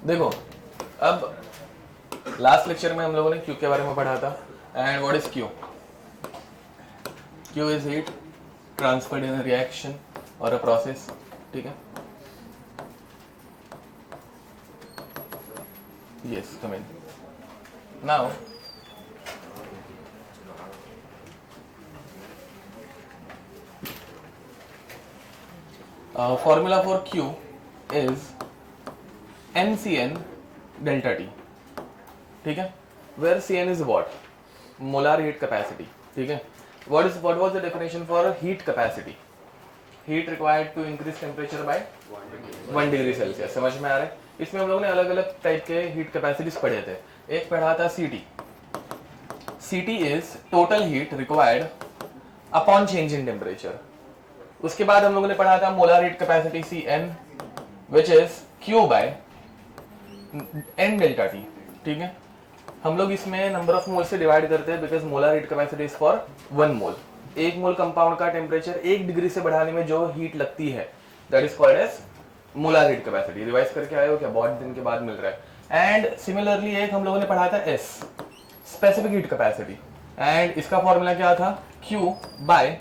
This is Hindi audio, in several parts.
देखो, अब लास्ट लेक्चर में हम लोगों ने क्यू के बारे में पढ़ा था। And what is Q? Q is heat transferred in reaction और अ प्रोसेस। ठीक है, yes, come in now. Formula for Q is NCN delta T. ठीक है, where CN is what? Molar heat capacity. ठीक है, what was the definition for heat capacity? Heat required to increase temperature by 1 degree Celsius. समझ में आ रहा है? इसमें हम लोगों ने अलग अलग टाइप के हीट कैपेसिटीज पढ़े थे। एक पढ़ा था CT. CT is total heat required upon change in temperature. उसके बाद हम लोगों ने पढ़ा था molar heat capacity CN which is Q by N delta T। ठीक है, हम लोग इसमें नंबर ऑफ मोल से डिवाइड करते हैं because molar heat capacity is for 1 mole. 1 mole compound का टेम्परेचर 1 डिग्री से बढ़ाने में जो हीट लगती है that is called as molar heat capacity. Revise करके आए हो क्या? बहुत दिन के बाद मिल रहा है। एंड सिमिलरली एक हम लोगों ने पढ़ा था S, specific heat capacity, and इसका फॉर्मूला क्या था? Q by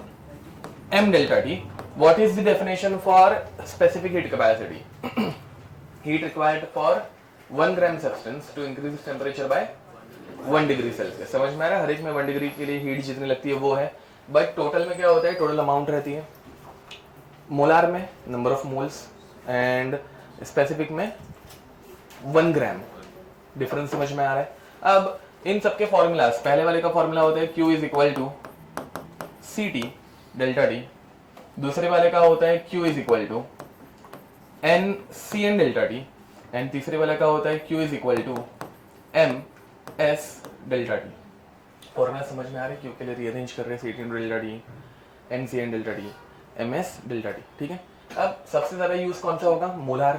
M delta T. What is the definition for specific heat capacity? Heat required for 1 gram substance to increase its temperature by 1 degree Celsius. समझ में आ रहा है? हर एक में 1 डिग्री के लिए हीट जितनी लगती है वो है, बट टोटल में क्या होता है? टोटल अमाउंट रहती है। मोलार में number of moles and specific में 1 ग्राम। डिफरेंस समझ में आ रहा है? अब इन सबके फॉर्मूलाज, पहले वाले का फॉर्मूला होता है Q is equal to CT delta T। दूसरे वाले का होता है Q is equal to NCN delta T। And तीसरे वाले का होता है Q is equal to MS delta T। Formula समझ में आ रहा है? Q के लिए रीअरेंज कर रहे हैं CT delta T, NCN delta T, MS delta T। ठीक है, अब सबसे ज्यादा यूज कौन सा होगा? मोलार।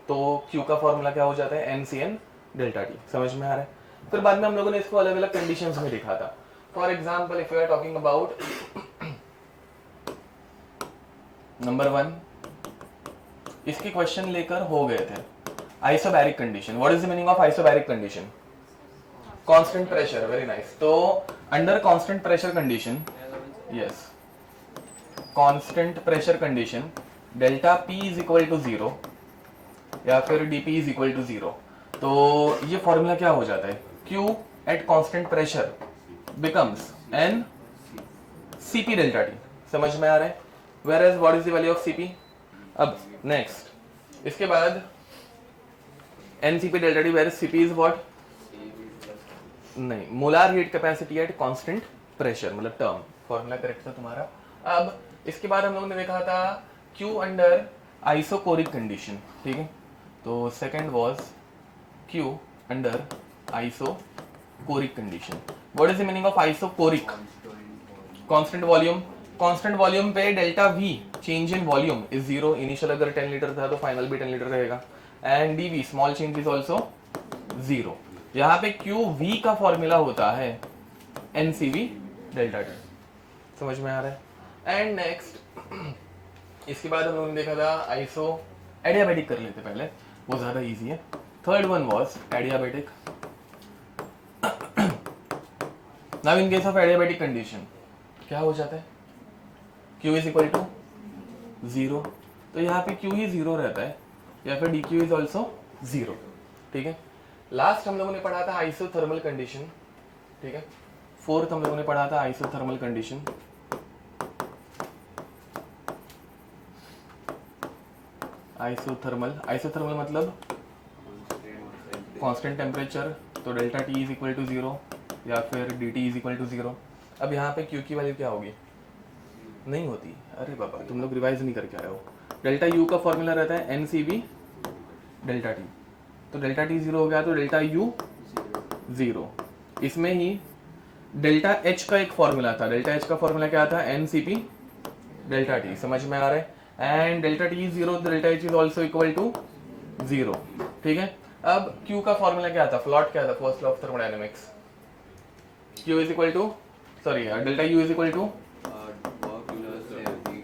तो Q का फॉर्मूला क्या हो जाता है? NCN delta T। समझ में आ रहा है? फिर बाद में हम लोगों ने इसको अलग अलग कंडीशंस में लिखा था। For example if you are talking about number 1, इसके क्वेश्चन लेकर हो गए थे। Isobaric condition, what is the meaning of isobaric condition? Constant pressure. Very nice. तो under constant pressure condition, yes, constant pressure condition delta P is equal to 0 या फिर dP इज इक्वल टू 0। तो ये फॉर्मूला क्या हो जाता है? Q at constant pressure becomes N CP delta T। समझ में आ रहा है? Whereas what is the value of CP? अब नेक्स्ट, इसके बाद NCP delta T, whereas CP is what? नहीं, molar heat capacity eight constant pressure, मतलब टर्म। फॉर्मूला करेक्ट था तुम्हारा। अब इसके बाद हम लोगों ने देखा था Q अंडर आइसोकोरिक कंडीशन। ठीक है, तो second was Q under isochoric condition. What is the meaning of isochoric? Constant volume. Constant volume पे delta V change in volume is 0। Initial अगर 10 लीटर था तो फाइनल भी 10 लीटर रहेगा। And dV small change is also 0। यहाँ पे QV का फॉर्मूला होता है NCV डेल्टा T। समझ में आ रहा है? एंड नेक्स्ट, इसके बाद हम लोगों ने देखा था आइसो एडियाबेटिक। कर लेते पहले, वो ज्यादा इजी है। Third one was adiabatic. Now in case of adiabatic condition क्या हो जाता है? Q is equal to 0। तो यहाँ पे Q ही 0 रहता है या फिर dQ इज ऑल्सो 0। ठीक है, लास्ट हम लोगों ने पढ़ा था आइसोथर्मल कंडीशन। ठीक है, फोर्थ हम लोगों ने पढ़ा था आइसोथर्मल कंडीशन। आइसोथर्मल मतलब कांस्टेंट टेम्परेचर, तो delta T is equal to 0 या फिर dt इज इक्वल टू 0। अब यहाँ पे Q की वैल्यू क्या होगी? नहीं होती। अरे बाबा, तुम लोग रिवाइज नहीं करके आए हो। डेल्टा U का फॉर्मूला रहता है NCV डेल्टा T। तो डेल्टा T 0 हो गया तो डेल्टा U 0। इसमें ही डेल्टा H का एक फॉर्मूला था। डेल्टा H का फॉर्मूला क्या था? NCP delta T। समझ में आ रहा है? And delta T 0, delta H is also equal to 0। ठीक है, अब Q का फॉर्मूला क्या था? फ्लॉट क्या था? First law of thermodynamics. Q is equal to, sorry, delta U is equal to,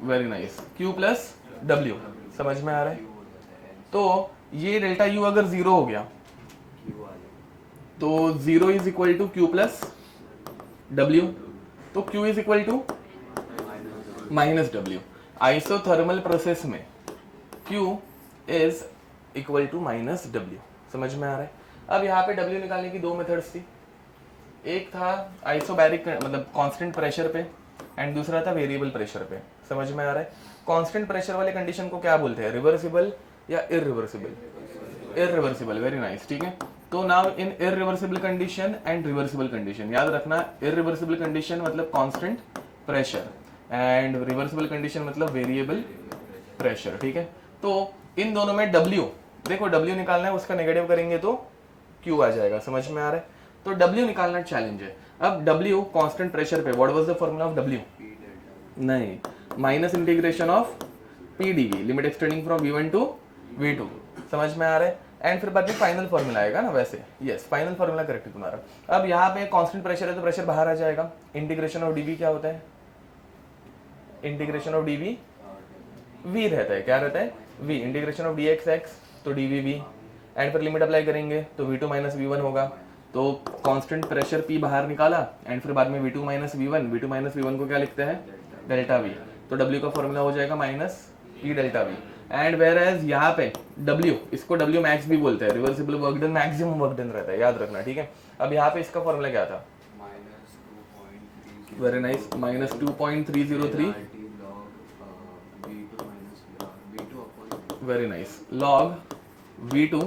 very nice, Q plus W। समझ में आ रहा है? तो ये डेल्टा यू अगर जीरो हो गया तो zero is equal to Q plus W, तो Q is equal to minus W. Isothermal process में Q is equal to minus W. समझ में आ रहा है? अब यहाँ पे डब्ल्यू निकालने की दो मेथड्स थी, एक था आइसोबैरिक मतलब कांस्टेंट प्रेशर पे एंड दूसरा था वेरिएबल प्रेशर पे। समझ में आ रहा है? कांस्टेंट प्रेशर वाले कंडीशन को क्या बोलते हैं, रिवर्सिबल या इरिवर्सिबल? इरिवर्सिबल, वेरी नाइस, ठीक है। तो now in irreversible condition and reversible condition, याद रखना इरिवर्सिबल कंडीशन मतलब constant pressure and reversible condition मतलब वेरिएबल प्रेशर, ठीक है। तो इन दोनों में W, देखो W निकालना है, उसका नेगेटिव करेंगे तो Q आ जाएगा। समझ में आ रहा है? तो W निकालना चैलेंज है। अब W कांस्टेंट प्रेशर पे, what was the formula of W? नहीं, minus integration of P dV, limit extending from V1 to V2। समझ में आ रहा है? एंड फिर बाद में फाइनल फार्मूला आएगा ना, वैसे यस फाइनल फार्मूला करेक्ट है तुम्हारा। अब यहाँ पे कांस्टेंट प्रेशर है तो प्रेशर बाहर आ जाएगा। इंटीग्रेशन ऑफ dV क्या होता है? इंटीग्रेशन ऑफ dV V रहता है, क्या रहता है? V। Integration of dx x तो dV V, एंड फिर लिमिट अप्लाई करेंगे तो V2 माइनस V1 होगा। तो कांस्टेंट प्रेशर P बाहर निकाला एंड फिर बाद में V2 minus V1, V2 minus V1 को क्या लिखते हैं? Delta V। तो W का फॉर्मूला हो जाएगा minus P delta V। And where as यहाँ पे W, इसको W मैक्स भी बोलते हैं, reversible work done maximum work done रहता है, याद रखना, ठीक है। अब यहाँ पे इसका फॉर्मूला क्या था? Very nice, minus 2.303, very nice, log V2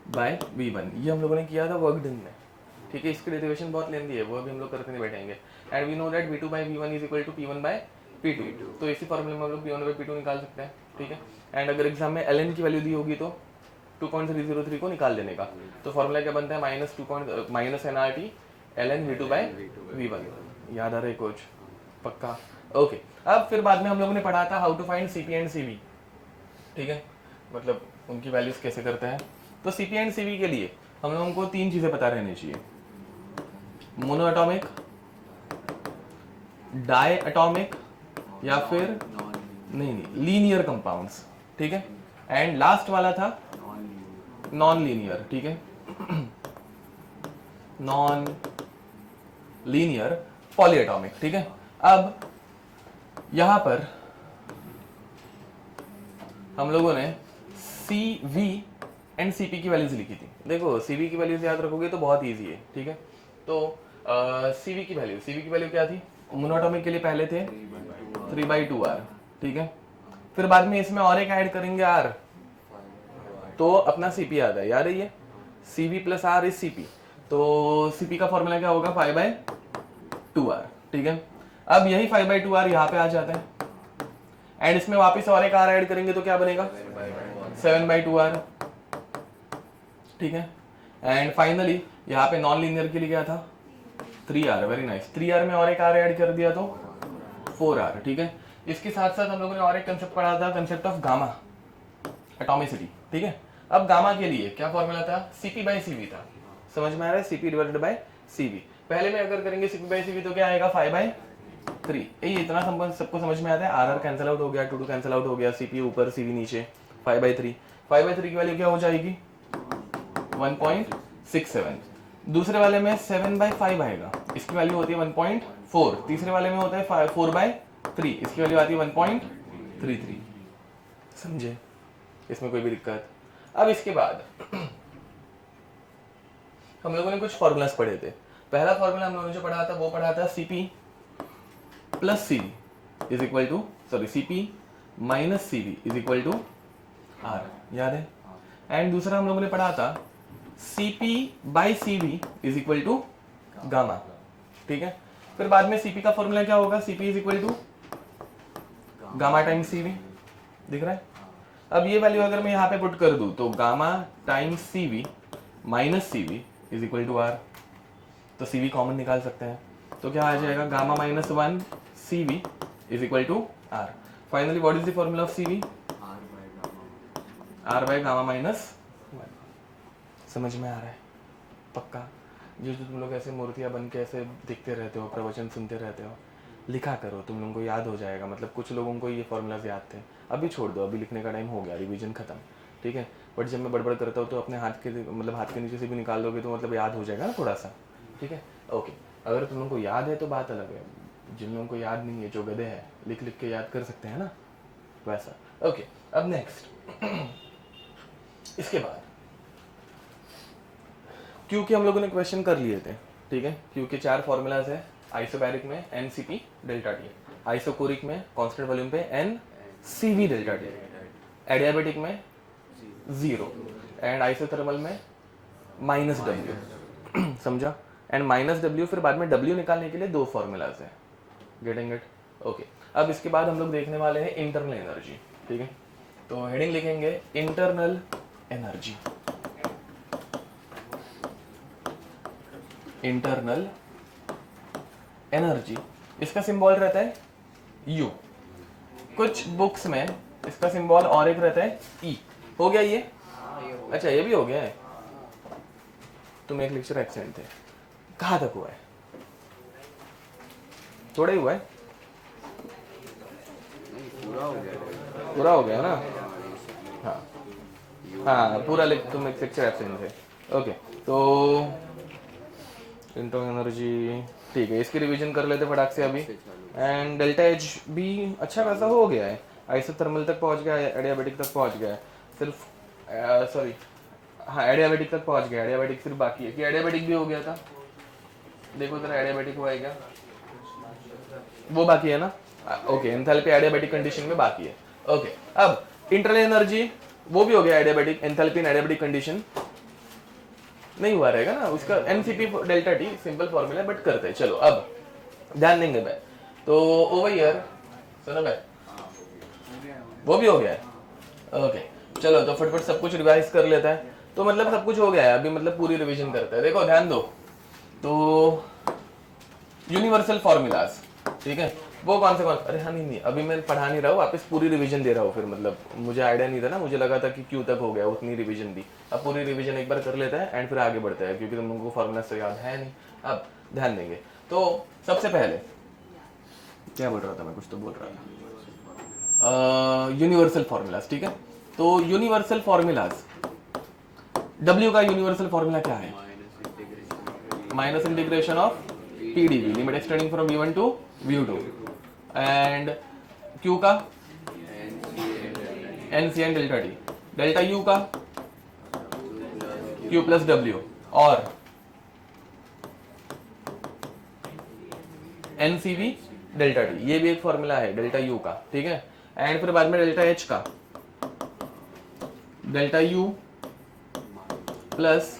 by V1। ये हम लोगों ने किया था वर्क डन में, ठीक है। इसकी डेरिवेशन बहुत लेंदी है, वो अभी हम लोग करते नहीं बैठेंगे। And we know that V2 by V1 is equal to P1 by P2, तो इसी फॉर्मूले में हम लोग P1 बाय P2 निकाल सकते हैं, ठीक है। एंड अगर एग्जाम में ln की वैल्यू दी होगी तो 2.303 को निकाल देने का, तो फॉर्मूला क्या बनता है? Minus nRT ln V2 by V1। याद आ रहा है कुछ? पक्का? ओके। अब फिर बाद में हम लोगों ने पढ़ा था how to find CP and CV, ठीक है, मतलब उनकी वैल्यूज कैसे करते हैं। तो CP एंड CV के लिए हम लोगों को तीन चीजें पता रहनी चाहिए, मोनो एटॉमिक, डाई एटॉमिक, या फिर नहीं लीनियर कंपाउंड्स, ठीक है। एंड लास्ट वाला था नॉन लीनियर, ठीक है, नॉन लीनियर पॉलीएटॉमिक, ठीक है। अब यहां पर हम लोगों ने CV एंड CP की वैल्यूज लिखी थी। देखो CV की वैल्यूज याद रखोगे तो बहुत इजी है, ठीक है। तो CV की वैल्यू क्या थी? मोनोएटॉमिक के लिए पहले थे 3/2R, ठीक है। फिर बाद में इसमें और एक ऐड करेंगे R, तो अपना CP आता है, याद है ये CV plus R is CP। तो CP का फॉर्मूला क्या होगा? 5/2R, ठीक है। अब यही 5/2R यहाँ पे आ जाता है एंड इसमें वापस और एक R ऐड करेंगे तो क्या बनेगा? 7/2R, ठीक है। एंड फाइनली यहाँ पे नॉन लीनियर के लिए क्या था? 3R, very nice. 3R में और एक R ऐड कर दिया तो 4R, ठीक है। इसके साथ साथ हम लोगों ने और एक कंसेप्ट पढ़ा था, कंसेप्ट ऑफ गामा एटॉमिसिटी, ठीक है। अब गामा के लिए क्या फॉर्मूला था? CP/CV था। समझ में आ रहा है? CP divided by CV। पहले में अगर करेंगे CP/CV तो क्या आएगा? 5/3। ये इतना सबको समझ में आता है। RR कैंसिल आउट हो गया, 2 कैंसिल आउट हो गया, CP ऊपर CV नीचे, 5/3। 5/3 की वैल्यू क्या हो जाएगी? 1.67। दूसरे वाले में 7/5 आएगा, इसकी वैल्यू होती है 1.4। तीसरे वाले में होता है 4/3, इसकी वैल्यू आती है 1.33। समझे? इसमें कोई भी दिक्कत? अब इसके बाद हम लोगों ने कुछ फॉर्मूलाज पढ़े थे। पहला फॉर्मूला हम लोगों ने जो पढ़ा था वो पढ़ा था CP plus CV is equal to CP minus CV is equal to R, याद है। एंड दूसरा हम लोगों ने पढ़ा था CP/CV is equal to gamma, ठीक है। फिर बाद में CP का फॉर्मूला क्या होगा? CP is equal to gamma times CV, दिख रहा है? अब ये वैल्यू अगर मैं यहाँ पे पुट कर दूं तो gamma times CV minus CV is equal to R, तो CV कॉमन निकाल सकते हैं, तो क्या आ जाएगा? Gamma minus 1 CV is equal to R। Finally what is the formula of CV? R by gamma minus 1। समझ में आ रहा है? पक्का? जो तुम लोग ऐसे मूर्तियां बन के ऐसे दिखते रहते हो, प्रवचन सुनते रहते हो, लिखा करो, तुम लोगों को याद हो जाएगा। मतलब कुछ लोगों को ये फॉर्मूलाज याद थे, अभी छोड़ दो, अभी लिखने का टाइम हो गया, रिवीजन खत्म, ठीक है। बट जब मैं बड़बड़ करता हूँ तो अपने हाथ के मतलब हाथ के नीचे से भी निकाल दोगे तो मतलब याद हो जाएगा ना थोड़ा सा, ठीक है। ओके, अगर तुम लोगों को याद है तो बात अलग है, जिन लोगों को याद नहीं है, जो गधे हैं, लिख लिख के याद कर सकते हैं ना, वैसा। ओके, अब नेक्स्ट इसके बाद क्यू के हम लोगों ने क्वेश्चन कर लिए थे, ठीक है। क्यू के 4 फॉर्मूलाज है, आइसोबैरिक में NCP डेल्टा टी, आइसोकोरिक में कांस्टेंट वॉल्यूम पे NCV डेल्टा टी, एडियाबेटिक में 0 एंड आइसोथर्मल में -W समझा। एंड -W फिर बाद में W निकालने के लिए 2 फॉर्मूलाज है, गेटिंग इट। ओके, अब इसके बाद हम लोग देखने वाले हैं इंटरनल एनर्जी, ठीक है। तो हेडिंग लिखेंगे इंटरनल एनर्जी, इंटरनल एनर्जी, इसका सिंबल रहता है U, कुछ बुक्स में इसका सिंबल और एक रहता है E। हो गया ये? अच्छा, ये भी हो गया है। तुम एक लेक्चर एक्सेंट थे, कहाँ तक हुआ है? थोड़ा ही हुआ है, पूरा हो गया ना? हाँ हाँ, पूरा तुम एक लेक्चर एब्सेंट थे। ओके, तो इंटरनल एनर्जी ठीक है, इसकी रिवीजन कर लेते फटाक से अभी। एंड डेल्टा एच भी अच्छा खासा हो गया है, आइसोथर्मल तक पहुंच गया है, एडियाबेटिक तक पहुंच गया है, सिर्फ सॉरी हाँ एडियाबेटिक तक पहुंच गया, एडियाबेटिक सिर्फ बाकी है कि एडियाबेटिक भी हो गया था, देखो जरा एडियाबेटिक हुआ है क्या, वो बाकी है ना। ओके, एंथैल्पी एडियाबेटिक कंडीशन में बाकी है। ओके, अब इंटरनल एनर्जी वो भी हो गया एडियाबेटिक, एंथैल्पी इन एडियाबेटिक कंडीशन नहीं हुआ रहेगा ना, उसका NCP delta T simple formula है, बट करते हैं। चलो अब ध्यान देंगे भाई, तो ओवर हियर सुनो भाई, वो भी हो गया है। ओके, चलो तो फटफट सब कुछ रिवाइज कर लेता है। तो मतलब सब कुछ हो गया है अभी, मतलब पूरी रिवीजन करते हैं। देखो ध्यान दो, तो यूनिवर्सल फॉर्मूलाज, ठीक है, वो कौन से अरे हाँ नहीं अभी मैं पढ़ा नहीं रहा हूँ, वापस पूरी रिवीजन दे रहा हूँ। फिर मतलब मुझे आइडिया नहीं था ना, मुझे लगा था कि क्यू तक हो गया, उतनी रिवीजन दी। अब पूरी रिवीजन एक बार कर लेते हैं एंड फिर आगे बढ़ते हैं, क्योंकि तुम लोगों को फॉर्मूला तो याद है नहीं। अब ध्यान देंगे, तो सबसे पहले क्या बोल रहा था मैं, कुछ तो बोल रहा था, यूनिवर्सल फॉर्मूलाज, ठीक है। तो यूनिवर्सल फॉर्मूलाज, W का यूनिवर्सल फॉर्मूला क्या है? Minus integration of PdV, limit extending from V1 to V2, and Q का NCN delta T, delta U का Q प्लस W, और NCV डेल्टा टी, ये भी एक फॉर्मूला है डेल्टा U का, ठीक है। एंड फिर बाद में डेल्टा H का, delta U plus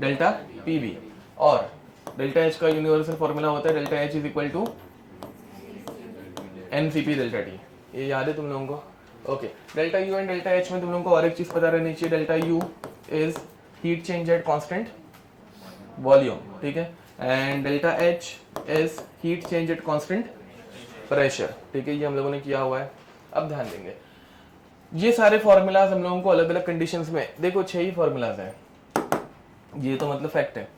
delta PV, और डेल्टा H का यूनिवर्सल फॉर्मूला होता है delta H is equal to NCP delta T, ये याद है तुम लोगों को? Okay, delta U and delta H में तुम लोगों को और एक चीज पता रहनी चाहिए, delta U is heat change at constant volume, ठीक है, and delta H is heat change at constant pressure, ठीक है, ये हम लोगों ने किया हुआ है। अब ध्यान देंगे, ये सारे फॉर्मूलाज हम लोगों को अलग अलग कंडीशंस में, देखो 6 ही फॉर्मूलाज हैं, ये तो मतलब फैक्ट है,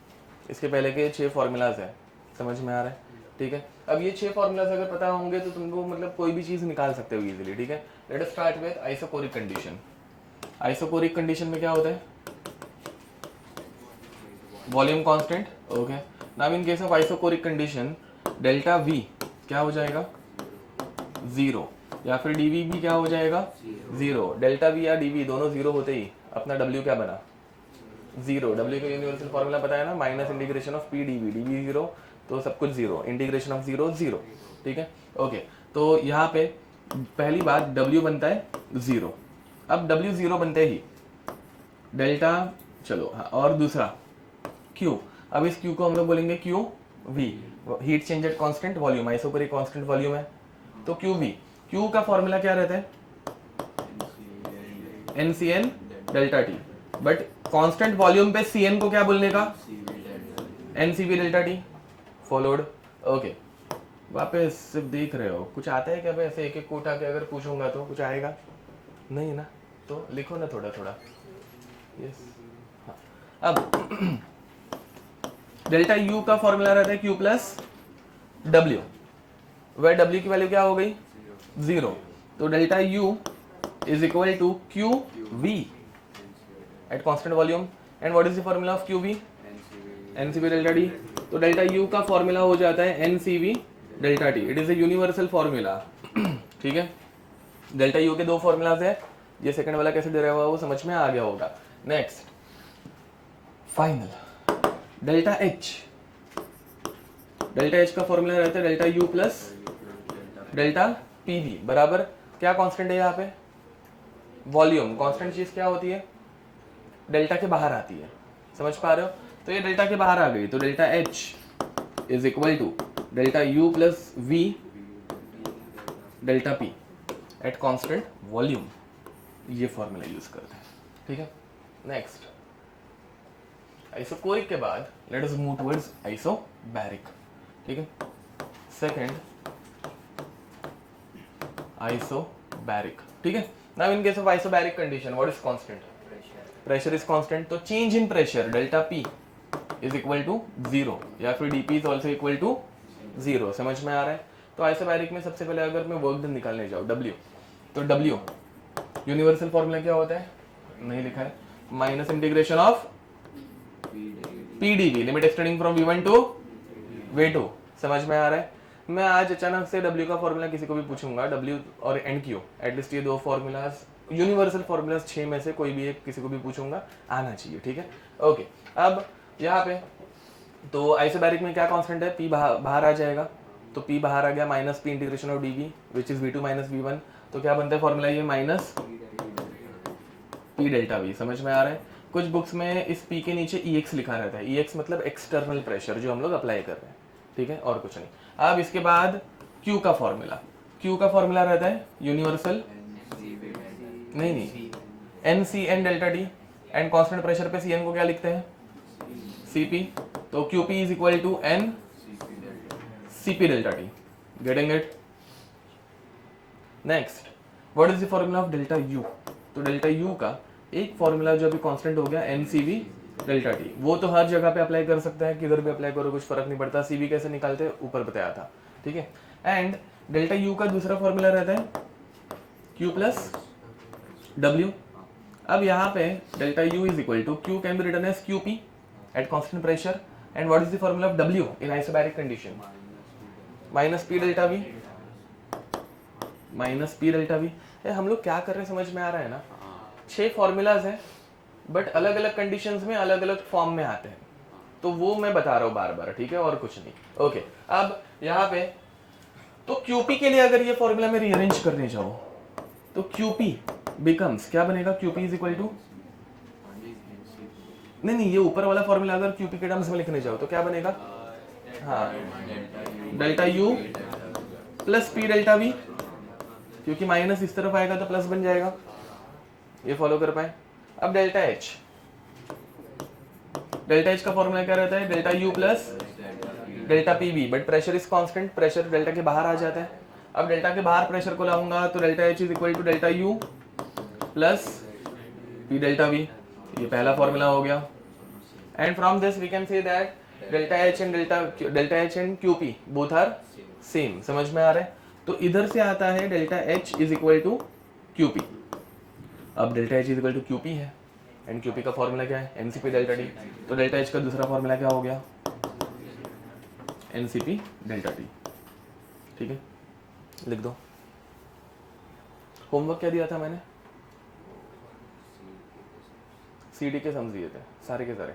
इसके पहले के 6 फॉर्मूलाज है, समझ में आ रहा है, ठीक है। अब ये 6 फॉर्मूलाज अगर पता होंगे तो तुमको मतलब कोई भी चीज निकाल सकते हो इजीली, ठीक है। Late us start with isochoric condition. Isochoric condition में क्या होता है? Volume constant, okay. Now in case of isochoric condition, delta V क्या हो जाएगा? 0, या फिर dV भी क्या हो जाएगा? 0। डेल्टा V या dV दोनों 0 होते ही अपना W क्या बना? 0। W का यूनिवर्सल फॉर्मूला पता है ना, minus integration of PdV, dV 0 तो सब कुछ 0, इंटीग्रेशन ऑफ 0 0, ठीक है। ओके, तो यहाँ पे पहली बात W बनता है 0। अब W 0 बनते ही डेल्टा, चलो हाँ, और दूसरा Q, अब इस Q को हम लोग बोलेंगे QV, heat change at constant volume, isochoric constant volume है, तो QV, Q का फॉर्मूला क्या रहता है? NCN delta T, but constant volume पे CN को क्या बोलने का? NCV delta T, followed. Okay, वापस सिर्फ देख रहे हो, कुछ आता है क्या भाई? ऐसे एक एक को उठा के अगर पूछूंगा तो कुछ आएगा नहीं ना, तो लिखो ना थोड़ा थोड़ा। यस, हाँ। अब डेल्टा U का फॉर्मूला रहता है Q प्लस W, वह W की वैल्यू क्या हो गई? 0, तो delta U is equal to QV, at constant volume. And what is the formula of QB? NCV delta D. तो डेल्टा यू का फॉर्मूला हो जाता है NCV delta T. It is a universal formula. ठीक है, डेल्टा यू के दो फॉर्मूलाज है, ये सेकंड वाला कैसे दे रहा हुआ वो समझ में आ गया होगा। Next final delta H. Delta H का फॉर्मूला रहता है delta U plus delta P V बराबर क्या कांस्टेंट है यहाँ पे? वॉल्यूम। कांस्टेंट चीज क्या होती है? डेल्टा के बाहर आती है, समझ पा रहे हो? तो ये डेल्टा के बाहर आ गई, तो delta H is equal to delta U plus V delta P at constant volume. ये फॉर्मूला यूज करते हैं। ठीक है, नेक्स्ट आइसोकोरिक के बाद let us move towards isobaric. ठीक है, सेकंड आइसोबैरिक। ठीक है, now in case of isobaric condition what is constant? Pressure is constant. तो change in pressure delta P is equal to 0 या फिर dP is also equal to 0। समझ में आ रहा है? तो आइसोबैरिक में सबसे पहले अगर मैं वर्क डन निकालने जाऊँ W, तो W यूनिवर्सल फॉर्मूला क्या होता है? नहीं लिखा है, minus integration of PdV limit extending from V1 to V2। समझ में आ रहा है? मैं आज अचानक से W का फॉर्मूला किसी को भी पूछूंगा, W और NQ एटलीस्ट ये दो फॉर्मूलाज यूनिवर्सल फॉर्मूलाज 6 में से कोई भी एक किसी को भी पूछूंगा, आना चाहिए। ठीक है, ओके। अब यहाँ पे तो आइसोबैरिक में क्या कांस्टेंट है? P बाहर आ जाएगा, तो P बाहर आ गया, minus P integration of dV which is V2 minus V1। तो क्या बनता है फॉर्मूला? ये माइनस P डेल्टा V। समझ में आ रहा है? कुछ बुक्स में इस P के नीचे EX लिखा रहता है। EX मतलब एक्सटर्नल प्रेशर जो हम लोग अप्लाई कर रहे हैं। ठीक है, और कुछ नहीं। अब इसके बाद Q का फॉर्मूला, Q का फॉर्मूला रहता है यूनिवर्सल नहीं NCN delta D. And constant pressure पे CN को क्या लिखते हैं? CP। तो QP is equal to N CP delta T. Getting it? Next what is the formula of delta U? तो डेल्टा U का एक फॉर्मूला जो अभी कांस्टेंट हो गया NCV डेल्टा टी, वो तो हर जगह पे अप्लाई कर सकता है, किधर भी अप्लाई करो कुछ फर्क नहीं पड़ता। CV कैसे निकालते हैं ऊपर बताया था। ठीक है, एंड डेल्टा U का दूसरा फॉर्मूला रहता है Q प्लस W। अब यहाँ पे delta U is equal to Q can be written as QP at constant pressure. And what is the formula of W in isobaric condition? Minus P delta V minus P delta V। हम लोग क्या कर रहे हैं समझ में आ रहा है ना? 6 फॉर्मूलाज हैं बट अलग अलग कंडीशंस में अलग अलग फॉर्म में आते हैं, तो वो मैं बता रहा हूँ बार बार। ठीक है, और कुछ नहीं। ओके, अब यहाँ पे तो QP के लिए अगर ये फॉर्मूला में रीअरेंज करने जाओ तो QP बिकम्स क्या बनेगा? QP इज इक्वल टू नहीं ये ऊपर वाला फॉर्मूला अगर QP के टर्म्स में लिखने जाओ तो क्या बनेगा? हाँ, delta U plus P delta V, क्योंकि माइनस इस तरफ आएगा तो प्लस बन जाएगा। ये फॉलो कर पाए? अब डेल्टा H, डेल्टा H का फॉर्मूला क्या रहता है? Delta U plus delta PV, but pressure is constant, pressure delta के बाहर आ जाता है। अब डेल्टा के बाहर प्रेशर को लाऊंगा तो delta H is equal to delta U plus P delta V। ये पहला फॉर्मूला हो गया। And from this we can say that delta H and QP both are same. समझ में आ रहा है? तो इधर से आता है delta H is equal to QP। अब delta H is equal to QP है एंड QP का फॉर्मूला क्या है? NCP delta D. तो डेल्टा H का दूसरा फॉर्मूला क्या हो गया? NCP delta T. ठीक है, लिख दो। होमवर्क क्या दिया था मैंने? CD के सम दिए थे सारे के सारे,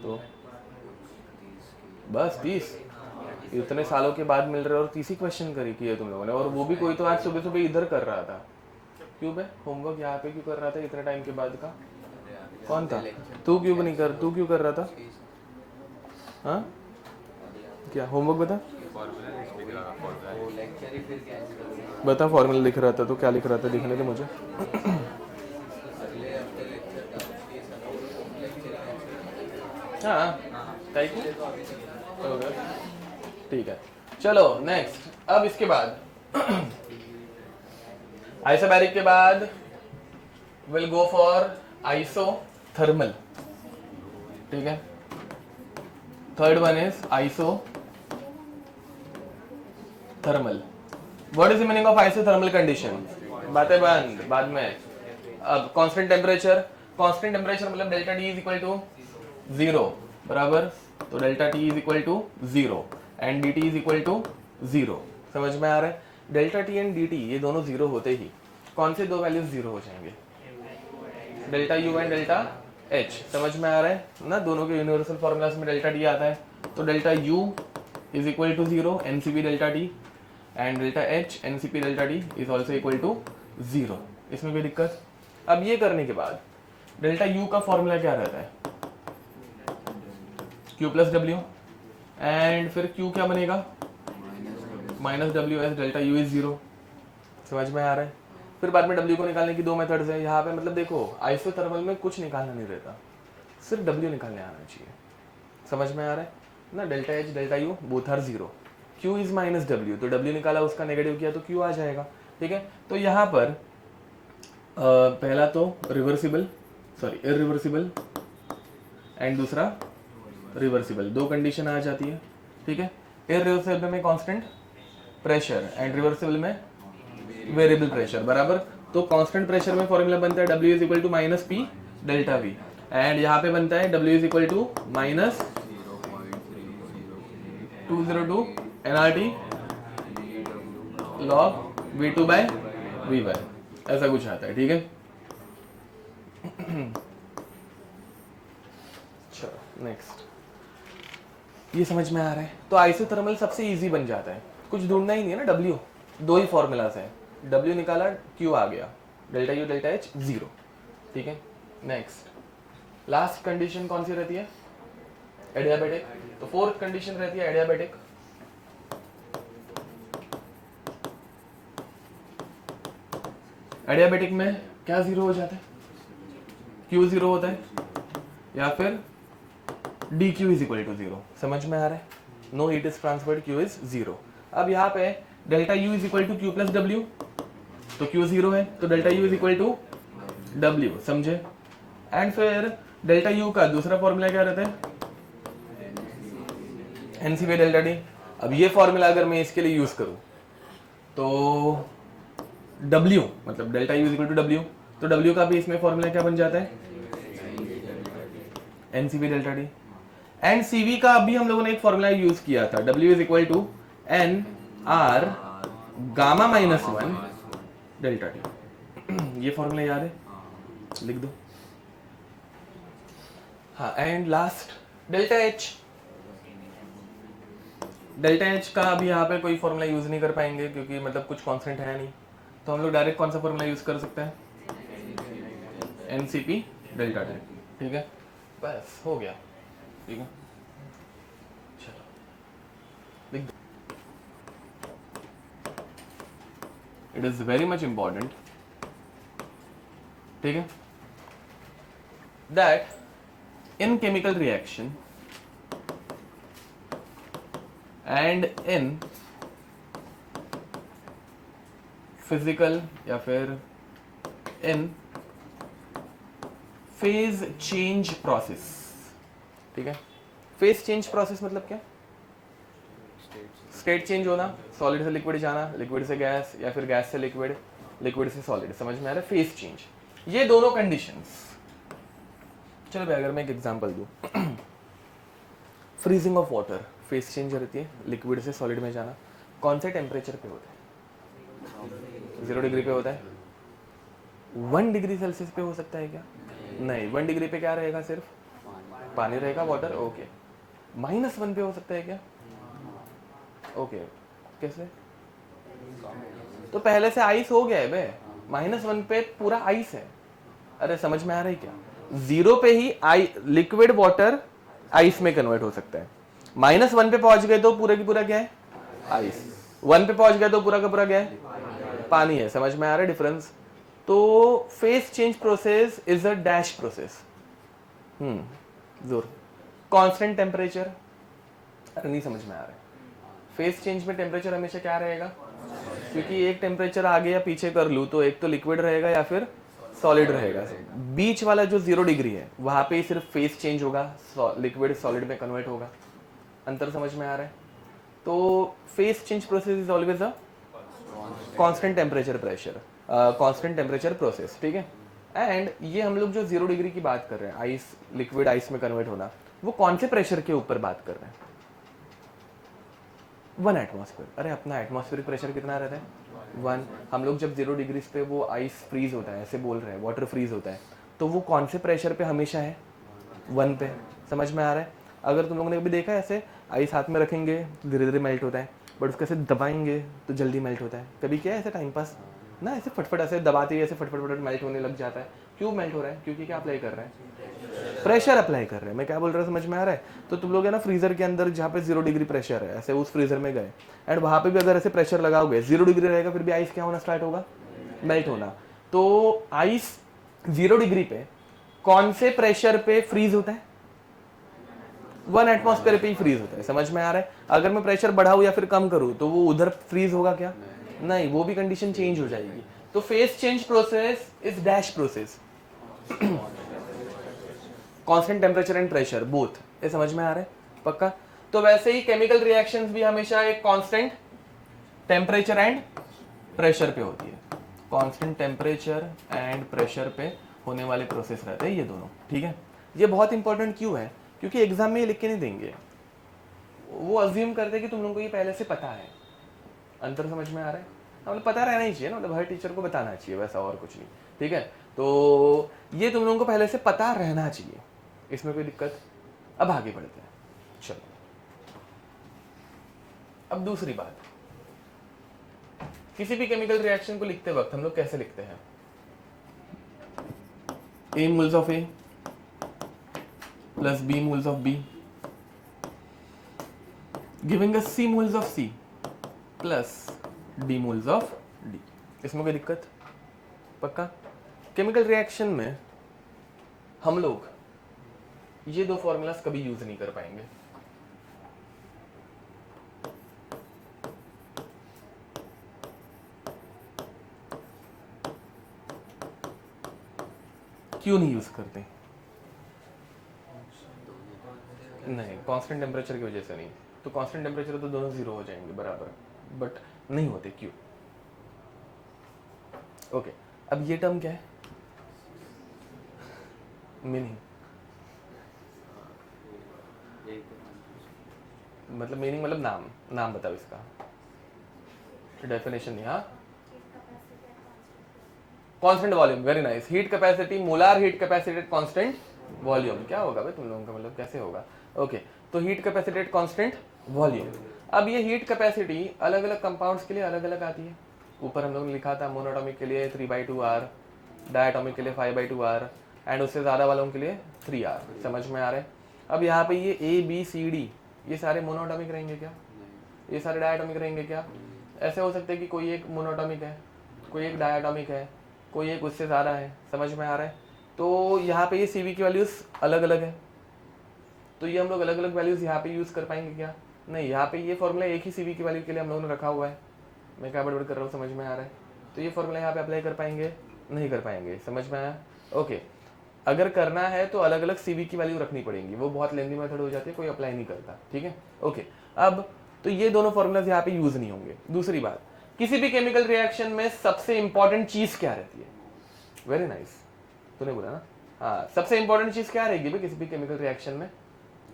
तो बस 30 इतने सालों के बाद मिल रहे और 30 ही क्वेश्चन करी किए तुम लोगों ने, और वो भी कोई तो आज सुबह सुबह इधर कर रहा था। क्यों बे होमवर्क यहाँ पे क्यों कर रहा था इतने टाइम के बाद का? कौन था? तू क्यों कर रहा था? हाँ क्या होमवर्क बता फॉर्मूला लिख रहा था तो क्या लिख रहा था? दिखने दे मुझे। हाँ ठीक है, चलो नेक्स्ट। अब इसके बाद आइसोबैरिक के बाद विल गो फॉर आइसोथर्मल। ठीक है, third one is isothermal. What is the meaning of isothermal condition? बातें बंद बाद में। अब कांस्टेंट टेम्परेचर, कांस्टेंट टेम्परेचर मतलब delta T is equal to 0 बराबर, तो delta T is equal to 0 and D T is equal to 0। समझ में आ रहा है? Delta T and D T ये दोनों 0 होते ही कौन से दो वैल्यूज 0 हो जाएंगे? Delta U and delta H. समझ में आ रहा है ना? दोनों के यूनिवर्सल फॉर्मूलाज में डेल्टा टी आता है, तो delta U is equal to 0 NCP delta T and delta H NCP delta T is also equal to 0। इसमें कोई दिक्कत? अब ये करने के बाद डेल्टा यू का फॉर्मूला क्या रहता है? Q प्लस डब्ल्यू एंड फिर Q क्या बनेगा? Minus W S delta U is 0। समझ में आ रहा है? फिर बाद में W को निकालने की दो मेथड्स है यहाँ पे। मतलब देखो आइसोथर्मल में कुछ निकालना नहीं रहता, सिर्फ W निकालने आना चाहिए। समझ में आ रहा है ना? Delta H delta U both are 0, Q is minus W, तो W निकाला उसका नेगेटिव किया तो Q आ जाएगा। ठीक है, तो यहाँ पर पहला तो इरिवर्सिबल एंड दूसरा रिवर्सिबल, दो कंडीशन आ जाती है। ठीक है, इरिवर्सिबल में कांस्टेंट प्रेशर एंड रिवर्सिबल में वेरिएबल प्रेशर बराबर। तो कांस्टेंट प्रेशर में फॉर्मूला बनता है W is equal to minus P delta V and यहाँ पे बनता है W is equal to minus 202 NRT log V2 by V1, ऐसा कुछ आता है। ठीक है, चलो नेक्स्ट। ये समझ में आ रहा है? तो आइसोथर्मल सबसे इजी बन जाता है, कुछ ढूंढना ही नहीं है ना। W दो ही फॉर्मूलाज है, W निकाला Q आ गया, डेल्टा यू डेल्टा एच 0। ठीक है, नेक्स्ट लास्ट कंडीशन कौन सी रहती है? एडियाबेटिक। तो फोर्थ कंडीशन रहती है एडियाबेटिक। एडियाबेटिक में क्या 0 हो जाता है? Q 0 होता है या फिर dq इज इक्वल टू 0। समझ में आ रहा है? No heat is transferred, Q is 0। अब यहाँ पे delta U is equal to Q plus W, तो Q 0 है तो delta U is equal to W। समझे? एंड फिर डेल्टा U का दूसरा फॉर्मूला क्या रहता है? NCP delta T. अब ये फॉर्मूला अगर मैं इसके लिए यूज करूं तो W मतलब delta U is equal to W, तो W का भी इसमें फॉर्मूला क्या बन जाता है? NCP delta T. And CV का अभी हम लोगों ने एक फॉर्मूला यूज किया था, W is equal to N R gamma minus 1 delta T. ये फॉर्मूला याद है? लिख दो। हाँ, and last delta H. Delta H का अभी यहाँ पे कोई फॉर्मूला यूज नहीं कर पाएंगे क्योंकि मतलब कुछ कांस्टेंट है नहीं, तो हम लोग डायरेक्ट कौन सा फॉर्मूला यूज कर सकते हैं? NCP delta T. ठीक है, बस हो गया। ठीक है, चलो लिख दो। It is very much important, ठीक है, that in chemical reaction and in physical या फिर इन फेज चेंज प्रोसेस। ठीक है, फेज चेंज प्रोसेस मतलब क्या? स्टेट चेंज होना, सॉलिड से लिक्विड जाना, लिक्विड से गैस या फिर गैस से लिक्विड, लिक्विड से सॉलिड। समझ में आ रहा है? फेज चेंज, ये दोनों कंडीशंस। चलो भाई अगर मैं एक एग्जांपल दूं, freezing of water phase change रहती है, लिक्विड से सॉलिड में जाना। कौन से टेम्परेचर पे होता है? 0 डिग्री पे होता है। 1 डिग्री सेल्सियस पे हो सकता है क्या? नहीं, 1 डिग्री पे क्या रहेगा? सिर्फ पानी रहेगा, वाटर। ओके, -1 पे हो सकता है क्या? ओके, कैसे? तो पहले से आइस हो गया है बे, -1 पे पूरा आइस है। अरे समझ में आ रहा है क्या? 0 पे ही लिक्विड वाटर आइस में कन्वर्ट हो सकता है। -1 पे पहुंच गए तो पूरा की पूरा क्या है? आइस। 1 पे पहुंच गए तो पूरा का पूरा क्या है? पानी है। समझ में आ रहा है डिफरेंस? तो phase change process is a dash process. जोर कांस्टेंट टेम्परेचर। अरे नहीं समझ में आ रहा है? फेज चेंज में टेम्परेचर हमेशा क्या रहेगा? क्योंकि एक टेम्परेचर आगे या पीछे कर लूँ तो एक तो लिक्विड रहेगा या फिर सॉलिड रहेगा। बीच वाला जो 0 डिग्री है वहां पे सिर्फ फेज चेंज होगा, लिक्विड सॉलिड में कन्वर्ट होगा। अंतर समझ में आ रहा है? तो phase change process is always a constant temperature pressure, constant temperature process. ठीक है, एंड ये हम लोग जो 0 डिग्री की बात कर रहे हैं, आइस लिक्विड आइस में कन्वर्ट होना, वो कौन से प्रेशर के ऊपर बात कर रहे हैं? 1 एटमॉस्फेयर। अरे अपना एटमॉस्फेरिक प्रेशर कितना रहता है? 1। हम लोग जब 0 डिग्री पे वो आइस फ्रीज होता है, ऐसे बोल रहे हैं, वाटर फ्रीज होता है, तो वो कौन से प्रेशर पे हमेशा है? 1 पे। समझ में आ रहा है? अगर तुम लोगों ने कभी देखा है ऐसे आइस हाथ में रखेंगे धीरे धीरे मेल्ट होता है, बट उसको ऐसे दबाएंगे तो जल्दी मेल्ट होता है। कभी क्या है ऐसे टाइम पास ना, ऐसे फटफट ऐसे दबाते ही ऐसे फटफट फटफट मेल्ट होने लग जाता है। क्यों मेल्ट हो रहा है? क्योंकि क्या अप्लाई कर रहे हैं? प्रेशर अप्लाई कर रहे हैं। मैं क्या बोल रहा हूँ, समझ में आ रहा है? तो तुम लोग है ना फ्रीजर के अंदर जहाँ पे 0 डिग्री प्रेशर है, ऐसे उस फ्रीजर में गए एंड वहाँ पे भी अगर ऐसे प्रेशर लगाओगे 0 डिग्री रहेगा, फिर भी आइस क्या होना स्टार्ट होगा? मेल्ट होना। तो आइस 0 डिग्री पे कौन से प्रेशर पे फ्रीज होता है? 1 एटमॉस्फेयर पे ही फ्रीज होता है। समझ में आ रहा है? अगर मैं प्रेशर बढ़ाऊं या फिर कम करूं तो वो उधर फ्रीज होगा क्या? नहीं, वो भी कंडीशन चेंज हो जाएगी। तो face change process is dash process, constant temperature and pressure both. ये समझ में आ रहा है? पक्का? तो वैसे ही केमिकल रिएक्शंस भी हमेशा एक कांस्टेंट टेम्परेचर एंड प्रेशर पे होती है। कांस्टेंट टेम्परेचर एंड प्रेशर पे होने वाले प्रोसेस रहते हैं ये दोनों। ठीक है? ये बहुत इंपॉर्टेंट क्यों है? क्योंकि एग्जाम में ये लिख के नहीं देंगे। वो अज्यूम करते हैं कि तुम लोगों को ये पहले से पता है। अंतर समझ में आ रहा है? मतलब पता रहना ही चाहिए ना, मतलब हर टीचर को बताना चाहिए, वैसा और कुछ नहीं। ठीक है? तो ये तुम लोगों को पहले से पता रहना चाहिए, इसमें कोई दिक्कत? अब आगे बढ़ते हैं। चलो, अब दूसरी बात, किसी भी केमिकल रिएक्शन को लिखते वक्त हम लोग कैसे लिखते हैं? A moles of A plus B moles of B giving us C moles of C plus D moles of D। इसमें कोई दिक्कत? पक्का? केमिकल रिएक्शन में हम लोग ये दो फॉर्मूलाज कभी यूज नहीं कर पाएंगे। क्यों नहीं यूज करते? नहीं, कांस्टेंट टेम्परेचर की वजह से नहीं। तो कांस्टेंट टेम्परेचर तो दोनों 0 हो जाएंगे बराबर, बट नहीं होते। क्यों? ओके, अब ये टर्म क्या है? मीनिंग, मतलब मीनिंग मतलब नाम बताओ इसका, डेफिनेशन नहीं। हाँ, constant volume, very nice. Heat capacity, molar heat capacity eight constant volume. क्या होगा भाई तुम लोगों का, मतलब कैसे होगा? ओके, तो heat capacity eight constant volume. अब ये हीट कैपेसिटी अलग अलग कंपाउंड्स के लिए अलग अलग आती है। ऊपर हम लोग ने लिखा था मोनोटॉमिक के लिए 3/2R, डायटोमिक के लिए 5/2R एंड उससे ज़्यादा वालों के लिए 3R। समझ में आ रहा है? अब यहाँ पे ये ABCD ये सारे मोनोटॉमिक रहेंगे क्या? ये सारे डायटोमिक रहेंगे क्या? ऐसे हो सकते हैं कि कोई एक मोनोटॉमिक है, कोई एक डायटोमिक है, कोई एक उससे ज़्यादा है। समझ में आ रहा है? तो यहाँ पे ये CV की वैल्यूज़ अलग अलग है, तो ये हम लोग अलग अलग वैल्यूज़ यहाँ पे यूज़ कर पाएंगे क्या? नहीं, यहाँ पे ये फॉर्मूला एक ही CV की वैल्यू के लिए हम लोगों ने रखा हुआ है। मैं क्या बड़बड़ कर रहा हूँ, समझ में आ रहा है? तो ये फॉर्मूला यहाँ पे अप्लाई कर पाएंगे? नहीं कर पाएंगे। समझ में आया? ओके, अगर करना है तो अलग अलग CV की वैल्यू रखनी पड़ेंगी, वो बहुत लेंदी मेथड हो जाती है, कोई अप्लाई नहीं करता। ठीक है? ओके, अब तो ये दोनों फॉर्मूलाज यहाँ पे यूज नहीं होंगे। दूसरी बात, किसी भी केमिकल रिएक्शन में सबसे इंपॉर्टेंट चीज क्या रहती है? वेरी नाइस, तूने बोला ना। हाँ, सबसे इंपॉर्टेंट चीज क्या रहेगी भाई किसी भी केमिकल रिएक्शन में?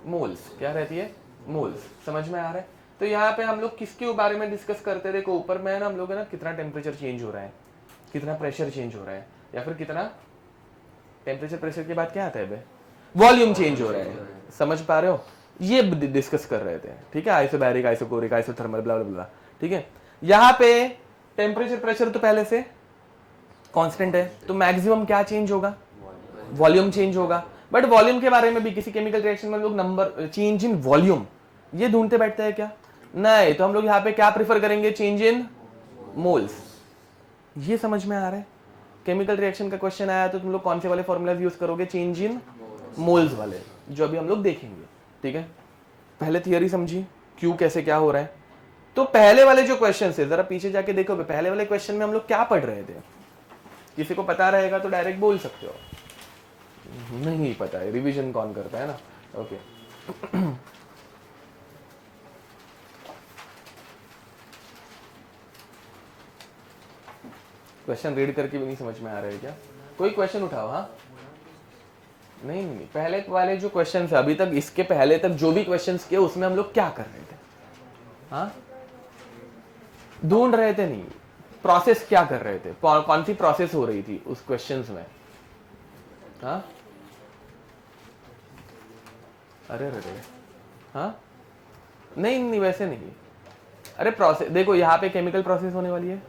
मोल्स। क्या रहती है? मोल्स। समझ में आ रहा है? तो यहाँ पे हम लोग किसके बारे में डिस्कस करते थे? देखो ऊपर में है ना, हम लोग है ना कितना टेम्परेचर चेंज हो रहा है, कितना प्रेशर चेंज हो रहा है, या फिर कितना टेम्परेचर प्रेशर के बाद क्या आता है भाई? वॉल्यूम चेंज हो रहा है। समझ पा रहे हो? ये डिस्कस कर रहे थे। ठीक है? आइसोबैरिक, आइसोकोरिक, आइसोथर्मल, ब्ला ब्ला ब्ला। ठीक है? यहाँ पे टेम्परेचर प्रेशर तो पहले से कांस्टेंट है, तो मैक्सिमम क्या चेंज होगा? वॉल्यूम चेंज होगा। बट वॉल्यूम के बारे में भी किसी केमिकल रिएक्शन में लोग नंबर चेंज इन वॉल्यूम ये ढूंढते बैठते हैं क्या? नहीं, तो हम लोग यहाँ पे क्या प्रिफर करेंगे? Change in moles. ये समझ में आ रहा है? केमिकल रिएक्शन का क्वेश्चन आया तो तुम लोग कौन से वाले फॉर्मूलाज यूज करोगे? चेंज इन मोल्स वाले, जो अभी हम लोग देखेंगे। ठीक है? पहले थियरी समझी, क्यों कैसे क्या हो रहा है। तो पहले वाले जो क्वेश्चन है जरा पीछे जाके देखोगे, पहले वाले क्वेश्चन में हम लोग क्या पढ़ रहे थे? किसी को पता रहेगा तो डायरेक्ट बोल सकते हो, नहीं पता है रिवीजन कौन करता है ना। ओके, क्वेश्चन रीड करके भी नहीं समझ में आ रहा है क्या? कोई क्वेश्चन उठाओ। हाँ नहीं नहीं, पहले वाले जो क्वेश्चन है अभी तक, इसके पहले तक जो भी क्वेश्चन किए उसमें हम लोग क्या कर रहे थे? हाँ ढूंढ रहे थे, नहीं प्रोसेस क्या कर रहे थे, कौन सी प्रोसेस हो रही थी उस क्वेश्चंस में? हाँ अरे अरे हाँ नहीं नहीं वैसे नहीं। अरे प्रोसेस देखो, यहाँ पे केमिकल प्रोसेस होने वाली है,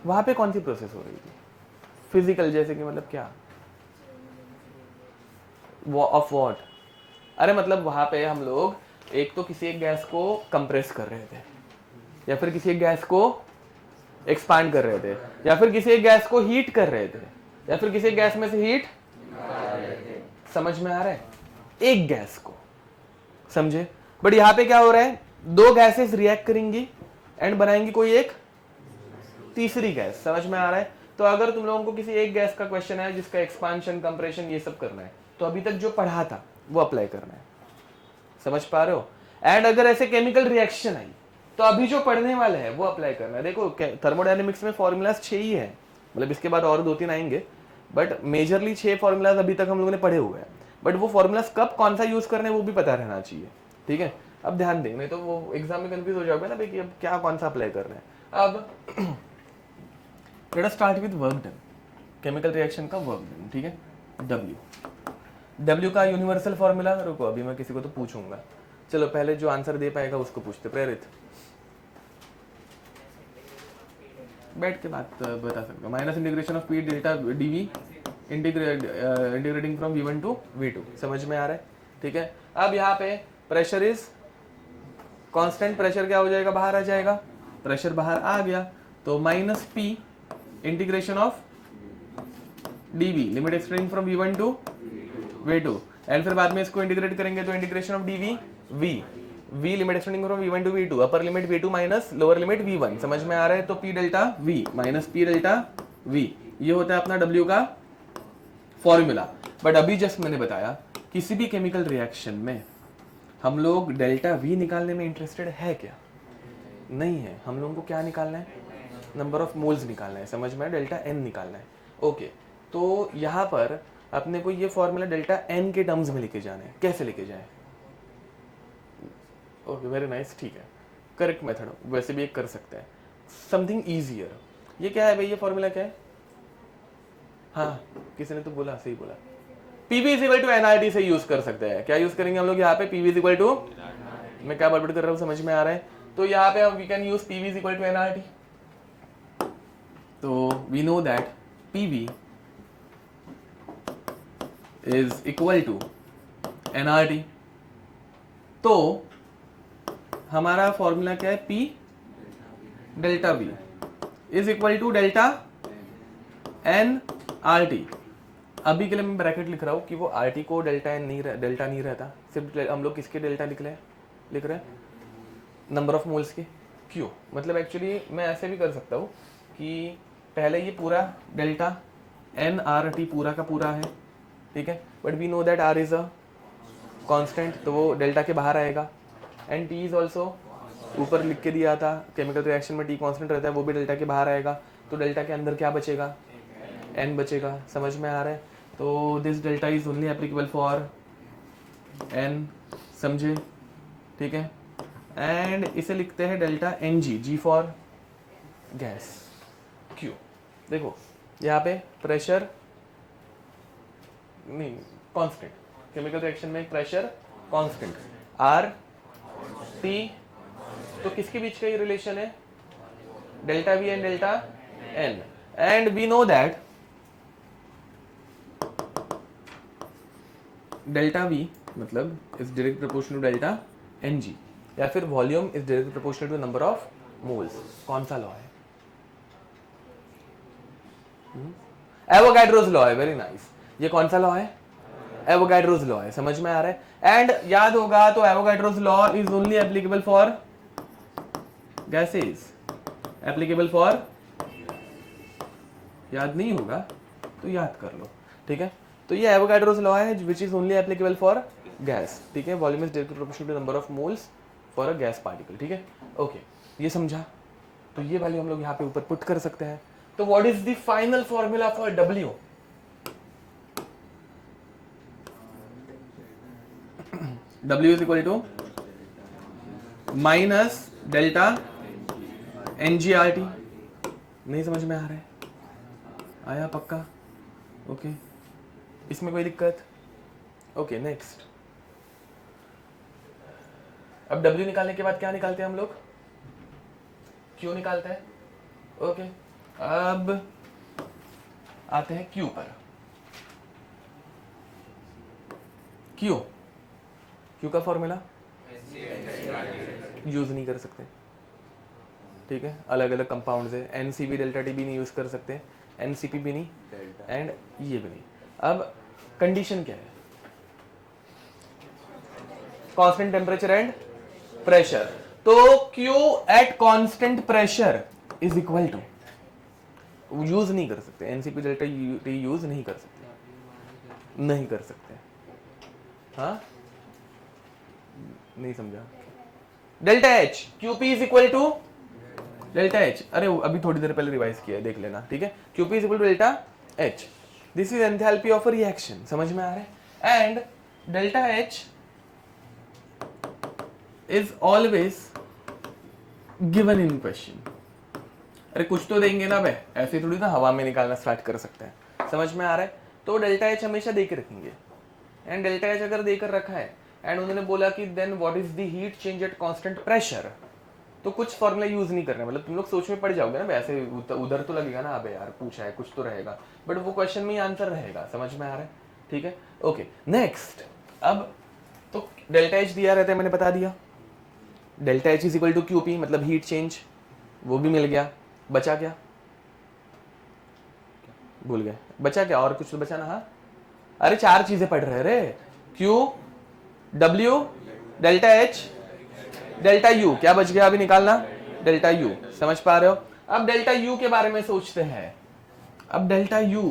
वहां पे कौन सी प्रोसेस हो रही थी? फिजिकल, जैसे कि मतलब क्या? Of what? अरे मतलब वहां पे हम लोग एक तो किसी एक गैस को कंप्रेस कर रहे थे, या फिर किसी एक गैस को एक्सपांड कर रहे थे, या फिर किसी एक गैस को हीट कर रहे थे, या फिर किसी एक गैस में से हीट। समझ में आ रहा है? एक गैस को, समझे? बट यहां पे क्या हो रहा है, दो गैसेस रिएक्ट करेंगी एंड बनाएंगी कोई एक तीसरी गैस। समझ में आ रहा है? तो अगर तुम लोगों को किसी एक गैस का क्वेश्चन है जिसका एक्सपांशन, कंप्रेशन ये सब करना है, तो अभी तक जो पढ़ा था वो अप्लाई करना है। समझ पा रहे हो? एंड अगर ऐसे केमिकल रिएक्शन आई तो अभी जो पढ़ने वाले हैं वो अप्लाई करना है। देखो थर्मोडायनेमिक्स में फॉर्मूलाज 6 ही है, मतलब इसके बाद और 2-3 आएंगे, बट मेजरली 6 फॉर्मूलाज अभी तक हम लोगों ने पढ़े हुए हैं। बट वो फॉर्मूलाज कब कौन सा यूज करना है वो भी पता रहना चाहिए, ठीक है? अब ध्यान दें, नहीं तो वो एग्जाम में कंफ्यूज हो जाओगे ना भाई कि अब क्या कौन सा अप्लाई करना है। अब late us start with work done, chemical reaction का वर्क डन, ठीक है? W का यूनिवर्सल फॉर्मूला, रुको अभी मैं किसी को तो पूछूंगा, चलो पहले जो आंसर दे पाएगा उसको पूछते। प्रेरित बैठ के बात बता सकते हो। Minus integration of P delta DV integrating from V1 to V2। समझ में आ रहा है? ठीक है। अब यहाँ पे प्रेशर इज कांस्टेंट, प्रेशर क्या हो जाएगा, बाहर आ जाएगा, प्रेशर बाहर आ गया तो minus P integration of DV limit extending from V1 to V2, and फिर बाद में इसको इंटीग्रेट करेंगे तो integration of DV v limit extending from V1 to V2, upper limit V2 minus lower limit V1। समझ में आ रहा है? तो P delta V minus P delta V, ये होता है अपना W का फॉर्मूला। बट अभी जस्ट मैंने बताया किसी भी केमिकल रिएक्शन में हम लोग डेल्टा V निकालने में इंटरेस्टेड है क्या? नहीं है। हम लोगों को क्या निकालना है? नंबर ऑफ मोल्स निकालना है। समझ में? डेल्टा N निकालना है। ओके, तो यहाँ पर अपने को ये फॉर्मूला डेल्टा N के टर्म्स में लेके जाना है। कैसे लेके जाए? ओके वेरी नाइस, ठीक है, करेक्ट मेथड वैसे भी एक कर सकते हैं, समथिंग ईजियर। ये क्या है भाई, ये फॉर्मूला क्या है? हाँ किसी ने तो बोला, सही बोला, PV is equal to NRT से यूज कर सकते हैं। क्या यूज करेंगे हम लोग यहाँ पे? पीवी इज इक्वल टू, मैं क्या बड़बड़ कर रहा हूँ समझ में आ रहा है? तो यहाँ पे हम we can use PV is equal to nRT. तो we know that PV is equal to nRT. तो हमारा फॉर्मूला क्या है? P delta V is equal to delta n R T. अभी के लिए मैं ब्रैकेट लिख रहा हूँ कि वो आर टी को डेल्टा एन नहीं डेल्टा नहीं रहता, सिर्फ हम लोग किसके डेल्टा लिख रहे हैं? नंबर ऑफ मोल्स के। क्यों? मतलब एक्चुअली मैं ऐसे भी कर सकता हूँ कि पहले ये पूरा डेल्टा एन आर टी पूरा का पूरा है, ठीक है, but we know that R is a constant, तो वो डेल्टा के बाहर आएगा, एंड टी इज ऑल्सो ऊपर लिख के दिया था केमिकल रिएक्शन में टी कांस्टेंट रहता है, वो भी डेल्टा के बाहर आएगा, तो डेल्टा के अंदर क्या बचेगा? एन बचेगा। समझ में आ रहा है? तो this delta is only applicable for n, समझे? ठीक है, एंड इसे लिखते हैं delta N g, g for gas. क्यों? देखो यहाँ पे प्रेशर नहीं कांस्टेंट, केमिकल रिएक्शन में प्रेशर कांस्टेंट आर टी, तो किसके बीच का ये रिलेशन है? Delta V and delta n, and we know that delta V मतलब is direct proportional to delta N g, या फिर volume is direct proportional to number of moles. कौन सा लॉ है? एवोगैड्रोस लॉ है। Very nice. ये कौन सा लॉ है? एवोगैड्रोस लॉ है। समझ में आ रहा है? एंड याद होगा तो Avogadro's law is only applicable for gases, applicable for, याद नहीं होगा तो याद कर लो, ठीक है? तो ये एवोगैड्रोस लॉ है which is only applicable for gas, ठीक है? Volume is directly proportional to number of moles for a gas particle, ठीक है? ओके, ये समझा? तो ये वैल्यू हम लोग यहाँ पे ऊपर पुट कर सकते हैं। तो what is the final formula for W? W is equal to minus delta NGRT। नहीं समझ में आ रहा है? आया पक्का? ओके, इसमें कोई दिक्कत? Okay next. अब W निकालने के बाद क्या निकालते हैं हम लोग? Q निकालते हैं। ओके, अब आते हैं Q पर। Q का फॉर्मूला यूज नहीं कर सकते, ठीक है, अलग अलग कंपाउंड्स है, NCP डेल्टा टी भी नहीं यूज कर सकते, NCP भी नहीं एंड ये भी नहीं। अब कंडीशन क्या है? Constant temperature and pressure. तो Q at constant pressure is equal to, use नहीं कर सकते, NCP डेल्टा टी यूज नहीं कर सकते, नहीं कर सकते। हाँ नहीं समझा? Delta H, QP is equal to delta H। अरे अभी थोड़ी देर पहले रिवाइज किया है, देख लेना, ठीक है। QP is equal to delta H। This is enthalpy of a reaction, समझ में आ रहा है? And delta H is always given in question. अरे कुछ तो देंगे ना बे, ऐसे थोड़ी ना हवा में निकालना स्टार्ट कर सकते हैं, समझ में आ रहा है? तो डेल्टा H हमेशा दे के रखेंगे, एंड डेल्टा H अगर देकर रखा है एंड उन्होंने बोला कि then what is the heat change at constant pressure, तो कुछ फॉर्मूला यूज नहीं करना, मतलब तुम लोग सोच में पड़ जाओगे ना वैसे, उधर तो लगेगा ना अबे यार पूछा है कुछ तो रहेगा, बट वो क्वेश्चन में ही आंसर रहेगा, समझ में आ रहा है? ठीक है, ओके नेक्स्ट। अब तो डेल्टा H दिया रहता है, मैंने बता दिया, delta H is equal to QP, मतलब हीट चेंज, वो भी मिल गया। बचा क्या? भूल गए, बचा क्या? और कुछ तो बचा ना? हाँ, अरे चार चीजें पढ़ रहे रे, Q, W, delta H, delta U। क्या बच गया अभी निकालना? Delta U। समझ पा रहे हो? अब डेल्टा U के बारे में सोचते हैं। अब डेल्टा U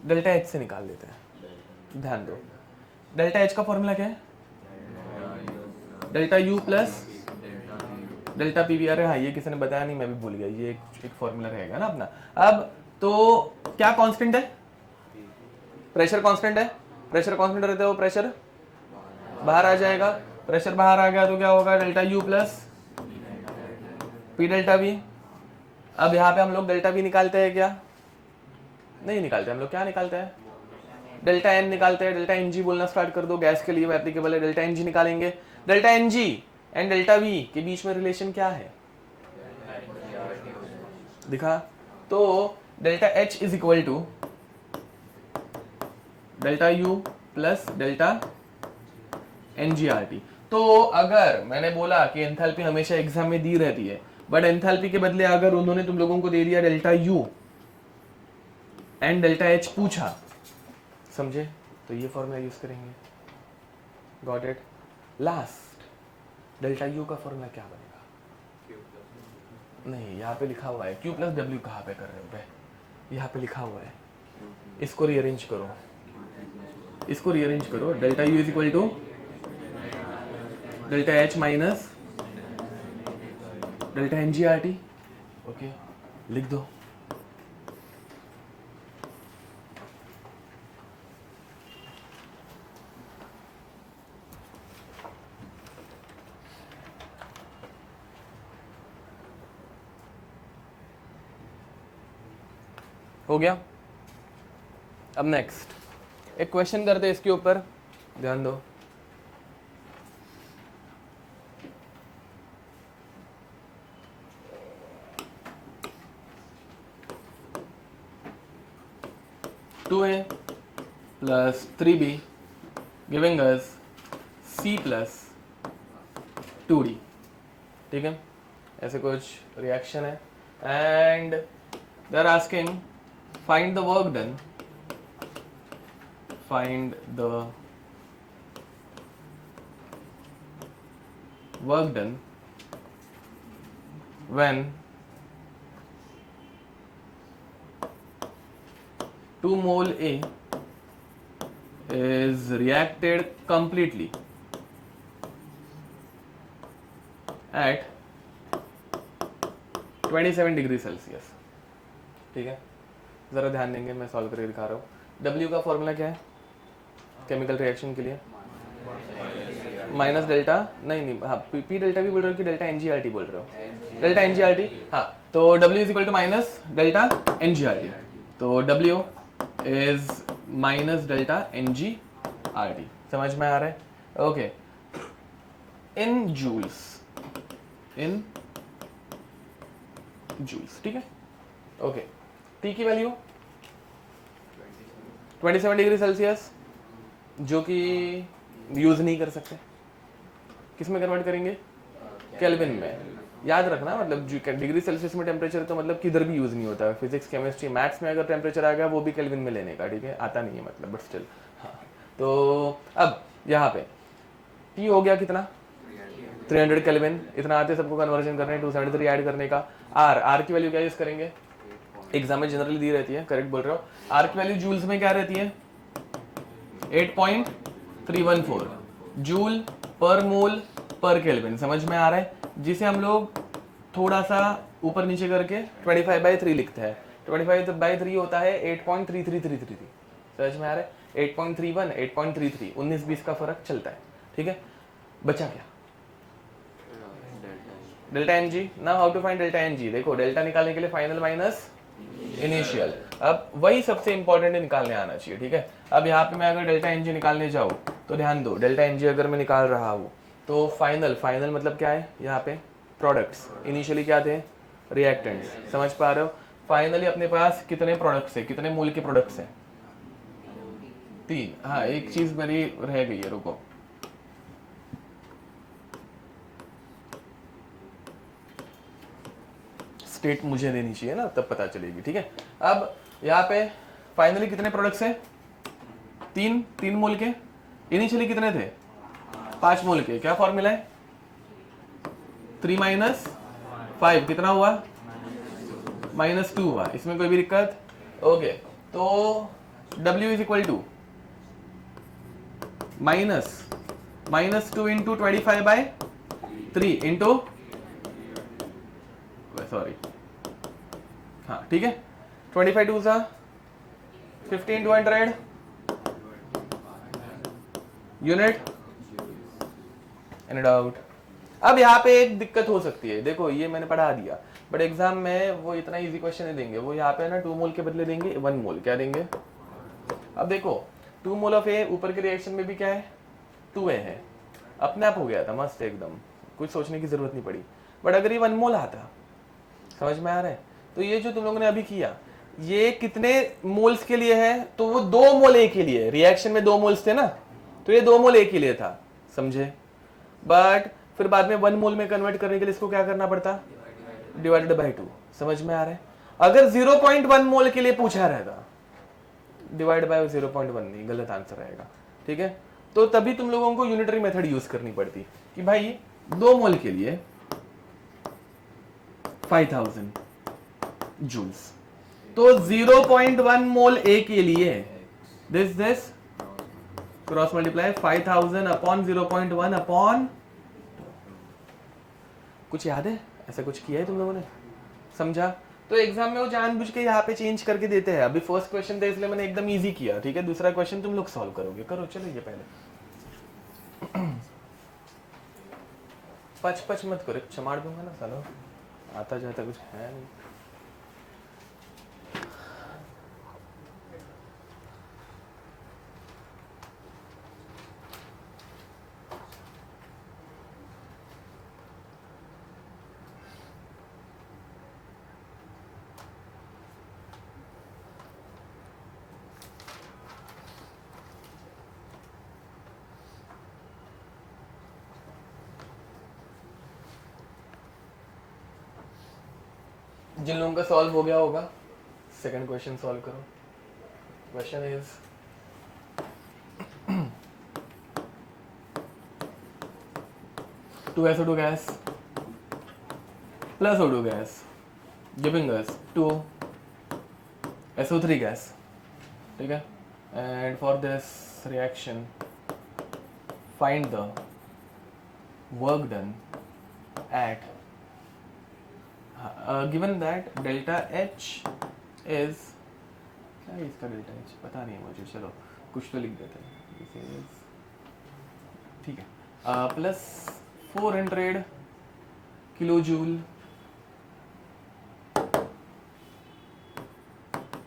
डेल्टा H से निकाल लेते हैं, ध्यान दो। डेल्टा H का फॉर्मूला क्या है? Delta U plus delta PV। अरे हाँ, ये किसी ने बताया नहीं, मैं भी भूल गया, ये एक फॉर्मूला रहेगा ना अपना। अब तो क्या कांस्टेंट है? प्रेशर कांस्टेंट है। प्रेशर कांस्टेंट रहता है, वो प्रेशर बाहर आ जाएगा, प्रेशर बाहर आ गया तो क्या होगा? Delta U plus P delta V। अब यहाँ पे हम लोग डेल्टा V निकालते हैं क्या? नहीं निकालते, हम लोग क्या निकालते हैं? डेल्टा N निकालते हैं। डेल्टा NG बोलना स्टार्ट कर दो, गैस के लिए एप्लीकेबल है, डेल्टा NG निकालेंगे। Delta NG and delta V के बीच में रिलेशन क्या है? दिखा? तो delta H is equal to delta U plus delta NGRT। तो अगर मैंने बोला कि एंथैल्पी हमेशा एग्जाम में दी रहती है, बट एंथैल्पी के बदले अगर उन्होंने तुम लोगों को दे दिया delta U and delta H पूछा, समझे? तो ये फॉर्मूला यूज करेंगे। Got it? Last, delta U का फॉर्मूला क्या बनेगा? नहीं, यहाँ पे लिखा हुआ है Q प्लस W। कहाँ पे कर रहे हो भाई? यहाँ पे लिखा हुआ है, इसको रीअरेंज करो, इसको रीअरेंज करो। Delta U is equal to delta H minus delta NGRT। Okay, लिख दो। हो गया? अब नेक्स्ट एक क्वेश्चन करते हैं इसके ऊपर, ध्यान दो। Two A plus 3B giving us C plus 2D। ठीक है, ऐसे कुछ रिएक्शन है and they are asking find the work done, find the work done when 2 mole A is reacted completely at 27 degree Celsius. ठीक है, जरा ध्यान देंगे, मैं सॉल्व करके दिखा रहा हूँ। W का फॉर्मूला क्या है? केमिकल रिएक्शन के लिए? माइनस डेल्टा नहीं, हाँ पी डेल्टा भी बोल रहे हो कि डेल्टा NGRT बोल रहे हो? डेल्टा NGRT, हाँ। तो W is equal to minus delta NGRT, तो W is minus delta NGRT। समझ में आ रहा है? Okay, in joules, in joules, ठीक है। ओके, T की वैल्यू 27 डिग्री सेल्सियस, जो कि यूज नहीं कर सकते। किस में कन्वर्ट करेंगे? केल्विन में। याद रखना, मतलब डिग्री सेल्सियस में टेम्परेचर तो मतलब किधर भी यूज नहीं होता है। फिजिक्स, केमिस्ट्री, मैथ्स में अगर टेम्परेचर आ गया वो भी केल्विन में लेने का, ठीक है। आता नहीं है मतलब, बट स्टिल। हाँ, तो अब यहाँ पे T हो गया कितना? 300 केल्विन। इतना आते सबको कन्वर्जन करने, 273 ऐड करने का। R की वैल्यू क्या यूज करेंगे? एग्जाम में जनरली दी रहती है, करेक्ट बोल रहे हो। R की वैल्यू जूल्स में क्या रहती है? 8.314 जूल पर मोल पर केल्विन। समझ में आ रहा है? जिसे हम लोग थोड़ा सा ऊपर नीचे करके 25/3 लिखते हैं। 25/3 होता है 8.3333। समझ में आ रहा है? 8.31, 8.33, 19-20 का फर्क चलता है, ठीक है। बचा क्या? Delta NG। Now how to find delta NG? देखो, डेल्टा निकालने के लिए फाइनल माइनस इनिशियल। अब वही सबसे इंपॉर्टेंट निकालने आना चाहिए, ठीक है। अब यहाँ पे मैं अगर डेल्टा NG निकालने जाऊँ तो ध्यान दो, डेल्टा NG अगर मैं निकाल रहा हूँ तो फाइनल मतलब क्या है? यहाँ पे प्रोडक्ट्स, इनिशियली क्या थे? रिएक्टेंट्स। समझ पा रहे हो? फाइनली अपने पास कितने प्रोडक्ट्स है, कितने मोल के प्रोडक्ट्स हैं? 3। हाँ, एक चीज मेरी रह गई है, रुको। स्टेट मुझे देनी चाहिए ना, तब पता चलेगी, ठीक है। अब यहाँ पे फाइनली कितने प्रोडक्ट्स हैं? 3 मोल के। इनिशियली कितने थे? 5 मोल के। क्या फॉर्मूला है? 3 - 5 कितना हुआ? -2 हुआ। इसमें कोई भी दिक्कत? ओके, तो W is equal to -2 into 25/3 into, sorry, हाँ ठीक है, 25 2 सा 15 200 यूनिट इन डाउट। अब यहाँ पे एक दिक्कत हो सकती है, देखो ये मैंने पढ़ा दिया, बट एग्जाम में वो इतना इजी क्वेश्चन नहीं देंगे। वो यहाँ पे ना 2 मोल के बदले देंगे 1 मोल। क्या देंगे? अब देखो 2 मोल ऑफ ए, ऊपर के रिएक्शन में भी क्या है? 2A है। अपने आप हो गया था मस्त एकदम, कुछ सोचने की जरूरत नहीं पड़ी। बट अगर ये 1 मोल आता, समझ में आ रहा है? तो ये जो तुम लोगों ने अभी किया, ये कितने मोल्स के लिए है? तो वो 2 मोल ए के लिए। रिएक्शन में 2 मोल्स थे ना, तो ये 2 मोल ए के लिए था, समझे। बट फिर बाद में 1 मोल में कन्वर्ट करने के लिए इसको क्या करना पड़ता? Divided by 2। समझ में आ रहा है? अगर 0.1 मोल के लिए पूछा रहता, डिवाइड बाय 0.1 नहीं, गलत आंसर आएगा, ठीक है। तो तभी तुम लोगों को यूनिटरी मेथड यूज करनी पड़ती कि भाई 2 मोल के लिए 5000 जूल्स, तो 0.1 मोल ए के लिए this cross multiply 5000 upon 0.1 upon, कुछ याद है? ऐसा कुछ किया है तुम लोगों ने? समझा? तो एग्जाम में वो जानबूझ के यहाँ पे चेंज करके देते हैं। अभी फर्स्ट क्वेश्चन था इसलिए मैंने एकदम इजी किया, ठीक है। दूसरा क्वेश्चन तुम लोग सॉल्व करोगे, करो चलो ये पहले। पच मत करो, चमाड़ दूंगा ना सालो, आता जाता कुछ है नहीं। जिन लोगों का सॉल्व हो गया होगा, सेकंड क्वेश्चन सॉल्व करो। Question is two SO2 gas plus O2 gas giving us 2 SO3 gas, ठीक है। And for this reaction find the work done at given that delta H is, क्या है इसका delta H? पता नहीं मुझे, चलो कुछ तो लिख देते हैं। ठीक है, प्लस 400 किलो जूल,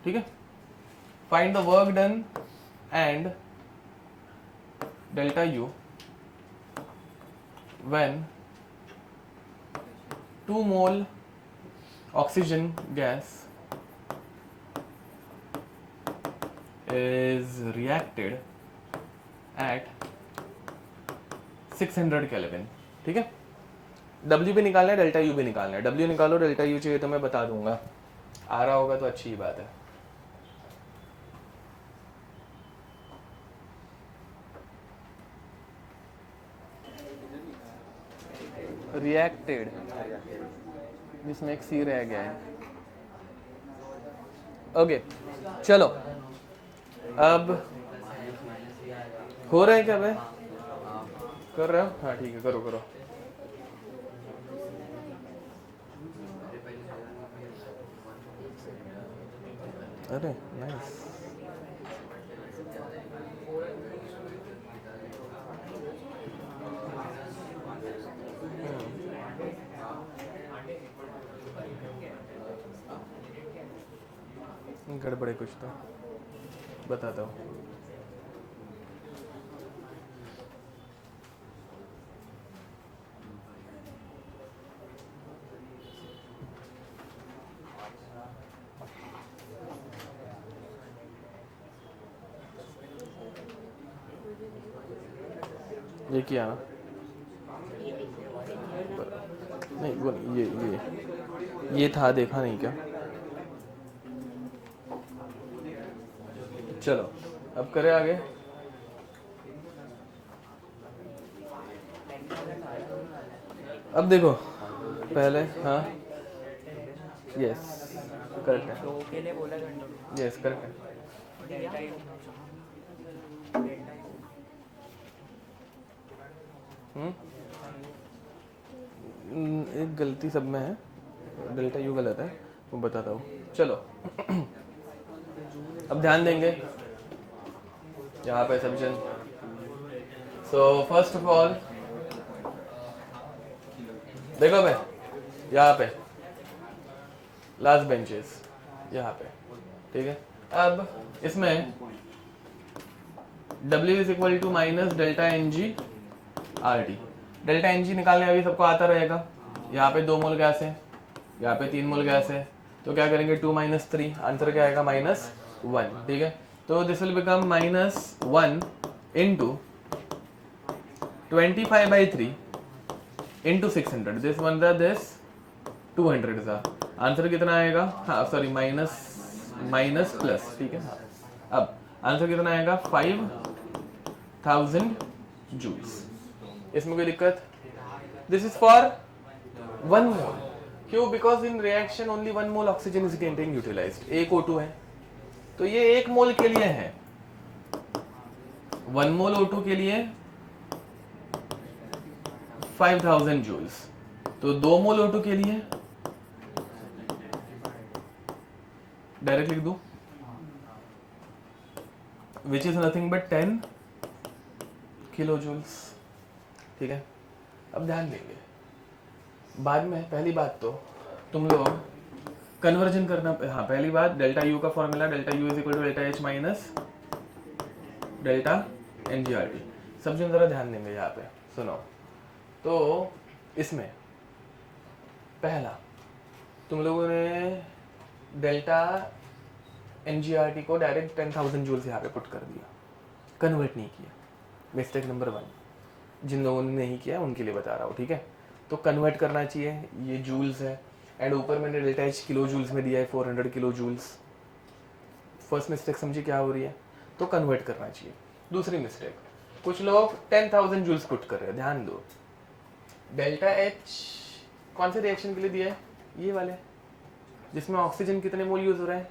ठीक है. Find the work done and delta U when 2 mole oxygen gas is reacted at 600 Kelvin. ठीक है. W भी निकालना है, डेल्टा U भी निकालना है. W निकालो, डेल्टा U चाहिए तो मैं बता दूंगा. आ रहा होगा तो अच्छी ही बात है. रिएक्टेड, जिसमें एक सी रह गया है. ओके, चलो अब हो रहा है क्या भाई? कर रहे हो? हाँ ठीक है, करो करो. अरे नाइस. गड़बड़े कुछ तो बताता हूँ. ये किया ना? नहीं वो ये था, देखा नहीं क्या? चलो अब करें आगे. अब देखो पहले, हाँ यस करेक्ट है, यस करेक्ट है. एक गलती सब में है, डेल्टा यू गलत है, वो बताता हूँ. चलो अब ध्यान देंगे यहाँ पे सब्जन. सो फर्स्ट ऑफ ऑल देखो भाई, यहाँ पे लास्ट बेंचेस यहाँ पे, ठीक है. अब इसमें W is equal to minus delta N G R T. Delta N G निकालने अभी सबको आता रहेगा. यहाँ पे 2 मोल गैस है, यहाँ पे 3 मोल गैस है, तो क्या करेंगे 2 माइनस 3, आंसर क्या आएगा -1. ठीक है, तो this will become -1 into 25/3 into 600. This one this 200 सा. आंसर कितना आएगा? हाँ सॉरी, माइनस प्लस, ठीक है. हाँ, अब आंसर कितना आएगा? 5000 जूल्स. इसमें कोई दिक्कत? This is for 1 mole. क्यों? Because in reaction only 1 mole oxygen is getting utilized. एक O2 है तो ये 1 मोल के लिए है. 1 मोल O2 के लिए 5000 जूल्स. तो 2 मोल O2 के लिए डायरेक्ट लिख दू, which is nothing but 10 kilo joules. ठीक है, अब ध्यान देंगे बाद में. पहली बात तो तुम लोग कन्वर्जन करना. हाँ पहली बात, डेल्टा यू का formula, delta U is equal to delta H minus delta N G R T. सब जन जरा ध्यान देंगे यहाँ पे, सुनो. तो इसमें पहला तुम लोगों ने delta N G R T को डायरेक्ट 10,000 जूल्स यहाँ पे पुट कर दिया, कन्वर्ट नहीं किया. Mistake number 1. जिन लोगों ने नहीं किया उनके लिए बता रहा हूँ, ठीक है. तो कन्वर्ट करना चाहिए, ये जूल्स है, एंड ऊपर मैंने डेल्टा एच किलो जूल्स में दिया है 400 किलो जूल्स. फर्स्ट मिस्टेक समझिए क्या हो रही है, तो कन्वर्ट करना चाहिए. दूसरी मिस्टेक, कुछ लोग 10,000 जूल्स पुट कर रहे हैं. ध्यान दो, डेल्टा एच कौन से रिएक्शन के लिए दिया है? ये वाले, जिसमें ऑक्सीजन कितने मोल यूज हो रहे हैं.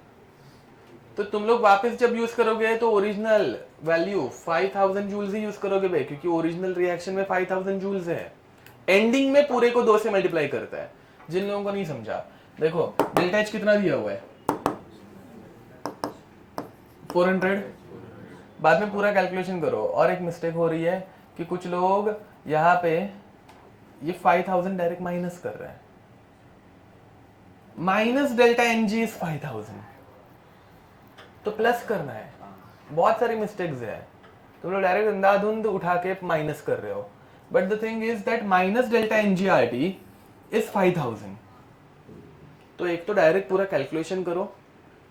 तो तुम लोग वापस जब यूज करोगे तो ओरिजिनल वैल्यू 5000 जूल्स ही यूज करोगे भाई, क्योंकि ओरिजिनल रिएक्शन में 5000 जूल्स है. एंडिंग में पूरे को 2 से मल्टीप्लाई करता है. जिन लोगों को नहीं समझा, देखो डेल्टा एच कितना दिया हुआ है? 400. बाद में पूरा कैलकुलेशन करो। और एक मिस्टेक हो रही है कि कुछ लोग यहाँ पे ये 5000 डायरेक्ट माइनस कर रहे हैं। Minus delta N G is 5000, तो प्लस करना है। बहुत सारी मिस्टेक्स है, तुम लोग डायरेक्ट अंधाधुंध उठा के माइनस कर रहे हो। But the thing is that minus delta N G R T is 5000। तो एक तो डायरेक्ट पूरा कैलकुलेशन करो,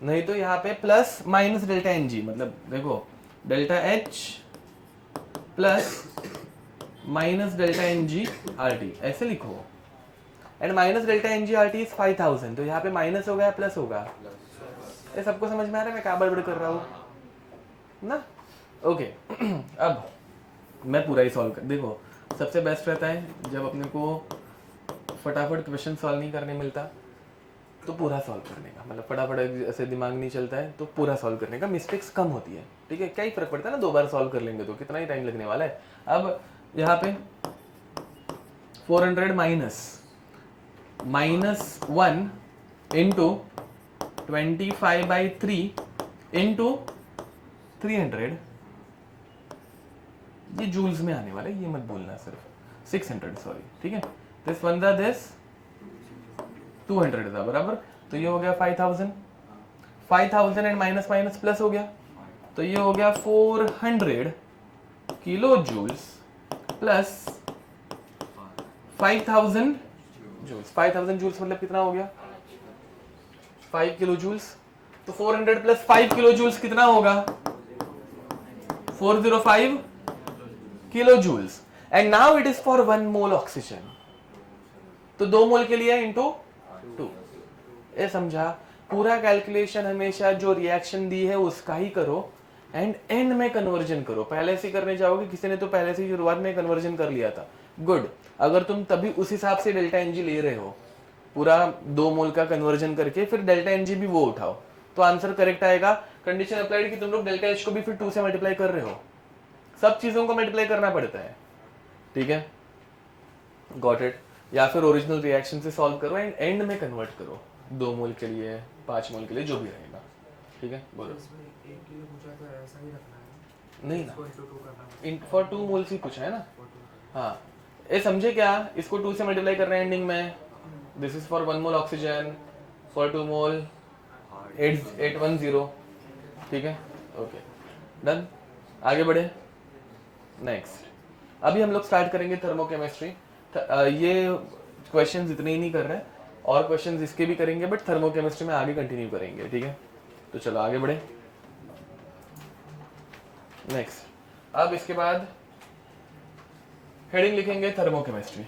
नहीं तो यहाँ पे plus minus delta N G, मतलब देखो delta H plus minus delta N G R T ऐसे लिखो। And minus delta N G R T is 5000, तो यहाँ पे माइनस होगा या प्लस होगा? ये सबको समझ में आ रहा है मैं क्या बड़बड़ कर रहा हूँ ना? ओके अब मैं पूरा ही सॉल्व कर, देखो सबसे बेस्ट रहता है जब अपने को फटाफट क्वेश्चन सॉल्व नहीं करने मिलता तो पूरा सॉल्व करने का, मतलब फटाफट ऐसे दिमाग नहीं चलता है तो पूरा सॉल्व करने का, मिस्टेक्स कम होती है। ठीक है, क्या ही फर्क पड़ता है ना, 2 बार सॉल्व कर लेंगे तो कितना ही टाइम लगने वाला है। अब यहाँ पे 400 माइनस 1 इंटू 25/3 इंटू 300, ये जूल्स में आने वाला है, ये मत बोलना सिर्फ। 600 सॉरी, ठीक है। दिस वन द दिस 200 था बराबर, तो ये हो गया 5000। 5000 एंड माइनस माइनस प्लस हो गया, तो ये हो गया 400 kilo joules plus 5000 joules. 5000 joules मतलब कितना हो गया? 5 किलो जूल्स। तो 400 प्लस 5 किलो जूल्स कितना होगा? 405 kilo joules. And now it is for 1 mole oxygen, तो 2 मोल के लिए इंटू 2। ये समझा? पूरा कैलकुलेशन हमेशा जो रिएक्शन दी है उसका ही करो एंड एंड में कन्वर्जन करो। पहले से करने जाओगे, किसी ने तो पहले से शुरुआत में कन्वर्जन कर लिया था, गुड। अगर तुम तभी उस हिसाब से डेल्टा एनजी ले रहे हो, पूरा 2 मोल का कन्वर्जन करके फिर डेल्टा एनजी भी वो उठाओ, तो आंसर करेक्ट आएगा। कंडीशन अप्लाइड कि तुम लोग डेल्टा एच को भी फिर 2 से मल्टीप्लाई कर रहे हो, सब चीजों को मल्टीप्लाई करना पड़ता है। ठीक है, गॉट इट? या फिर ओरिजिनल रिएक्शन से सॉल्व करो एंड एंड में कन्वर्ट करो, 2 मोल के लिए 5 मोल के लिए जो भी रहेगा। ठीक है, बोलो। नहीं ना, फॉर 2 मोल्स ही पूछा है ना। हाँ, ये समझे क्या? इसको 2 से मल्टीप्लाई करना है एंडिंग में। This is for 1 mole oxygen, for 2 मोल 810। ठीक है, ओके डन। आगे बढ़े नेक्स्ट। अभी हम लोग स्टार्ट करेंगे थर्मोकेमिस्ट्री। ये क्वेश्चंस इतने ही नहीं कर रहे हैं, और क्वेश्चंस इसके भी करेंगे, बट थर्मोकेमिस्ट्री में आगे कंटिन्यू करेंगे। ठीक है, तो चलो आगे बढ़े नेक्स्ट। अब इसके बाद हेडिंग लिखेंगे थर्मोकेमिस्ट्री।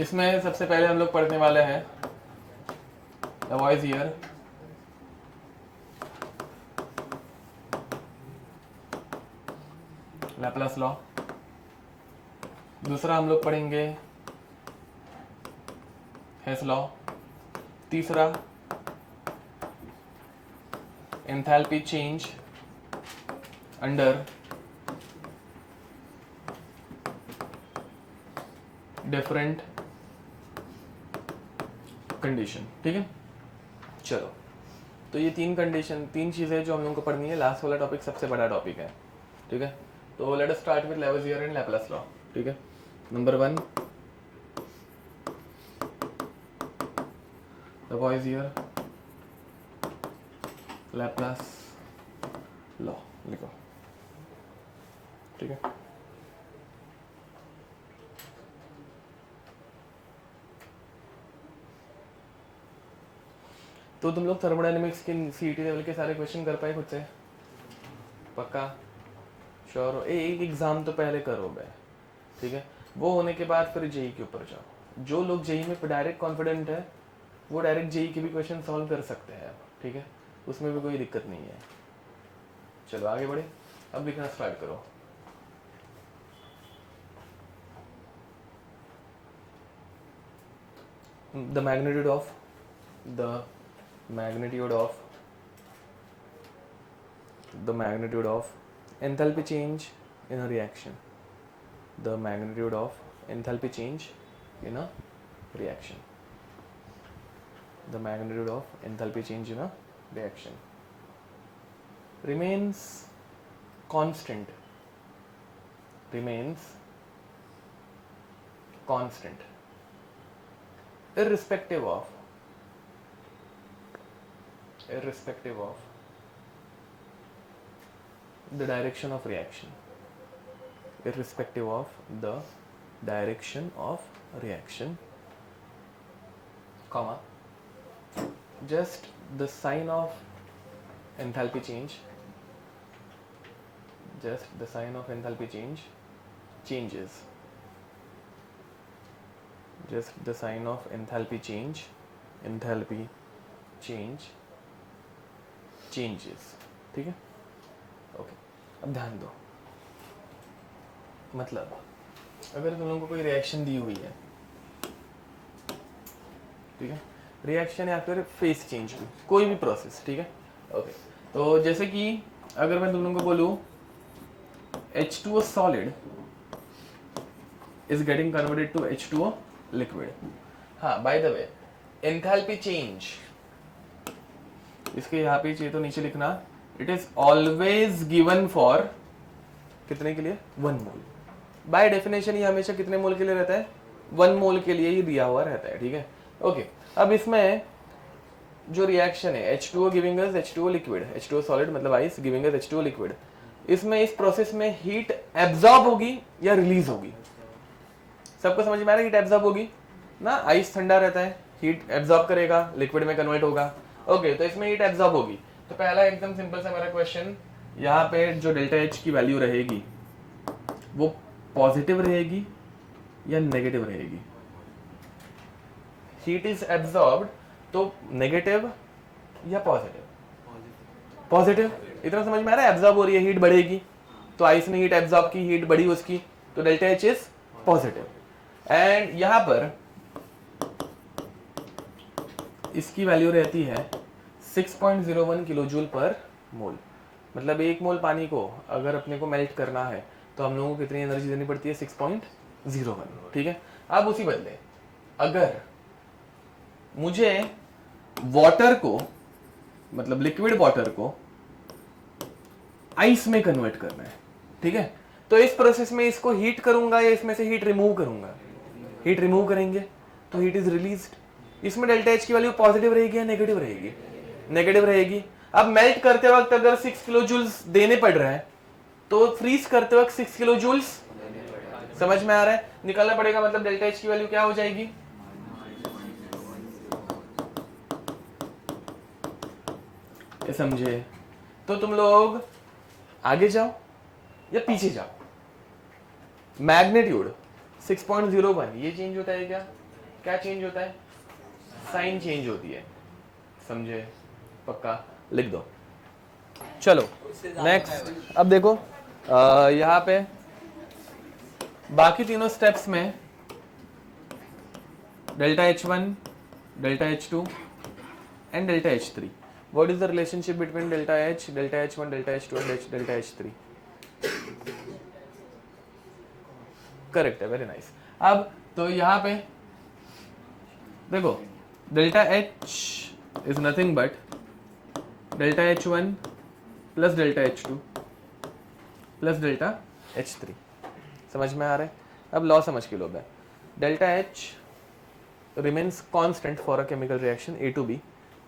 इसमें सबसे पहले हम लोग पढ़ने वाले हैं लवॉइसियर, लैप्लास लॉ। दूसरा हम लोग पढ़ेंगे हेस लॉ। तीसरा enthalpy change under different condition. ठीक है, चलो। तो ये 3 कंडीशन, 3 चीजें जो हम लोगों को पढ़नी है। लास्ट वाला टॉपिक सबसे बड़ा टॉपिक है। ठीक है, तो let us start with Lavoisier and Laplace law. ठीक है, नंबर 1 लवॉइसियर लैप्लास लॉ लिखो। ठीक है, तो तुम लोग थर्मोडायनेमिक्स के सीईटी लेवल के सारे क्वेश्चन कर पाए खुद से? पक्का? श्योर हो? एक एग्जाम तो पहले करो बे। ठीक है, वो होने के बाद फिर जेई के ऊपर जाओ। जो लोग जेई में डायरेक्ट कॉन्फिडेंट है वो डायरेक्ट जेई के भी क्वेश्चन सॉल्व कर सकते हैं। ठीक है, उसमें भी कोई दिक्कत नहीं है। चलो आगे बढ़े, अब लिखना स्टार्ट करो। The magnitude of enthalpy change in a reaction. The magnitude of enthalpy change in a reaction. the magnitude of enthalpy change in a reaction remains constant irrespective of the direction of reaction, comma, just the sign of enthalpy change changes. Just the sign of enthalpy change changes. ठीक है, ओके. अब ध्यान दो, मतलब अगर तुम लोगों को कोई रिएक्शन दी हुई है, ठीक है, रिएक्शन या फिर फेस चेंज की कोई भी प्रोसेस, ठीक है, ओके. तो जैसे कि अगर मैं तुम लोगों को बोलूँ H2O solid is getting converted to H2O liquid. हाँ, by the way, enthalpy change, इसके यहाँ पे चाहिए तो नीचे लिखना, it is always given for कितने के लिए? 1 मोल. बाय डेफिनेशन ये हमेशा कितने मोल के लिए रहता है? 1 मोल के लिए ही दिया हुआ रहता है, ठीक है, ओके. अब इसमें जो रिएक्शन है H2O giving us H2O liquid, H2O solid मतलब ice giving us H2O liquid, इसमें इस प्रोसेस में हीट एब्जॉर्ब होगी या रिलीज होगी? सबको समझ में आ रहा है? हीट एब्जॉर्ब होगी ना, आइस ठंडा रहता है, हीट एब्जॉर्ब करेगा, लिक्विड में कन्वर्ट होगा, ओके. तो इसमें हीट एब्जॉर्ब होगी. तो पहला एकदम सिंपल सा मेरा क्वेश्चन, यहाँ पे जो डेल्टा एच की वैल्यू रहेगी वो पॉजिटिव रहेगी या नेगेटिव रहेगी? हीट इज एब्जॉर्ब्ड तो नेगेटिव या पॉजिटिव? पॉजिटिव. इतना समझ में आ रहा है? एब्जॉर्ब हो रही है, हीट बढ़ेगी, तो आइस ने हीट एब्जॉर्ब की, हीट बढ़ी उसकी, तो delta H is positive. And यहां पर इसकी वैल्यू रहती है 6.01 किलोजूल पर मोल. मतलब 1 मोल पानी को अगर अपने को मेल्ट करना है तो हम लोगों को कितनी एनर्जी देनी पड़ती है? 6.01, ठीक है. अब उसी बदले अगर मुझे वाटर को, मतलब लिक्विड वाटर को आइस में कन्वर्ट करना है, ठीक है, तो इस प्रोसेस में इसको हीट करूंगा या इसमें से हीट रिमूव करूंगा? हीट रिमूव करेंगे तो हीट इज रिलीज्ड. इसमें डेल्टा एच की वैल्यू पॉजिटिव रहेगी या नेगेटिव रहेगी? नेगेटिव रहेगी. अब मेल्ट करते वक्त अगर 6 किलो जूल्स देने पड़ रहे हैं तो फ्रीज करते वक्त 6 किलो जूल्स, समझ में आ रहा है? निकालना पड़ेगा, मतलब डेल्टा एच की वैल्यू क्या हो जाएगी? ये समझे? तो तुम लोग आगे जाओ या पीछे जाओ. मैग्नीट्यूड 6.01 ये चेंज होता है क्या? क्या चेंज होता है? साइन चेंज होती है, समझे? पक्का लिख दो. चलो नेक्स्ट. अब देखो यहाँ पे बाकी तीनों स्टेप्स में delta H1, delta H2 and delta H3. What is the relationship between delta H, delta H1, delta H2 and delta H3? Correct है, वेरी नाइस. अब तो यहाँ पे देखो, delta H is nothing but delta H1 plus delta H2 plus delta H3. समझ में आ रहा है? अब लॉ समझ के लो. Delta H remains constant for a chemical reaction A to B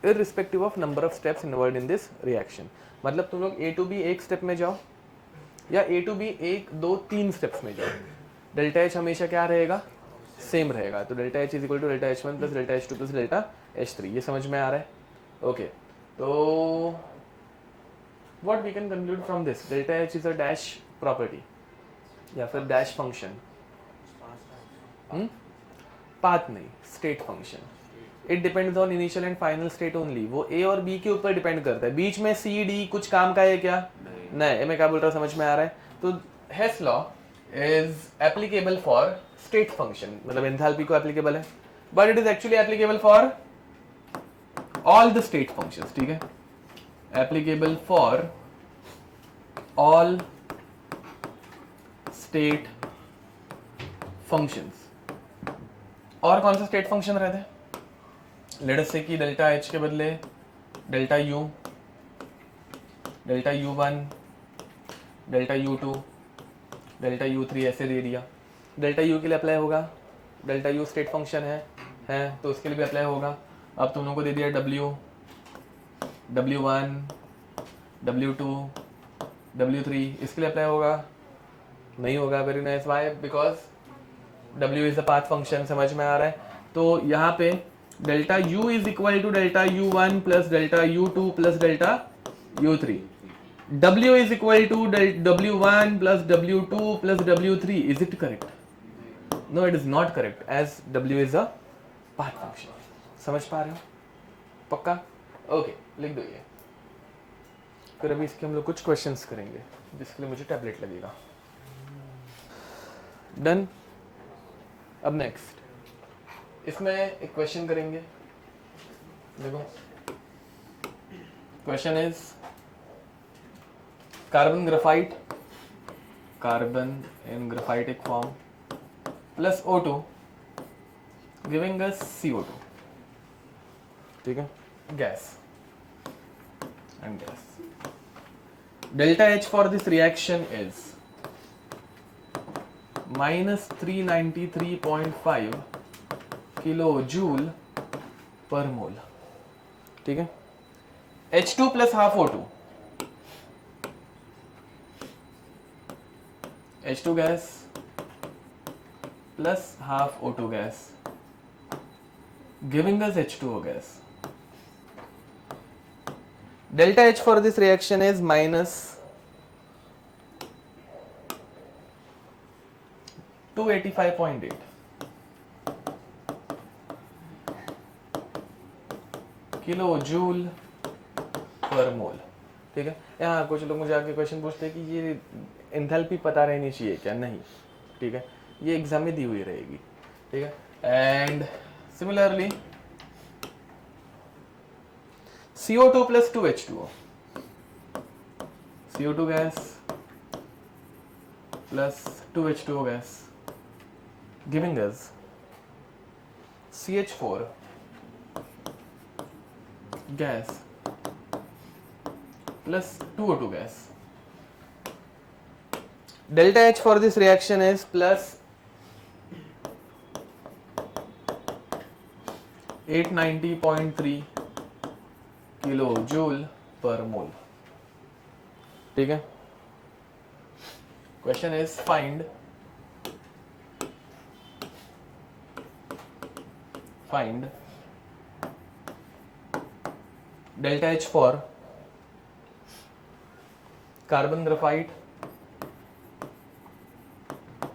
irrespective of number of steps involved in this reaction. मतलब तुम लोग A to B एक स्टेप में जाओ या A to B 1, 2, 3 स्टेप्स में जाओ, डेल्टा H हमेशा क्या रहेगा? सेम रहेगा. तो delta H is equal to delta H1 plus delta H2 plus delta H3. ये समझ में आ रहा है? ओके. तो what we can conclude from this? Delta H is a dash property या फिर dash function. पाथ नहीं, state function. It depends on initial and final state only. वो ए और बी के ऊपर डिपेंड करता है. बीच में सी डी कुछ काम का है क्या? नहीं. मैं क्या बोल रहा हूँ, समझ में आ रहा है? तो Hess law is applicable for state function, मतलब एंथैल्पी को एप्लीकेबल है, but it is actually applicable for all the state functions. ठीक है, applicable for all state functions. और कौन सा स्टेट फंक्शन रहते हैं? लेट अस से कि डेल्टा एच के बदले delta U, delta U one, delta U two, delta U three ऐसे दे दिया। डेल्टा यू के लिए अप्लाई होगा, डेल्टा यू स्टेट फंक्शन है तो उसके लिए भी अप्लाई होगा। अब तुम लोगों को दे दिया W, W one, W two, W three, इसके लिए अप्लाई होगा, नहीं होगा। Very nice, why? Because W is the path function, समझ में आ रहा है। तो यहाँ पे delta U is equal to delta U one plus delta U two plus delta U three. W is equal to W1 plus W2 plus W3. Is it correct? No, it is not correct as W is a path function. समझ पा रहे हो? पक्का? ओके, लिख दो ये। फिर अभी इसके हम लोग कुछ क्वेश्चंस करेंगे जिसके लिए मुझे टैबलेट लगेगा। डन। अब नेक्स्ट इसमें एक क्वेश्चन करेंगे। देखो, question is carbon graphite, carbon in graphitic form plus O2 giving us CO2, ठीक है, gas and gas. Delta H for this reaction is -393.5 kilo joule per mole, ठीक है। H2 plus half O2, H2 gas plus half O2 gas giving us H2O gas. Delta H for this reaction is -285.8 kilo joule per mole, ठीक है। यहाँ कुछ लोग मुझे आके क्वेश्चन पूछते हैं कि ये एंथैल्पी पता रहनी चाहिए क्या? नहीं, ठीक है, ये एग्जाम में दी हुई रहेगी, ठीक है। And similarly CO2 plus 2H2O, CO2 gas plus 2H2O gas giving us CH4 gas plus 2O2 gas. Delta H for this reaction is plus 890.3 kilojoule पर मोल, ठीक है। Question is find delta H for carbon graphite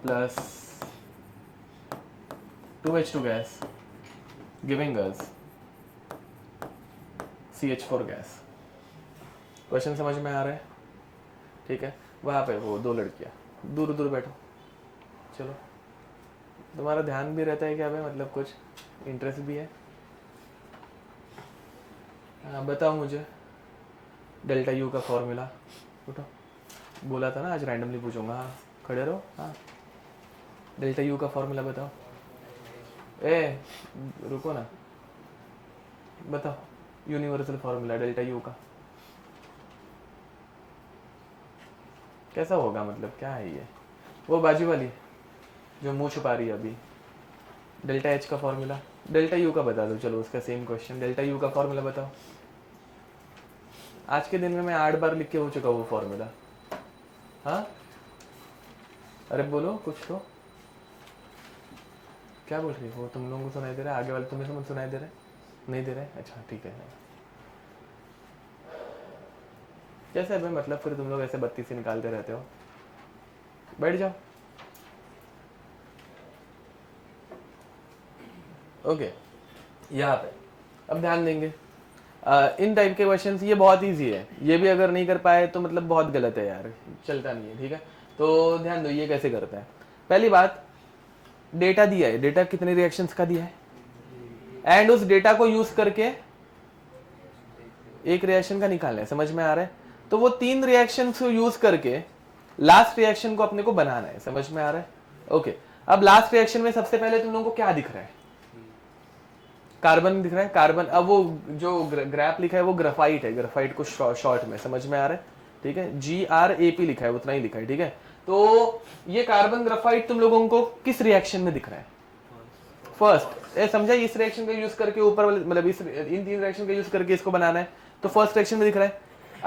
plus 2H2 gas giving us CH4 gas. Question समझ में आ रहा है, ठीक है। वहां पे वो दो लड़कियां दूर दूर बैठो, चलो। तुम्हारा ध्यान भी रहता है क्या भाई? मतलब कुछ इंटरेस्ट भी है? हाँ, बताओ मुझे डेल्टा यू का फॉर्मूला। उठो, बोला था ना आज रैंडमली पूछूंगा। हाँ, खड़े रहो। हाँ, डेल्टा यू का फॉर्मूला बताओ। ए रुको ना, बताओ यूनिवर्सल फॉर्मूला डेल्टा यू का कैसा होगा? मतलब क्या है ये? वो बाजू वाली जो मुंह छुपा रही है अभी। डेल्टा एच का फॉर्मूला, डेल्टा यू का बता दो। चलो उसका सेम क्वेश्चन, डेल्टा यू का फॉर्मूला बताओ। आज के दिन में मैं 8 बार लिख के हो चुका वो फॉर्मूला। हाँ, अरे बोलो कुछ तो। क्या बोल रही हो? तुम लोगों को सुनाई दे रहा है? आगे वाले तुम्हें तो सुनाई दे रहे? नहीं दे रहे? अच्छा ठीक है। कैसे है भाई? मतलब फिर तुम लोग ऐसे 32 निकालते रहते हो। बैठ जाओ। ओके, यहाँ पे अब ध्यान देंगे। इन टाइप के क्वेश्चंस ये बहुत इजी है। ये भी अगर नहीं कर पाए तो मतलब बहुत गलत है यार, चलता नहीं है, ठीक है। तो ध्यान दो ये कैसे करते हैं। पहली बात, डेटा दिया है, डेटा कितने रिएक्शंस का दिया है, एंड उस डेटा को यूज करके एक रिएक्शन का निकालना है। समझ में आ रहा है? तो वो 3 रिएक्शंस को यूज करके लास्ट रिएक्शन को अपने को बनाना है। समझ में आ रहा है? ओके, अब लास्ट रिएक्शन में सबसे पहले तुम लोगों को क्या दिख रहा है? कार्बन दिख रहा है, कार्बन। अब वो जो ग्राफ लिखा है वो ग्राफाइट है, ग्राफाइट को शॉर्ट में समझ में आ रहा है, ठीक है, GRAP लिखा है, उतना ही लिखा है, ठीक है। तो ये कार्बन ग्राफाइट तुम लोगों को किस रिएक्शन में दिख रहा है? फर्स्ट, ये समझा, इस रिएक्शन का यूज करके ऊपर वाले मतलब इस इन 3 रिएक्शन का यूज करके इसको बनाना है, तो फर्स्ट रिएक्शन में दिख रहा है।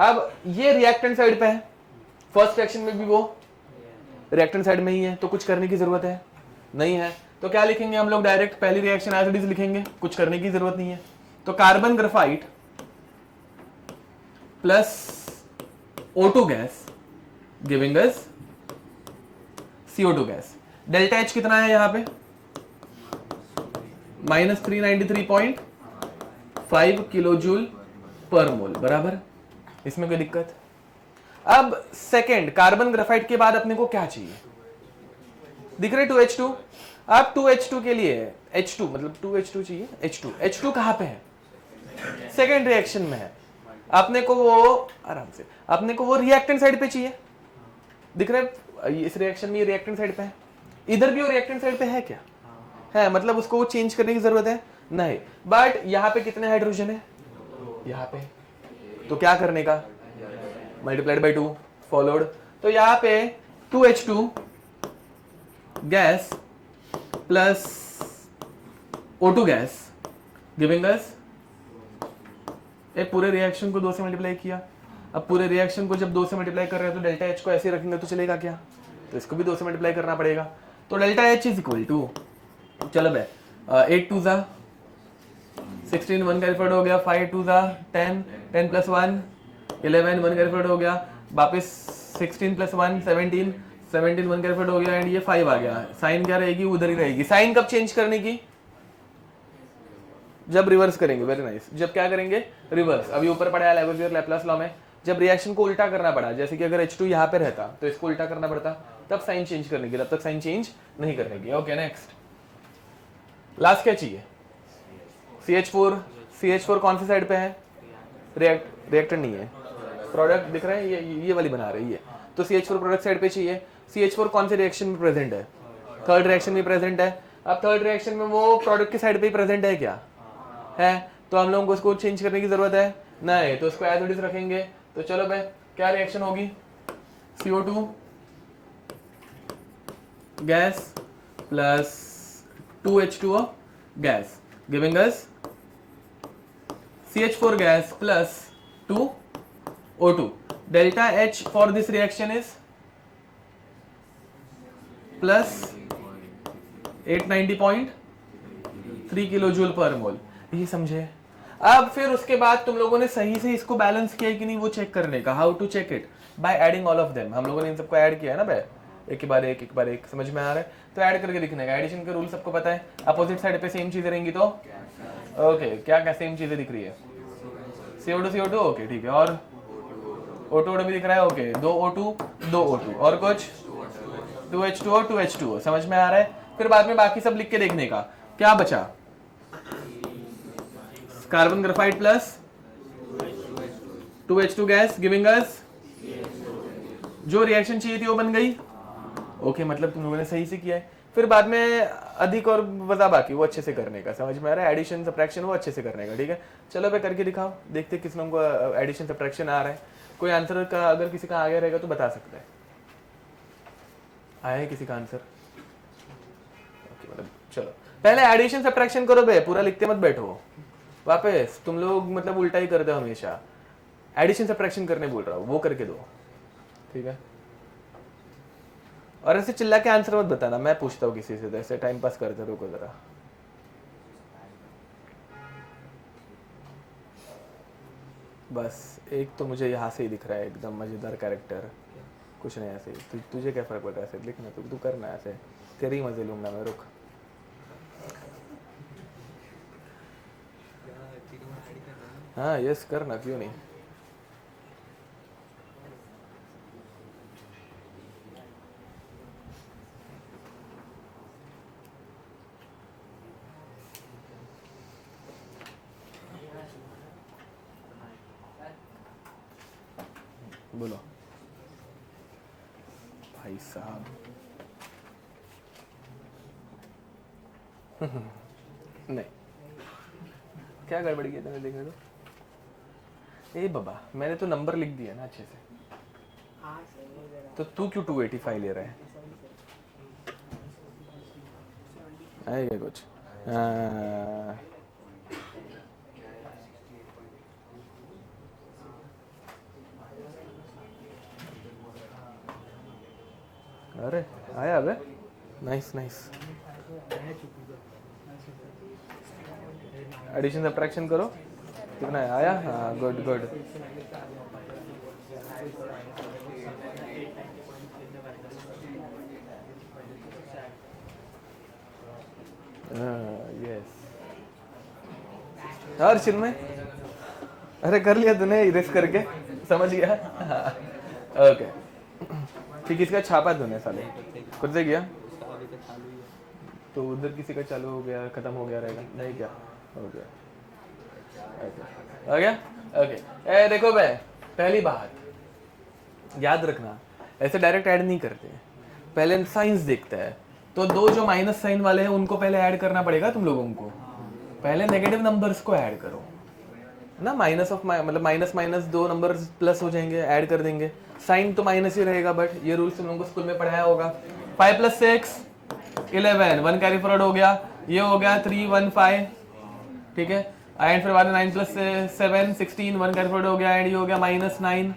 अब ये रिएक्टेंट साइड पे है, फर्स्ट रिएक्शन में भी वो रिएक्टेंट साइड में ही है, तो कुछ करने की जरूरत है नहीं है। तो क्या लिखेंगे हम लोग? डायरेक्ट पहली रिएक्शन एज इट इज लिखेंगे, कुछ करने की जरूरत नहीं है। तो carbon graphite plus O2 gas giving us CO2 gas. Delta H कितना है यहाँ पे? -393.5 किलो जूल पर मोल, बराबर। इसमें कोई दिक्कत? अब सेकेंड, कार्बन ग्राफाइट के बाद अपने को क्या चाहिए? दिख रहे 2H2। अब 2H2 के लिए H2 मतलब 2H2 चाहिए। H2 कहां पे है? सेकेंड रिएक्शन में है। अपने को वो आराम से, अपने को वो रिएक्टेंट साइड पे चाहिए। दिख रहा है इस रिएक्शन में ये रिएक्टेंट साइड पे है, इधर भी वो रिएक्टेंट साइड पे है क्या? है, मतलब उसको वो चेंज करने की जरूरत है नहीं। बट यहाँ पे कितने हाइड्रोजन है? यहाँ पे, तो क्या करने का? Multiplied by 2 followed. तो यहाँ पे 2H2 gas plus O2 gas giving us, ये पूरे रिएक्शन को 2 से मल्टीप्लाई किया। अब पूरे रिएक्शन को जब 2 से मल्टीप्लाई कर रहे हैं तो डेल्टा H को ऐसे रखेंगे तो चलेगा क्या? तो इसको भी 2 से मल्टीप्लाई करना पड़ेगा। तो delta H is equal to, चलो भाई 8 2 जा 16, 1 कैलकुलेट हो गया, 5 2 जा 10, 10 प्लस 1 11, 1 कैलकुलेट हो गया, वापस 16 प्लस 1 17, 17 1 कैलकुलेट हो गया, एंड ये 5 आ गया। साइन क्या रहेगी? उधर ही रहेगी। साइन कब चेंज करने की? जब रिवर्स करेंगे। Very nice. जब क्या करेंगे? रिवर्स। अभी ऊपर पढ़ा है लैवोसियर लैप्लास लॉ में, जब रिएक्शन को उल्टा करना पड़ा, जैसे कि अगर H2 यहाँ पे रहता तो इसको उल्टा करना पड़ता, तब साइन चेंज करने की, तब तक साइन चेंज नहीं करने की। ओके नेक्स्ट, लास्ट क्या चाहिए? CH4। CH4 कौन सी साइड पे है? रिएक्टेंट नहीं है, प्रोडक्ट दिख रहा है, ये वाली बना रही है, तो CH4 प्रोडक्ट साइड पे चाहिए। CH4 कौन से रिएक्शन में प्रेजेंट है? थर्ड रिएक्शन में प्रेजेंट है। अब थर्ड रिएक्शन में वो प्रोडक्ट की साइड पे ही प्रेजेंट है क्या? है, तो हम लोगों को उसको चेंज करने की जरूरत है नहीं, तो उसको एज इट इज रखेंगे। तो चलो भाई, क्या रिएक्शन होगी? CO2 gas plus 2H2O gas giving us CH4 gas plus 2O2. Delta H for this reaction is plus 890.3 kilojoule पर मोल। ये समझे? अब फिर उसके बाद तुम लोगों ने सही से इसको बैलेंस किया कि नहीं, वो चेक करने का। How to check it? By adding all of them. हम लोगों ने इन सबको ऐड किया है ना भाई, एक के बाद एक, एक बार एक, समझ में आ रहा है? तो ऐड करके दिखने का। एडिशन का रूल सबको पता है, अपोजिट साइड पे सेम चीजें रहेंगी तो ओके। क्या क्या सेम चीजें दिख रही है? CO2 ओके ठीक है, और O2 भी दिख रहा है, ओके। 2 O2 2 O2 और कुछ 2H2O 2H2O, समझ में आ रहा है? फिर बाद में बाकी सब लिख के देखने का। क्या बचा? Carbon graphite plus 2H2 gas giving us, जो रिएक्शन चाहिए थी वो बन गई। ओके, मतलब तुम लोगों ने सही से किया है। फिर बाद में अधिक और वजह बाकी, वो अच्छे से करने का, समझ में आ रहा है? एडिशन सब्ट्रैक्शन वो अच्छे से करने का, ठीक है। चलो भाई करके दिखाओ, देखते किस लोगों को एडिशन सब्ट्रैक्शन आ रहा है। कोई आंसर का अगर किसी का आ गया रहेगा तो बता सकता है। आया है किसी का आंसर? ओके, मतलब चलो पहले एडिशन सब्ट्रैक्शन करो बे, पूरा लिखते मत बैठो। वापस तुम लोग मतलब उल्टा ही करते हो हमेशा। एडिशन सब्ट्रैक्शन करने बोल रहा हूँ, वो करके दो, ठीक है। और ऐसे चिल्ला के आंसर मत बताना, मैं पूछता हूँ किसी से, ऐसे टाइम पास करते रुको जरा। बस एक तो मुझे यहाँ से ही दिख रहा है एकदम मजेदार कैरेक्टर, कुछ नहीं ऐसे ही। तुझे क्या फर्क पड़ रहा है? ऐसे लिखना, तू करना ऐसे, तेरे ही मजे लूंगा मैं, रुक। हाँ यस करना, क्यों नहीं। बोलो भाई साहब। नहीं क्या गड़बड़ किया तूने, देखने दो। ए बाबा, मैंने तो नंबर लिख दिया ना अच्छे से, तो तू क्यों 285 ले रहा है? आएगा कुछ? अरे आया अबे, नाइस नाइस। एडिशन सब्ट्रैक्शन करो, कितना है? आया? हाँ, गुड गुड। यस। और चिन्मय, अरे कर लिया तूने इरेज करके, समझ गया? ओके ठीक, किसका छापा तूने साले? खुद से किया? तो उधर किसी का चालू हो गया, खत्म हो गया रहेगा, नहीं क्या? हो गया, हो गया। ओके ए देखो भाई, पहली बात याद रखना, ऐसे डायरेक्ट ऐड नहीं करते, पहले साइंस देखता है। तो दो जो माइनस साइन वाले हैं उनको पहले ऐड करना पड़ेगा तुम लोगों को, पहले नेगेटिव नंबर्स को ऐड करो ना, माइनस ऑफ मतलब माइनस माइनस दो नंबर्स प्लस हो जाएंगे, ऐड कर देंगे, साइन तो माइनस ही रहेगा, बट ये रूल्स तुम लोगों को स्कूल में पढ़ाया होगा। 5 + 6 11, 1 कैरी फॉरवर्ड हो गया, ये हो गया 3 1 5, ठीक है। एंड फिर बाद में 9 + 7 16, 1 कैरी फॉरवर्ड हो गया, एंड ये हो गया -9।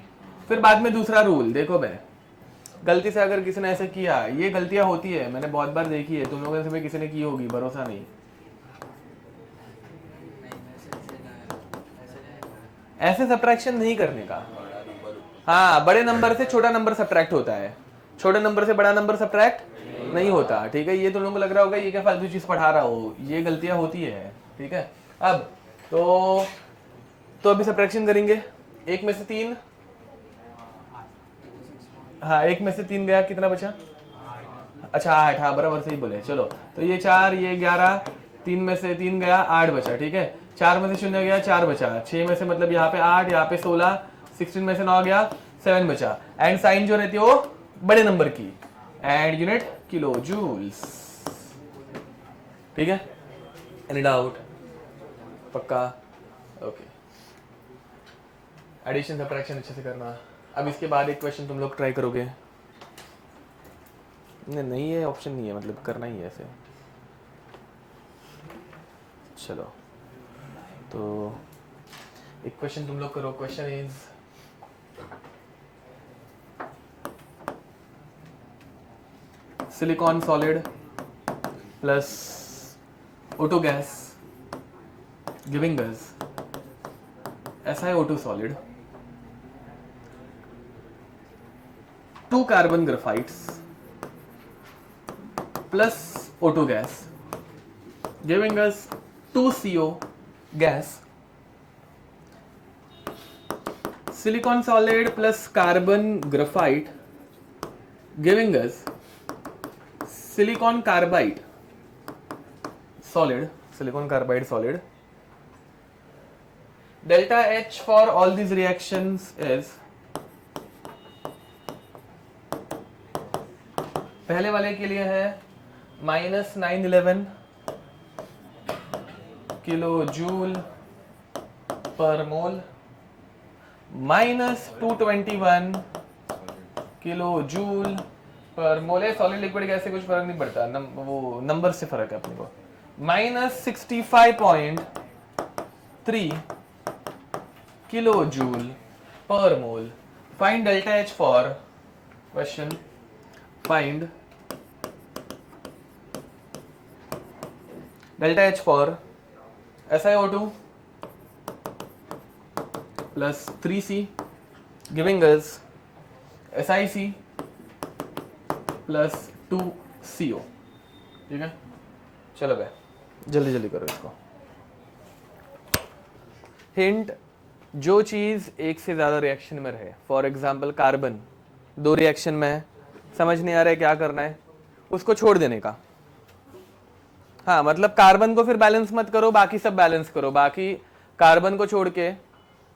फिर बाद में दूसरा रूल देखो भाई, गलती से अगर किसी ने ऐसे किया, ये गलतियां होती है, मैंने बहुत बार देखी है, तुम लोगों से भी किसी ने की होगी, भरोसा नहीं। ऐसे सब्ट्रैक्शन नहीं करने का। हाँ, बड़े नंबर से छोटा नंबर सब्ट्रैक्ट होता है, छोटे नंबर से बड़ा नंबर सब्ट्रैक्ट नहीं होता, ठीक है। ये तो लोगों को लग रहा होगा ये क्या फालतू चीज पढ़ा रहा हो, ये गलतियां होती है, ठीक है। अब तो अभी सब्ट्रैक्शन करेंगे, 1 में से 3, हाँ 1 में से 3 गया, कितना बचा? अच्छा 8, हाँ बराबर सही बोले, चलो। तो ये 4, ये 11, 3 में से 3 गया, 8 बचा, ठीक है। 4 में से 0 गया, 4 बचा, 6 में से मतलब यहाँ पे 8, यहाँ पे 16, 16 में से 9 गया, 7 बचा। एंड साइन जो रहती है वो बड़े नंबर की, एंड यूनिट किलो जूल्स, ठीक है। Any doubt? पक्का? ओके। एडिशन सब्ट्रैक्शन अच्छे से करना। अब इसके बाद एक क्वेश्चन तुम लोग ट्राई करोगे, नहीं है ऑप्शन नहीं है, मतलब करना ही है ऐसे। चलो तो एक क्वेश्चन तुम लोग करो, question is silicon solid plus O2 gas giving us SiO2 solid, 2 carbon graphites plus O2 gas giving us 2 CO gas. Silicon solid plus carbon graphite giving us silicon carbide solid, silicon carbide solid. Delta H for all these reactions is, पहले वाले के लिए है -911 किलो जूल पर मोल, -221 किलो जूल पर मोल। सॉलिड लिक्विड गैस से कुछ फर्क नहीं पड़ता, वो नंबर से फर्क है अपने को। -65.3 kilo joule per mole. Find delta H for question, find delta H for SiO2 plus 3C giving us SiC plus 2CO, ठीक है। चलो भाई जल्दी जल्दी करो इसको। हिंट, जो चीज एक से ज्यादा रिएक्शन में रहे, फॉर एग्जाम्पल कार्बन 2 रिएक्शन में है, समझ नहीं आ रहा है क्या करना है, उसको छोड़ देने का। हाँ मतलब कार्बन को फिर बैलेंस मत करो, बाकी सब बैलेंस करो, बाकी कार्बन को छोड़ के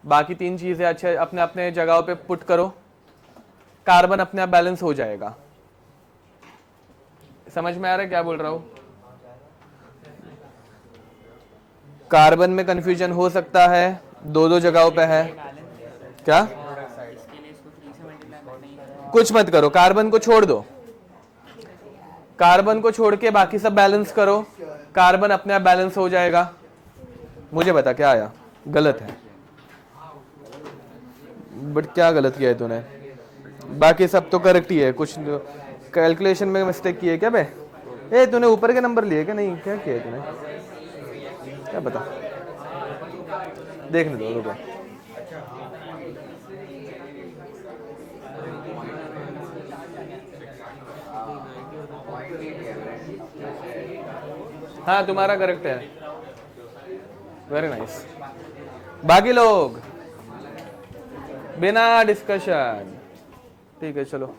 बाकी 3 चीजें अच्छे अपने अपने जगहों पे पुट करो, कार्बन अपने आप बैलेंस हो जाएगा। समझ में आ रहा है क्या बोल रहा हूं? कार्बन में कंफ्यूजन हो सकता है, दो दो जगहों पे है क्या? कुछ मत करो, कार्बन को छोड़ दो, कार्बन को छोड़ के बाकी सब बैलेंस करो, कार्बन अपने आप बैलेंस हो जाएगा। मुझे बता क्या आया? गलत है, बट क्या गलत किया है तूने? बाकी सब तो करेक्ट ही है, कुछ कैलकुलेशन में मिस्टेक की है क्या बे? ए तूने ऊपर के नंबर लिए क्या? नहीं, क्या किया है तूने? क्या बता, देखने दो रुको। हाँ तुम्हारा करेक्ट है, वेरी नाइस। बाकी लोग बिना डिस्कशन, ठीक है चलो।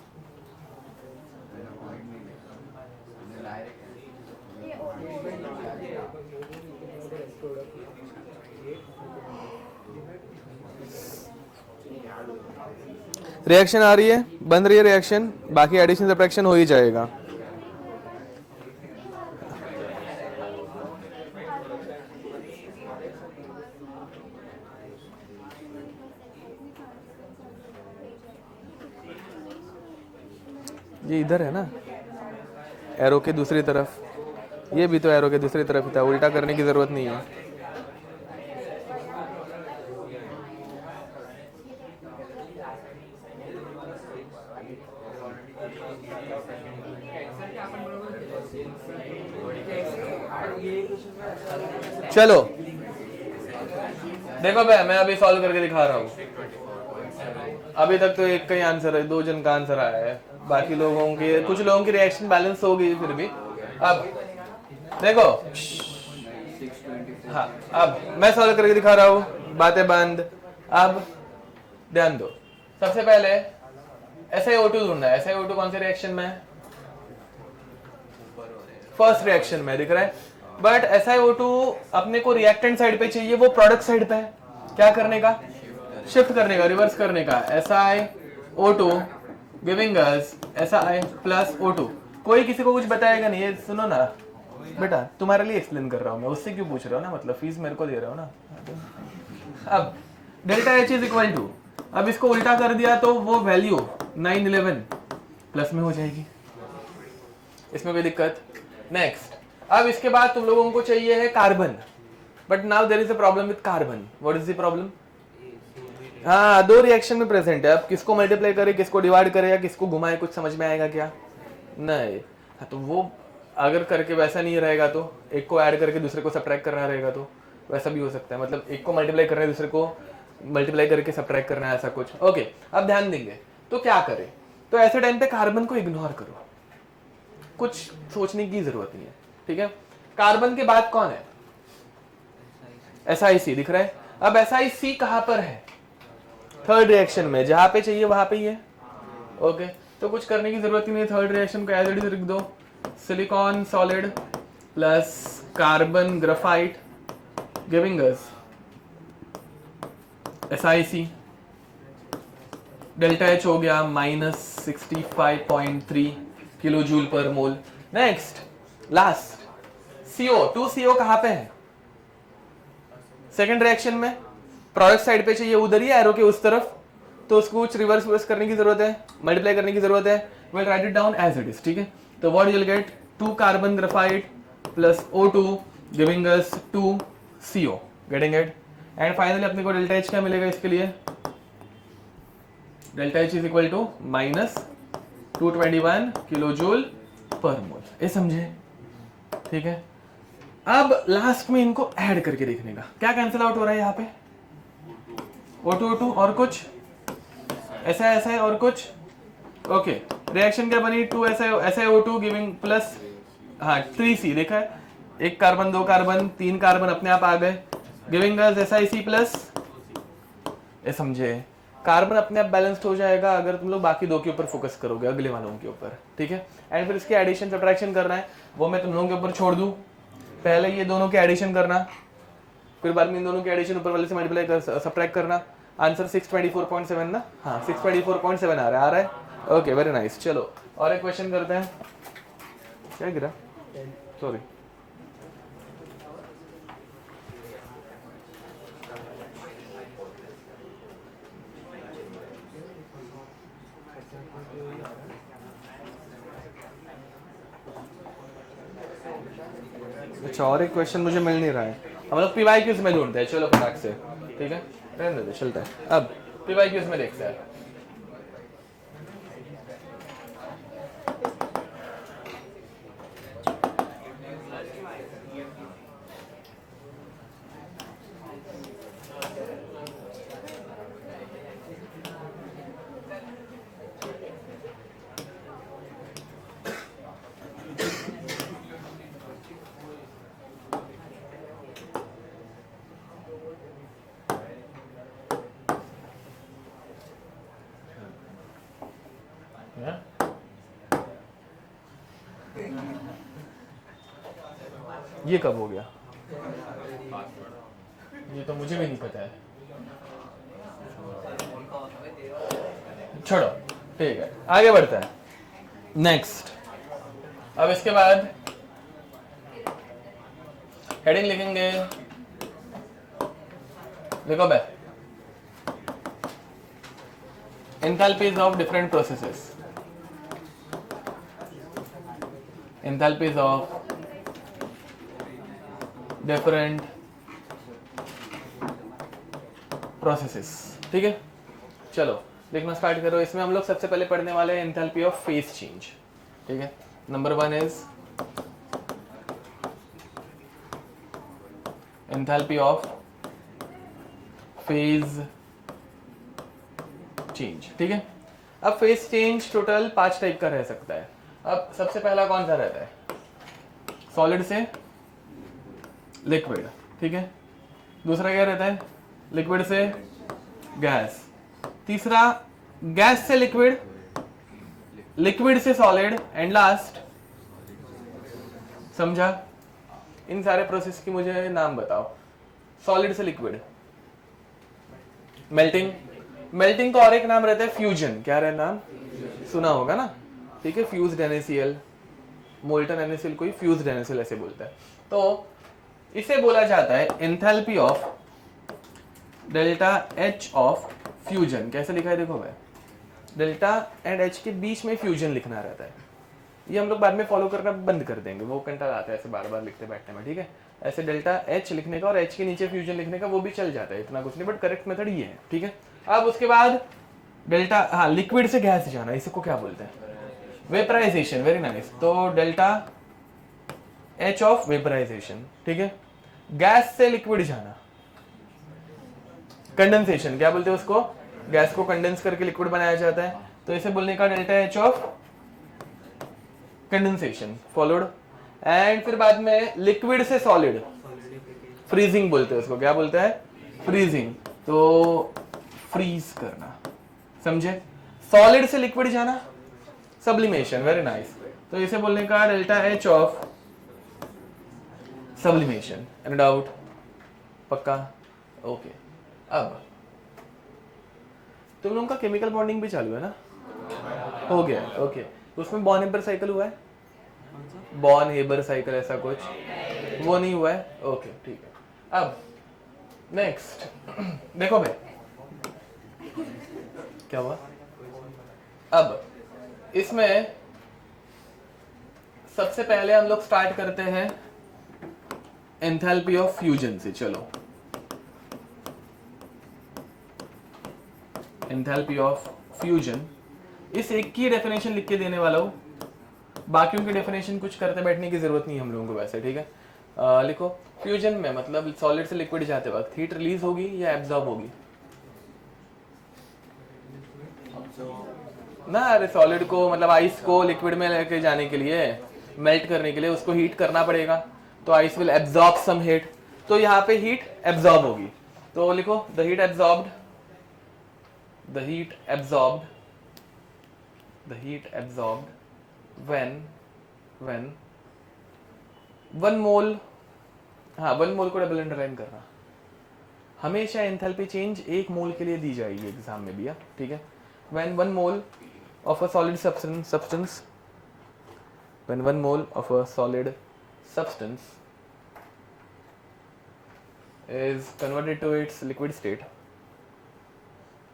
रिएक्शन आ रही है, बन रही है रिएक्शन, बाकी एडिशन सब्ट्रैक्शन हो ही जाएगा। ये इधर है ना, एरो के दूसरी तरफ, ये भी तो एरो के दूसरी तरफ ही था, उल्टा करने की जरूरत नहीं है। चलो देखो भाई, मैं अभी सॉल्व करके दिखा रहा हूँ। अभी तक तो एक का ही आंसर है, दो जन का आंसर आया है, बाकी लोगों के, कुछ लोगों की रिएक्शन बैलेंस हो गई फिर भी। अब देखो, हाँ अब मैं सॉल्व करके दिखा रहा हूँ, बातें बंद। अब ध्यान दो, सबसे पहले SiO2 ढूंढना है। SiO2 कौन से रिएक्शन में है? फर्स्ट रिएक्शन में, दिख रहा है। बट SiO2 अपने को रिएक्टेंट साइड पे चाहिए, वो प्रोडक्ट साइड पे है। क्या करने का? शिफ्ट करने का, रिवर्स करने का। SiO2 giving us Si plus O2। कोई किसी को कुछ बताएगा नहीं, ये सुनो ना बेटा, तुम्हारे लिए एक्सप्लेन कर रहा हूँ मैं, उससे क्यों पूछ रहा हूँ ना, मतलब फीस मेरे को दे रहा हो ना। अब delta H is equal to, अब इसको उल्टा कर दिया तो वो वैल्यू 911 प्लस में हो जाएगी, इसमें कोई दिक्कत? नेक्स्ट, अब इसके बाद तुम लोगों को चाहिए है carbon, but now there is a problem with carbon. What is the problem? हाँ, दो रिएक्शन में प्रेजेंट है, अब किसको मल्टीप्लाई करे, किसको डिवाइड करे या किसको घुमाए, कुछ समझ में आएगा क्या? नहीं। हाँ, तो वो अगर करके वैसा नहीं रहेगा तो एक को ऐड करके दूसरे को सब्ट्रैक्ट करना रहेगा, तो वैसा भी हो सकता है, मतलब एक को मल्टीप्लाई करना है, दूसरे को मल्टीप्लाई करके सब्ट्रैक्ट करना है, ऐसा कुछ। ओके, अब ध्यान देंगे तो क्या करें? तो ऐसे टाइम पे कार्बन को इग्नोर करो, कुछ सोचने की जरूरत नहीं है, ठीक है। कार्बन के बाद कौन है? SiC दिख रहा है। अब SiC कहां पर है? थर्ड रिएक्शन में, जहां पे चाहिए वहां पे ही है। ओके, तो कुछ करने की जरूरत ही नहीं है, थर्ड रिएक्शन को एज इट इज लिख दो। Silicon solid plus carbon graphite giving us SiC। Delta H हो गया -65.3 किलो जूल पर मोल। नेक्स्ट, लास्ट, CO कहां पे है? सेकेंड रिएक्शन में, प्रोडक्ट साइड पे चाहिए, उधर ही एरो के उस तरफ, तो उसको कुछ रिवर्स करने की जरूरत है, मल्टीप्लाई करने की जरूरत है। Will write it down as it is, ठीक है। तो what you will get, 2 carbon graphite plus O2 giving us 2 CO, getting it. And finally अपने को डेल्टा H क्या मिलेगा इसके लिए? Delta H is equal to -221 kilo joule per mole. ये समझे? ठीक है। अब लास्ट में इनको ऐड करके देखने का, क्या कैंसिल आउट हो रहा है यहाँ पे? O2 और कुछ ऐसा और कुछ। ओके, रिएक्शन क्या बनी? 2 SiO2 गिविंग प्लस 3C, देखा है, एक कार्बन, दो कार्बन, तीन कार्बन अपने आप आ गए, गिविंग अस SiC प्लस। ये समझे? कार्बन अपने आप बैलेंस्ड हो जाएगा अगर तुम लोग बाकी दो के ऊपर फोकस करोगे, अगले वालों के ऊपर, ठीक है। एंड फिर इसके एडिशन सब्ट्रैक्शन करना है, वो मैं तुम लोगों के ऊपर छोड़ दूं। पहले ये दोनों के एडिशन करना, फिर बाद में इन दोनों के एडिशन ऊपर वाले से मल्टीप्लाई कर सब्ट्रैक्ट करना। आंसर 624.7 ना? हाँ, 624.7 आ रहा है। Okay, very nice. चलो और एक क्वेश्चन करते हैं। क्या गिरा? सॉरी, अच्छा, और एक क्वेश्चन मुझे मिल नहीं रहा है, हम लोग PYQs में ढूंढते हैं, चलो फटाक से, ठीक है, रहने दो, चलता है। अब PYQs में देखते हैं। ये कब हो गया, ये तो मुझे भी नहीं पता है, छोड़ो, ठीक है, आगे बढ़ता है। नेक्स्ट, अब इसके बाद हेडिंग लिखेंगे, देखो बे, enthalpies of different processes, enthalpies of different processes, ठीक है। चलो देखना स्टार्ट करो। इसमें हम लोग सबसे पहले पढ़ने वाले हैं एंथैल्पी ऑफ फेज चेंज, ठीक है। Number 1 is enthalpy of phase change, ठीक है। अब फेज चेंज टोटल 5 टाइप का रह सकता है। अब सबसे पहला कौन सा रहता है, सॉलिड से लिक्विड, ठीक है। दूसरा क्या रहता है, लिक्विड से गैस। तीसरा गैस से लिक्विड, लिक्विड से सॉलिड, एंड लास्ट, समझा। इन सारे प्रोसेस की मुझे नाम बताओ। सॉलिड से लिक्विड, मेल्टिंग, मेल्टिंग का और एक नाम रहता है फ्यूजन, क्या रहता है नाम, सुना होगा ना, ठीक है। फ्यूज्ड NaCl, मोल्टन NaCl को ही फ्यूज्ड NaCl ऐसे बोलता है। तो इसे बोला जाता है enthalpy of delta H of fusion. कैसे लिखा है देखो भाई, डेल्टा एंड H के बीच में फ्यूजन लिखना रहता है। ये हम लोग बाद में फॉलो करना बंद कर देंगे, वो कंटाल आता है ऐसे बार बार लिखते बैठने में, ठीक है। ऐसे डेल्टा H लिखने का और H के नीचे फ्यूजन लिखने का वो भी चल जाता है, इतना कुछ नहीं, बट करेक्ट मेथड ये है, ठीक है। अब उसके बाद डेल्टा, हाँ, लिक्विड से गैस जाना, इसको क्या बोलते हैं, वेपराइजेशन, वेरी नाइस। तो डेल्टा H ऑफ वेपराइजेशन, ठीक है। गैस से लिक्विड जाना, कंडेंसेशन, क्या बोलते हैं उसको, गैस को कंडेंस करके लिक्विड बनाया जाता है, तो इसे बोलने का delta H of condensation, followed. And फिर बाद में लिक्विड से सॉलिड, फ्रीजिंग बोलते हैं उसको, क्या बोलते हैं, फ्रीजिंग, तो फ्रीज करना, समझे। सॉलिड से लिक्विड जाना, सब्लिमेशन, वेरी नाइस। तो इसे बोलने का delta H of sublimation, any doubt, पक्का, ओके। अब तुम लोगों का केमिकल बॉन्डिंग भी चालू है ना, हो गया, ओके। उसमें बॉर्न हेबर साइकिल हुआ है, बॉर्न हेबर साइकिल ऐसा कुछ, वो नहीं हुआ है, ओके, ठीक है। अब नेक्स्ट देखो भाई, क्या हुआ। अब इसमें सबसे पहले हम लोग स्टार्ट करते हैं एंथैल्पी ऑफ फ्यूजन से। चलो, एंथैल्पी ऑफ फ्यूजन, इस एक की डेफिनेशन लिख के देने वाला हूं, बाकियों की डेफिनेशन कुछ करते बैठने की जरूरत नहीं हम लोगों को वैसे, ठीक है। लिखो, फ्यूजन में मतलब सॉलिड से लिक्विड जाते वक्त हीट रिलीज होगी या एब्जॉर्ब होगी ना। अरे सॉलिड को मतलब आइस को लिक्विड में लेके जाने के लिए, मेल्ट करने के लिए उसको हीट करना पड़ेगा, तो ice will absorb some heat, तो यहाँ पे हीट एब्जॉर्ब होगी। तो लिखो the heat absorbed, the heat absorbed, the heat absorbed when 1 mole, हाँ 1 मोल को डबल अंडरलाइन करना, हमेशा एंथैल्पी चेंज 1 मोल के लिए दी जाएगी एग्जाम में भी, ठीक है। when 1 mole of a solid substance, when 1 mole of a solid substance is converted to its liquid state,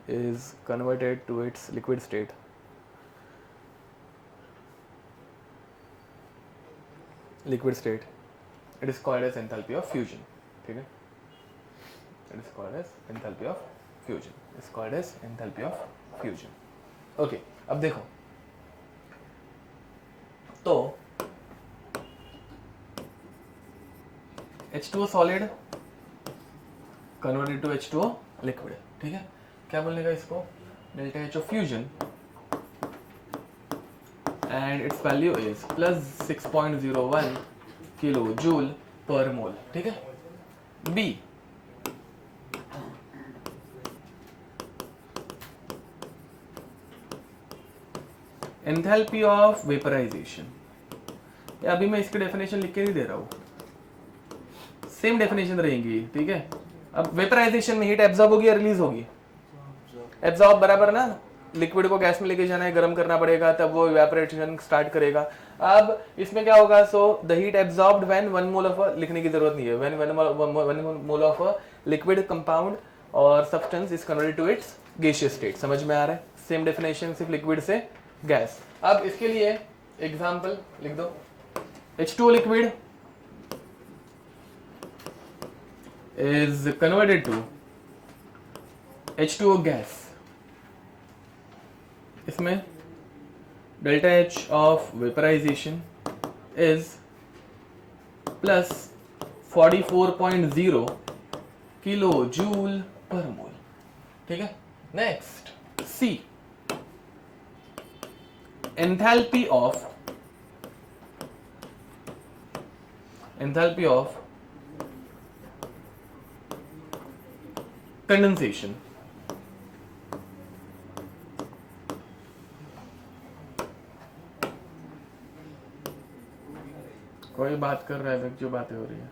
is converted to its liquid state, liquid state, it is called as enthalpy of fusion. ठीक है, it is called as enthalpy of fusion. Is called as enthalpy of fusion. Okay, अब देखो तो H2O solid converted to H2O liquid. ठीक है, क्या बोलने का इसको, delta H of fusion and its value is plus 6.01 kilojoule per mole. ठीक है. B, enthalpy of vaporization. अभी मैं इसकी डेफिनेशन लिख के नहीं दे रहा हूँ, सेम डेफिनेशन रहेंगी. ठीक है, अब वेपराइजेशन में हीट एब्जॉर्ब होगी या रिलीज होगी? एब्जॉर्ब बराबर ना, लिक्विड को गैस में लेके जाना है, गर्म करना पड़ेगा, तब वो इवेपोरेशन स्टार्ट करेगा. अब इसमें क्या होगा, so the heat absorbed when 1 mole of, लिखने की जरूरत नहीं है, when 1 mole of liquid compound और substance is converted to its gaseous state. समझ में आ रहा है? सेम डेफिनेशन, सिर्फ लिक्विड से गैस. अब इसके लिए एग्जांपल लिख दो. H2O liquid is converted to H2O gas. इसमें delta H of vaporisation is plus 44.0 kilo joule per mole. ठीक है. Next C, enthalpy of condensation. कोई बात कर रहा है, जो बातें हो रही है,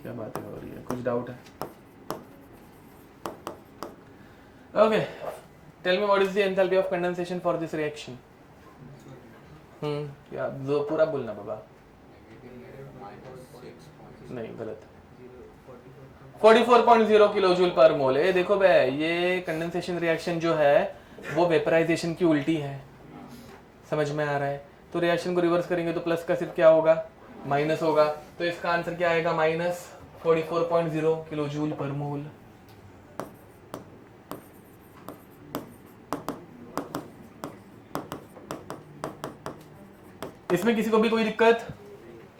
क्या बातें हो रही है, कुछ डाउट है? Okay, tell me what is the enthalpy of condensation for this reaction. या जो पूरा बोलना बाबा, नहीं गलत. 44.0 किलोजूल पर मोल. ये देखो बे, ये कंडेंसेशन रिएक्शन जो है वो वेपराइजेशन की उल्टी है. समझ में आ रहा है? तो रिएक्शन को रिवर्स करेंगे तो प्लस का सिर्फ क्या होगा, माइनस होगा. तो इसका आंसर क्या आएगा, माइनस 44.0 किलोजूल पर मोल. इसमें किसी को भी कोई दिक्कत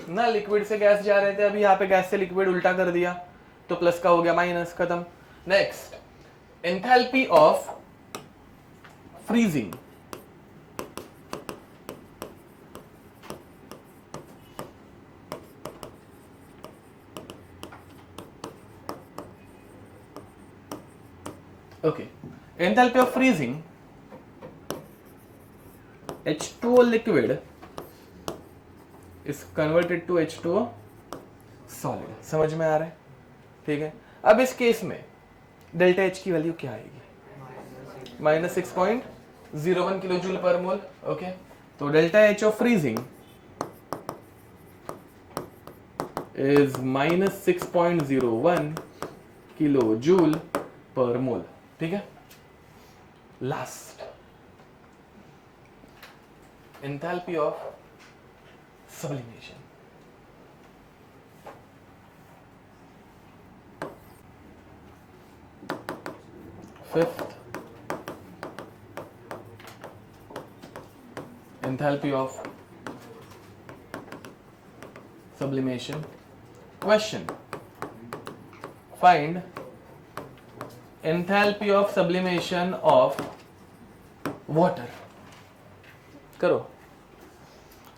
ना? लिक्विड से गैस जा रहे थे, अभी यहाँ पे गैस से लिक्विड उल्टा कर दिया तो प्लस का हो गया माइनस, खत्म. Next, enthalpy of freezing. Okay, enthalpy of freezing H2O liquid is converted to H2O solid. समझ में आ रहा है? ठीक है. अब इस केस में डेल्टा H की वैल्यू क्या आएगी, minus 6.01 kilo joule per mole. Okay, तो delta H of freezing is minus 6.01 kilo joule per mole. ठीक है. Last, enthalpy of sublimation. Fifth, enthalpy of sublimation. Question: find enthalpy of sublimation of water. करो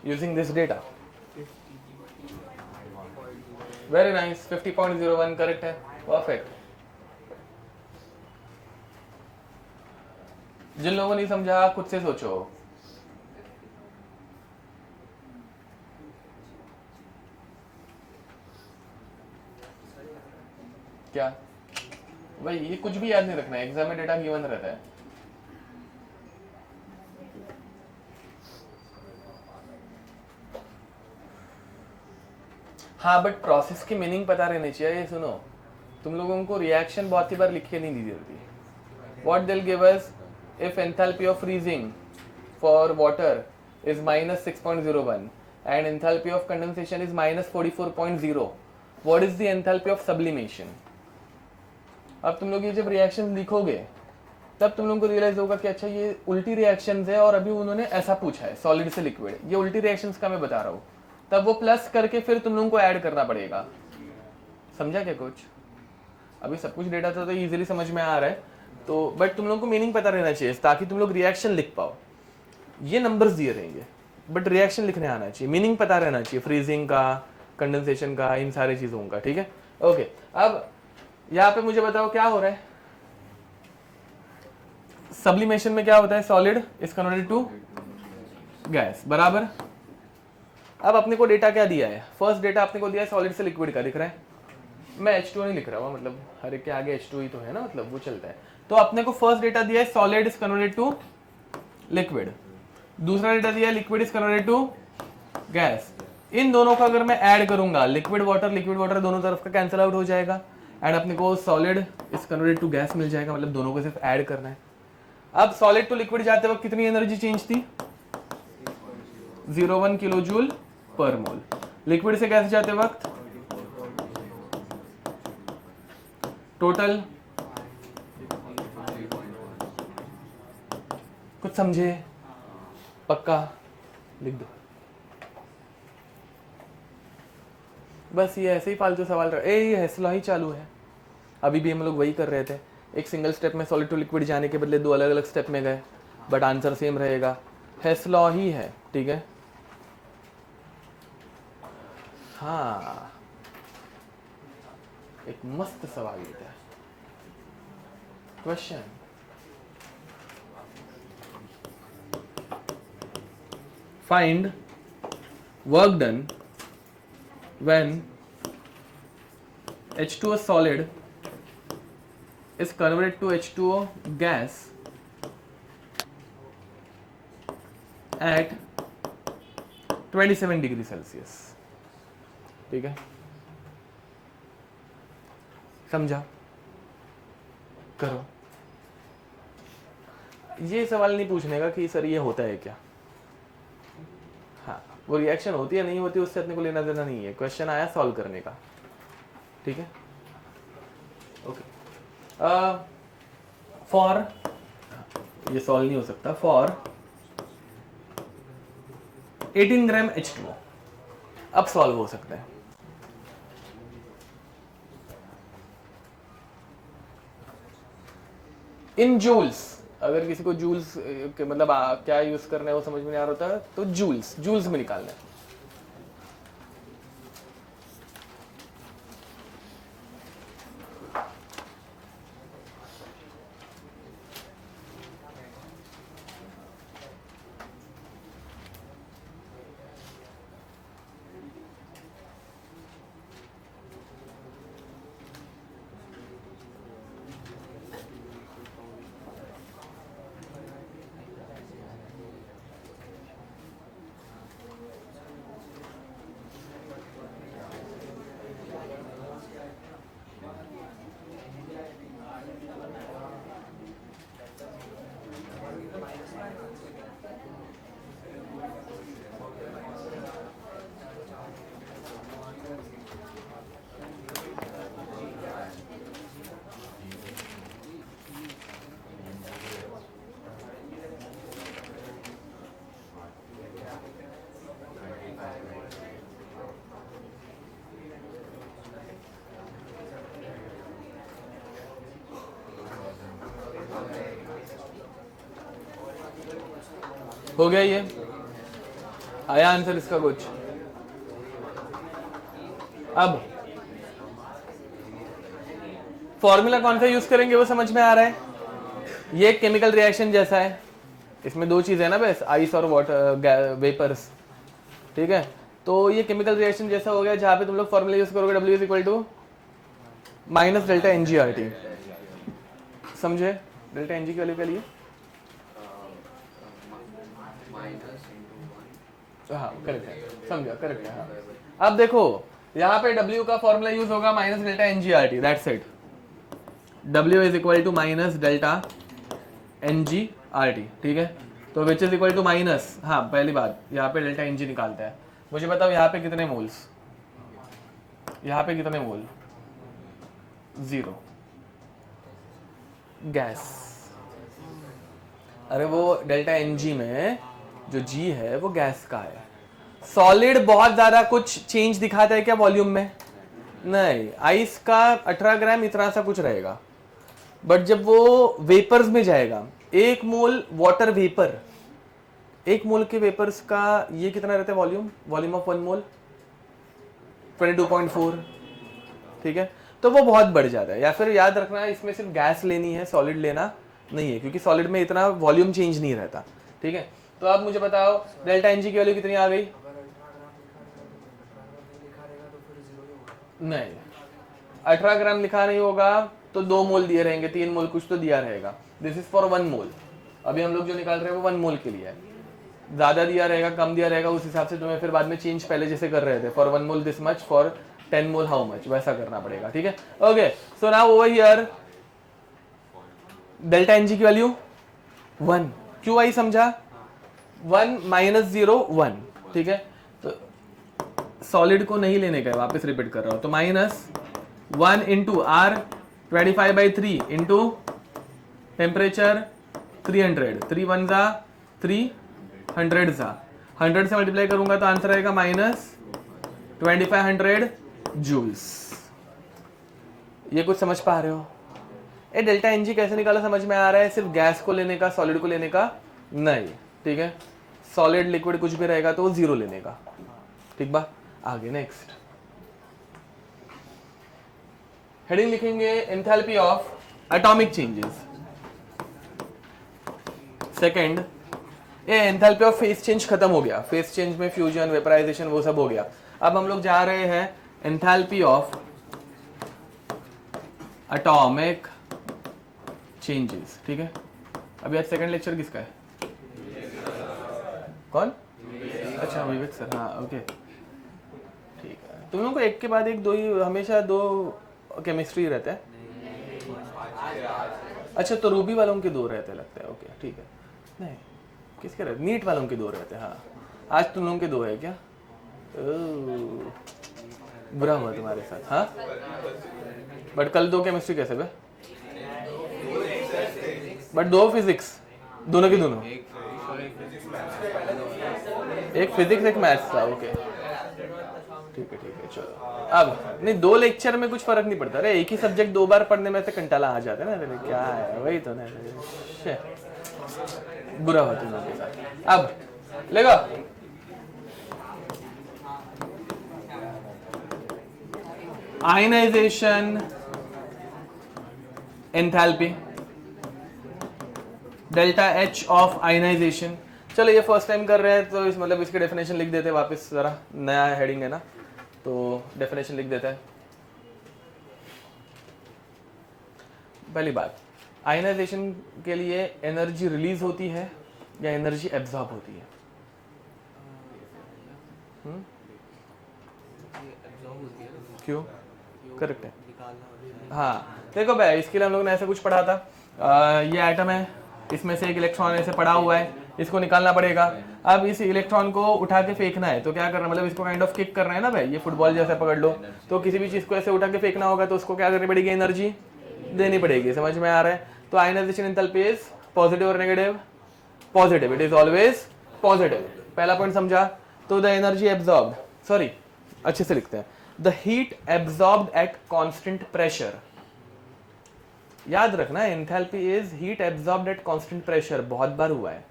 using this data. Very nice. 50.01 correct है. Perfect. जिन लोगों ने समझा खुद से सोचो. क्या भाई, ये कुछ भी याद नहीं रखना है, एग्जाम में डेटा गिवन रहता है. हाँ, बट प्रोसेस की मीनिंग पता रहनी चाहिए. सुनो, तुम लोगों को रिएक्शन बहुत ही बार लिख के नहीं दी जाती. व्हाट दिल give us if enthalpy of freezing for water is minus 6.01 and enthalpy of condensation is -44.0. What is the enthalpy of sublimation? अब तुम लोग ये जब रिएक्शन लिखोगे तब तुम लोगों को रियलाइज होगा कि अच्छा ये उल्टी रिएक्शंस है और अभी उन्होंने ऐसा पूछा है सॉलिड से लिक्विड, ये उल्टी रिएक्शंस का मैं बता रहा हूँ, तब वो प्लस करके फिर तुम लोगों को ऐड करना पड़ेगा। समझा क्या कुछ? अभी सब कुछ डेटा तो इजीली समझ में आ रहा है, तो बट तुम लोगों को मीनिंग पता रहना चाहिए ताकि तुम लोग रिएक्शन लिख पाओ। ये नंबर्स दिए रहेंगे बट रिएक्शन लिखने आना चाहिए, मीनिंग पता रहना चाहिए, फ्रीजिंग का, कंडेंसेशन का, इन सारे चीजों का। ठीक है, ओके। अब यहाँ पे मुझे बताओ क्या हो रहा है सब्लिमेशन में? क्या होता है? Solid is converted to gas, बराबर। अब अपने को डेटा क्या दिया है? फर्स्ट डेटा अपने को दिया है सॉलिड से लिक्विड का, दिख रहा है? मैं H2 नहीं लिख रहा हूँ, मतलब हर एक के आगे H2 ही तो है ना, मतलब वो चलता है। तो अपने को फर्स्ट डेटा दिया है solid is converted to liquid, दूसरा डेटा दिया है liquid is converted to gas. इन दोनों का अगर मैं ऐड करूंगा, लिक्विड वाटर दोनों तरफ का कैंसिल आउट हो जाएगा एंड अपने को solid is converted to gas मिल जाएगा, मतलब दोनों को सिर्फ ऐड करना है। अब सॉलिड टू लिक्विड जाते वक्त कितनी एनर्जी चेंज थी? 0.1 किलो जूल पर मोल। लिक्विड से गैस जाते वक्त टोटल, कुछ समझे? पक्का लिख दो। बस ये ऐसे ही फालतू सवाल ये हेस्ला ही चालू है। अभी भी हम लोग वही कर रहे थे, एक सिंगल स्टेप में सॉलिड टू लिक्विड जाने के बदले दो अलग अलग स्टेप में गए, बट आंसर सेम रहेगा, हेस्ला ही है। ठीक है, हाँ एक मस्त सवाल लेता है। Question, find work done when H2O solid is converted to H2O gas at 27 degree Celsius. ठीक है, समझा? करो। ये सवाल नहीं पूछने का कि सर ये होता है क्या, हाँ वो रिएक्शन होती है नहीं होती उससे अपने को लेना देना नहीं है, क्वेश्चन आया सॉल्व करने का। ठीक है, ओके। फॉर, ये सॉल्व नहीं हो सकता, फॉर 18 ग्राम H2O, अब सॉल्व हो सकता है। इन जूल्स, अगर किसी को जूल्स के मतलब क्या यूज करना है वो समझ में नहीं आ रहा होता तो जूल्स में निकालना है। हो गया, ये आया आंसर इसका कुछ? अब फॉर्मूला कौन सा यूज करेंगे वो समझ में आ रहा है? ये केमिकल रिएक्शन जैसा है, इसमें दो चीजें ना बस, आइस और वाटर वेपर्स। ठीक है, तो ये केमिकल रिएक्शन जैसा हो गया जहां पे तुम लोग फॉर्मूला यूज करोगे W is equal to minus delta NG/RT। समझे? डेल्टा NG की वैल्यू के लिए हाँ करेक्ट है, समझा, करेक्ट है। हाँ अब देखो यहाँ पे W का फॉर्मूला यूज होगा minus delta NG/RT, that's it. W is equal to minus delta NG/RT। ठीक है, तो which is equal to minus, हाँ पहली बात यहाँ पे डेल्टा NG निकालता है, मुझे बताओ यहाँ पे कितने मोल्स, यहाँ पे कितने मोल, 0 गैस। अरे वो डेल्टा एन जी में जो जी है वो गैस का है। सॉलिड बहुत ज्यादा कुछ चेंज दिखाता है क्या वॉल्यूम में? नहीं, आइस का 18 ग्राम इतना सा कुछ रहेगा, बट जब वो वेपर्स में जाएगा, 1 मोल वाटर वेपर, 1 मोल के वेपर्स का ये कितना रहता है वॉल्यूम, वॉल्यूम ऑफ 1 मोल 22.4, ठीक है, तो वो बहुत बढ़ जाता है। या फिर याद रखना इसमें सिर्फ गैस लेनी है, सॉलिड लेना नहीं है, क्योंकि सॉलिड में इतना वॉल्यूम चेंज नहीं रहता, ठीक है। तो अब मुझे बताओ डेल्टा एन जी की वैल्यू कितनी आ गई? नहीं, 18 ग्राम लिखा नहीं होगा तो 2 मोल दिए रहेंगे, 3 मोल कुछ तो दिया रहेगा। दिस इज फॉर 1 मोल। अभी हम लोग जो निकाल रहे हैं वो 1 मोल के लिए है। ज्यादा दिया रहेगा कम दिया रहेगा उस हिसाब से तुम्हें फिर बाद में चेंज पहले जैसे कर रहे थे, for 1 mole this much, for 10 mole how much, वैसा करना पड़ेगा, ठीक है। Okay, so now over here delta N G की वैल्यू 1, क्यों आई समझा? 1 माइनस 0 1, ठीक है। तो सॉलिड को नहीं लेने का है, वापस रिपीट कर रहा हूं, तो minus 1 into R 25/3 into temperature 300, 3 1 जा 3, 100 जा 100 से मल्टीप्लाई करूंगा तो आंसर आएगा माइनस 2500 जूल्स। ये कुछ समझ पा रहे हो? ये डेल्टा एन जी कैसे निकाला समझ में आ रहा है? सिर्फ गैस को लेने का, सॉलिड को लेने का नहीं, ठीक है। सॉलिड लिक्विड कुछ भी रहेगा तो 0 लेने का, ठीक बा। आगे नेक्स्ट हेडिंग लिखेंगे enthalpy of atomic changes. Second, ये एंथैल्पी ऑफ फेस चेंज खत्म हो गया, फेस चेंज में फ्यूजन, वेपराइजेशन वो सब हो गया। अब हम लोग जा रहे हैं एंथैल्पी ऑफ एटॉमिक चेंजेस, ठीक है। अभी आज सेकंड लेक्चर किसका है? कौन? अच्छा विवेक सर, हाँ ओके ठीक है। तुम लोगों को एक के बाद एक, दो ही हमेशा 2 केमिस्ट्री रहता है? अच्छा, तो रूबी वालों के 2 रहते लगता है, ओके ठीक है। नहीं, किसके रहते? नीट वालों के 2 रहते हैं, हाँ। आज तुम लोगों के 2 है क्या? बुरा हुआ तुम्हारे साथ, हाँ। बट कल 2 केमिस्ट्री कैसे बे? बट 2 फिजिक्स, दोनों की दोनों, एक फिजिक्स एक मैथ्स था, ओके ठीक है चलो। अब नहीं, 2 लेक्चर में कुछ फर्क नहीं पड़ता। अरे एक ही सब्जेक्ट 2 बार पढ़ने में से कंटाला आ जाता है ना, क्या है वही तो ना, बुरा हुआ तुम लोगों के साथ। अब लेगा ionization enthalpy, delta H of ionization. चलो ये फर्स्ट टाइम कर रहे हैं तो इस मतलब इसकी डेफिनेशन लिख देते हैं वापस, जरा नया हेडिंग है ना तो डेफिनेशन लिख देता है। पहली बात, आयनाइजेशन के लिए एनर्जी रिलीज होती है या एनर्जी एब्जॉर्ब होती है? क्यों? करेक्ट है, हाँ। देखो भाई, इसके लिए हम लोगों ने ऐसा कुछ पढ़ा था, ये एटम है, इसमें से एक इलेक्ट्रॉन ऐसे पड़ा हुआ है, इसको निकालना पड़ेगा। अब इस इलेक्ट्रॉन को उठा के फेंकना है तो क्या करना, मतलब इसको काइंड ऑफ किक करना है ना भाई, ये फुटबॉल जैसा पकड़ लो, तो किसी भी चीज को ऐसे उठा के फेंकना होगा तो उसको क्या करनी पड़ेगी, एनर्जी देनी पड़ेगी। समझ में आ रहा है? तो आयनाइजेशन एंथैल्पी इज पॉजिटिव और negative? Positive, it is always positive. पहला पॉइंट समझा। तो द एनर्जी एब्जॉर्ब्ड, सॉरी अच्छे से लिखते हैं, the heat absorbed eight constant pressure. याद रखना, enthalpy is heat absorbed eight constant pressure, बहुत बार हुआ है,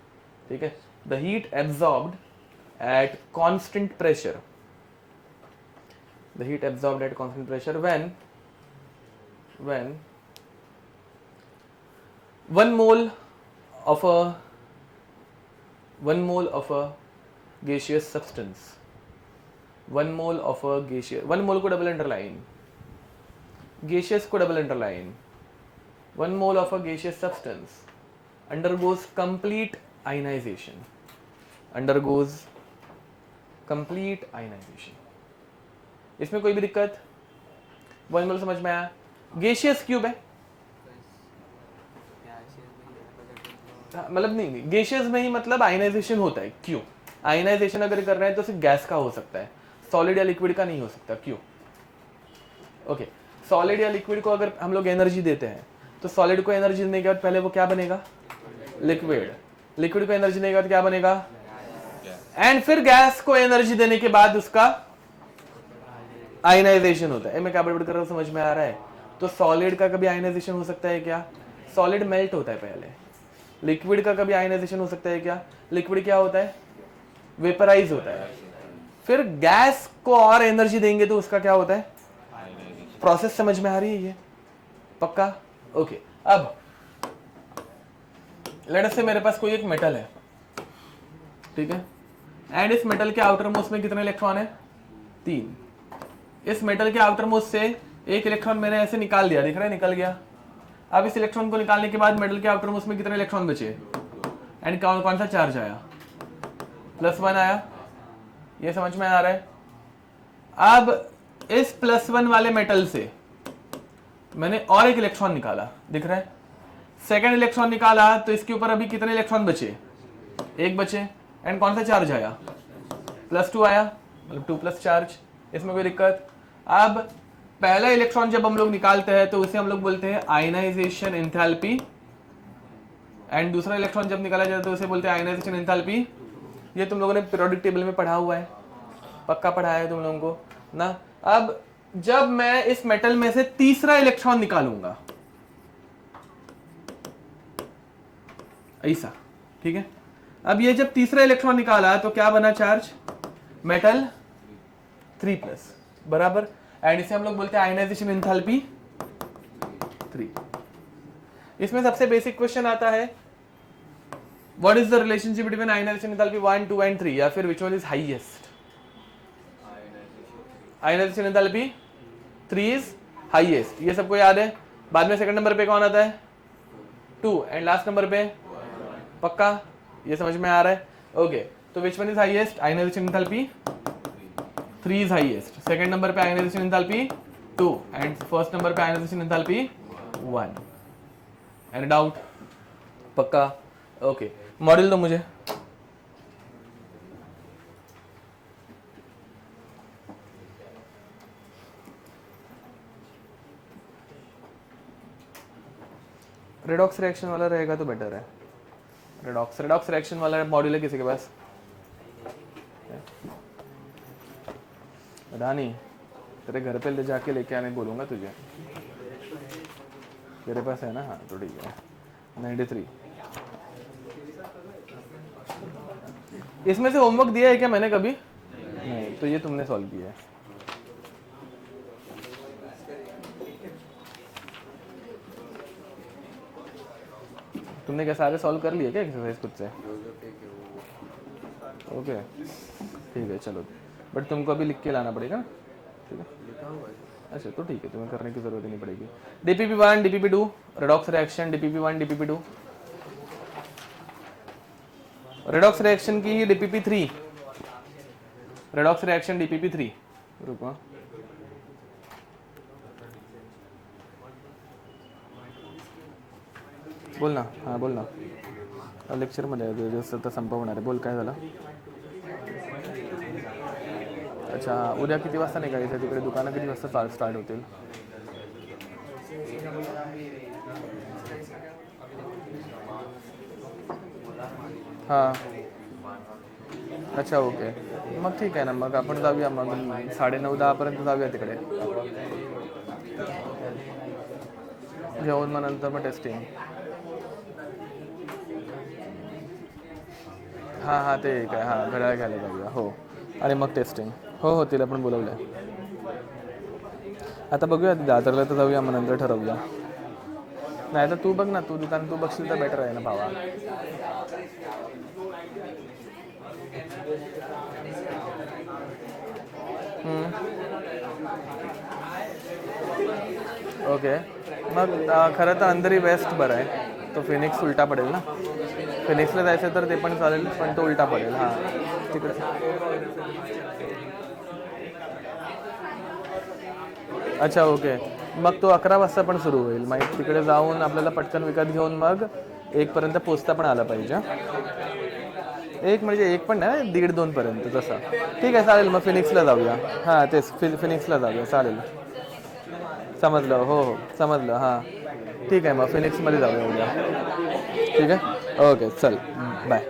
ठीक है। The heat absorbed eight constant pressure, the heat absorbed eight constant pressure when 1 mole of a gaseous substance, 1 mole of a gaseous, 1 mole को डबल अंडरलाइन, gaseous को double underline, 1 mole of a gaseous substance undergoes complete ionization, undergoes complete ionization। इसमें कोई भी दिक्कत? 1 mole समझ में आया? गेशियस क्यूब है, मतलब नहीं गेशियस में ही मतलब आयनाइजेशन होता है, क्यों? आयनाइजेशन अगर कर रहे हैं तो सिर्फ गैस का हो सकता है, सॉलिड या लिक्विड का नहीं हो सकता। क्यों? ओके, सॉलिड या लिक्विड को अगर हम लोग एनर्जी देते हैं तो सॉलिड को एनर्जी देने के बाद पहले वो क्या बनेगा? लिक्विड। लिक्विड को एनर्जी देने के बाद क्या बनेगा? एंड फिर गैस को एनर्जी देने के बाद उसका आयनाइजेशन होता है। मैं क्या बड़बड़ कर रहा हूं, समझ में आ रहा है? तो सॉलिड का कभी आयनाइजेशन हो सकता है क्या? सॉलिड मेल्ट होता है पहले। लिक्विड का कभी आयनाइजेशन हो सकता है क्या? लिक्विड क्या होता है? वेपराइज होता है। फिर गैस को और एनर्जी देंगे तो उसका क्या होता है? प्रोसेस समझ में आ रही है ये? पक्का? ओके। अब लेट अस से मेरे पास कोई एक मेटल है, ठीक है, एंड इस मेटल के आउटर मोस्ट में कितने इलेक्ट्रॉन है? 3। इस मेटल के आउटर मोस्ट से एक इलेक्ट्रॉन मैंने ऐसे निकाल दिया, दिख रहा है? निकल गया। अब इस इलेक्ट्रॉन को निकालने के बाद मेटल के आउटर मोस्ट में कितने इलेक्ट्रॉन बचे? एंड कौन सा चार्ज आया? +1 आया। ये समझ में आ रहा है? अब इस +1 वाले मेटल से मैंने और एक इलेक्ट्रॉन निकाला, दिख रहा है? सेकेंड इलेक्ट्रॉन निकाला तो इसके ऊपर अभी कितने इलेक्ट्रॉन बचे? 1 बचे। एंड कौन सा चार्ज आया? +2 आया, मतलब 2+ चार्ज। इसमें कोई दिक्कत? अब पहला इलेक्ट्रॉन जब हम लोग निकालते हैं तो उसे हम लोग बोलते हैं आयनाइजेशन एंथैल्पी, एंड दूसरा इलेक्ट्रॉन जब निकाला जाता है तो उसे बोलते हैं आयनाइजेशन एंथैल्पी। ये तुम लोगों ने पीरियोडिक टेबल में पढ़ा हुआ है, पक्का पढ़ाया है तुम लोगों को ना। अब जब मैं इस मेटल में से तीसरा इलेक्ट्रॉन निकालूंगा ऐसा, ठीक है। अब ये जब तीसरा इलेक्ट्रॉन निकाला तो क्या बना चार्ज? मेटल 3+, बराबर। एंड इसे हम लोग बोलते हैं आयनाइजेशन एंथैल्पी 3। इसमें सबसे बेसिक क्वेश्चन आता है, what is the relationship between ionization enthalpy 1, 2 and 3, या फिर which one is highest? Ionization enthalpy 3 is highest, ये सबको याद है। बाद में सेकंड नंबर पे कौन आता है? 2, एंड लास्ट नंबर पे, पक्का? ये समझ में आ रहा है? ओके, तो which one is highest? Ionization enthalpy 3 is highest. Second number पे ionisation enthalpy 2, and first number पे आयनाइजेशन एंथैल्पी 1। Any doubt? पक्का? ओके, मॉडल दो मुझे। रेडॉक्स रिएक्शन वाला रहेगा तो बेटर है। रेडॉक्स रिएक्शन वाला मॉड्यूल है किसी के पास? रानी, तेरे घर पे ले जाके लेके आने बोलूँगा तुझे। तेरे पास है ना? हाँ तो ठीक है। 93। इसमें से होमवर्क दिया है क्या मैंने कभी? नहीं, तो ये तुमने सॉल्व किया है। तुमने क्या सारे सॉल्व कर लिए क्या एक्सरसाइज खुद से? ओके, ठीक है, चलो। बट तुमको अभी लिख के लाना पड़ेगा ना, ठीक है? अच्छा, तो ठीक है, तुम्हें करने की जरूरत ही नहीं पड़ेगी। DPP1, DPP2, redox reaction DPP1, DPP2। Redox reaction की DPP3, रेडॉक्स रिएक्शन DPP3। रुको, बोल ना। हां बोल ना, लेक्चरमध्ये जसं संपवणार आहे, बोल काय झालं? अच्छा, उद्या किती वाजता निघायचं? तिकडे दुकानं किती वाजता स्टार्ट होतील? हां, अच्छा ओके, मग ठीक आहे ना, मग आपण जाऊया, मग 9:30-10 पर्यंत जाऊया तिकडे, जेवण मग नंतर मग टेस्टिंग। हां हां, ते काय, हां घड्याळ घ्यायला जाऊया, हो, आणि मग टेस्टिंग, हो हो, तिला पण बोलवलं आहे। आता बघूया, दादरला तर जाऊया, मग नंतर ठरवूया। नाही तर तू बघ ना, तू दुकान तू बघशील तर बेटर आहे ना भावा। ओके, मग खरं तर अंधेरी वेस्ट बरं आहे, तो फिनिक्स उलटा पडेल ना। फिनिक्सला जायचं तर ते पण चालेल, पण तो उलटा पडेल। हां तिकडे, अच्छा ओके, मग तो 11 वाजता पण सुरू होईल, मग तिकडे जाऊन आपल्याला पटकन विकत घेऊन मग 1 पर्यंत पोचता पण आला पाहिजे। एक म्हणजे एक पण नाही, 1:30-2 पर्यंत तसा. ठीक आहे चालेल, मग फिनिक्सला जाऊया. हां तेच फिनिक्सला जाऊया चालेल. समजलं, हो हो समजलं. हां ठीक आहे, मग फिनिक्समध्ये जाऊया उद्या. ठीक आहे, ओके चल बाय.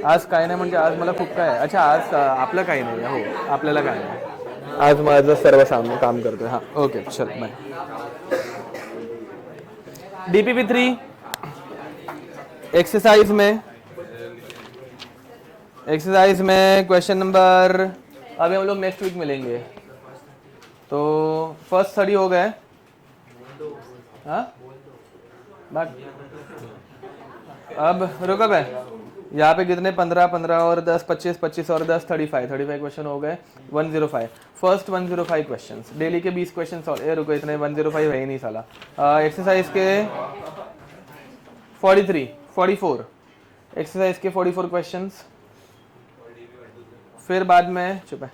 आज काय नाही म्हणजे आज मला खूप काय आहे. अच्छा आज आपलं काही नाही आहे. हो आपल्याला काय नाही, आज माझं सर्व काम करतोय. हां ओके चल बाय. DPP3 एक्सरसाइज में क्वेश्चन नंबर, अभी हम लोग नेक्स्ट वीक मिलेंगे. तो फर्स्ट स्टडी हो गए. हाँ अब रुको भाई, यहाँ पे कितने 15 और 10 25 और 10 35 क्वेश्चन हो गए. 105 फर्स्ट 105 क्वेश्चन. डेली के 20 क्वेश्चन सॉल्व. रुको इतने 105 है ही नहीं साला. एक्सरसाइज के 44 एक्सरसाइज के 44 क्वेश्चंस. फिर बाद में चुप है,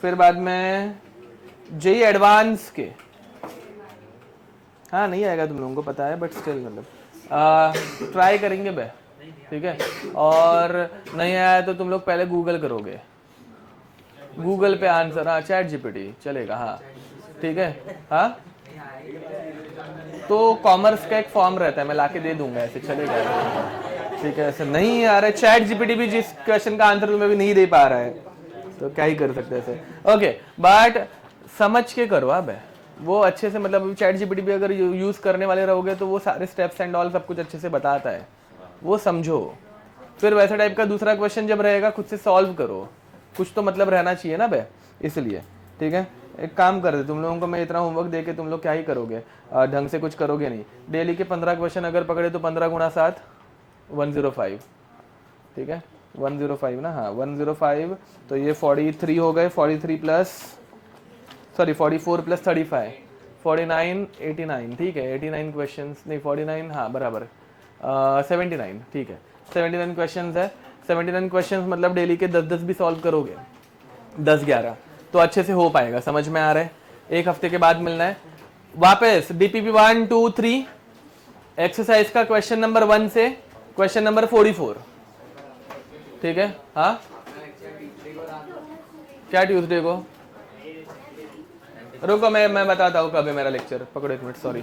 फिर बाद में जेई एडवांस के. हाँ नहीं आएगा तुम लोगों को पता है, बट स्टिल मतलब ट्राई करेंगे बे. ठीक है, और नहीं आया तो तुम लोग पहले गूगल करोगे, गूगल पे आंसर. हाँ चैट जीपीटी चलेगा. हाँ ठीक है. हाँ तो कॉमर्स का एक फॉर्म रहता है, मैं लाके दे दूंगा, ऐसे चलेगा. ठीक है, ऐसे नहीं आ रहा है. चैट जीपीटी भी जिस क्वेश्चन का आंसर तुम्हें भी नहीं दे पा रहा है, तो क्या ही कर सकते हैं ऐसे. ओके बट समझ के करो. अब वो अच्छे से, मतलब चैट जीपीटी भी अगर यूज करने वाले रहोगे तो वो सारे स्टेप्स एंड ऑल सब कुछ अच्छे से बताता है, वो समझो. फिर वैसा टाइप का दूसरा क्वेश्चन जब रहेगा खुद से सॉल्व करो, कुछ तो मतलब रहना चाहिए ना बे, इसलिए. ठीक है, एक काम कर दे, तुम लोगों को मैं इतना होमवर्क दे के तुम लोग क्या ही करोगे, ढंग से कुछ करोगे नहीं. डेली के 15 क्वेश्चन अगर पकड़े तो 15 गुणा 7 105. ठीक है 105 ना. हाँ 105, तो ये 43 हो गए. 43 प्लस 44 प्लस 35 49 89. ठीक है 89 क्वेश्चंस नहीं 49, हाँ बराबर 79. ठीक है 79 क्वेश्चंस है. 79 क्वेश्चंस मतलब डेली के 10-10 भी सॉल्व करोगे, 10-11, तो अच्छे से हो पाएगा. समझ में आ रहा है. एक हफ्ते के बाद मिलना है वापस. DPP 1 2 3 एक्सरसाइज का क्वेश्चन नंबर 1 से क्वेश्चन नंबर 44. ठीक है. हाँ क्या ट्यूसडे को, रुको मैं बताता हूँ कब है मेरा लेक्चर. पकड़ो एक मिनट, सॉरी.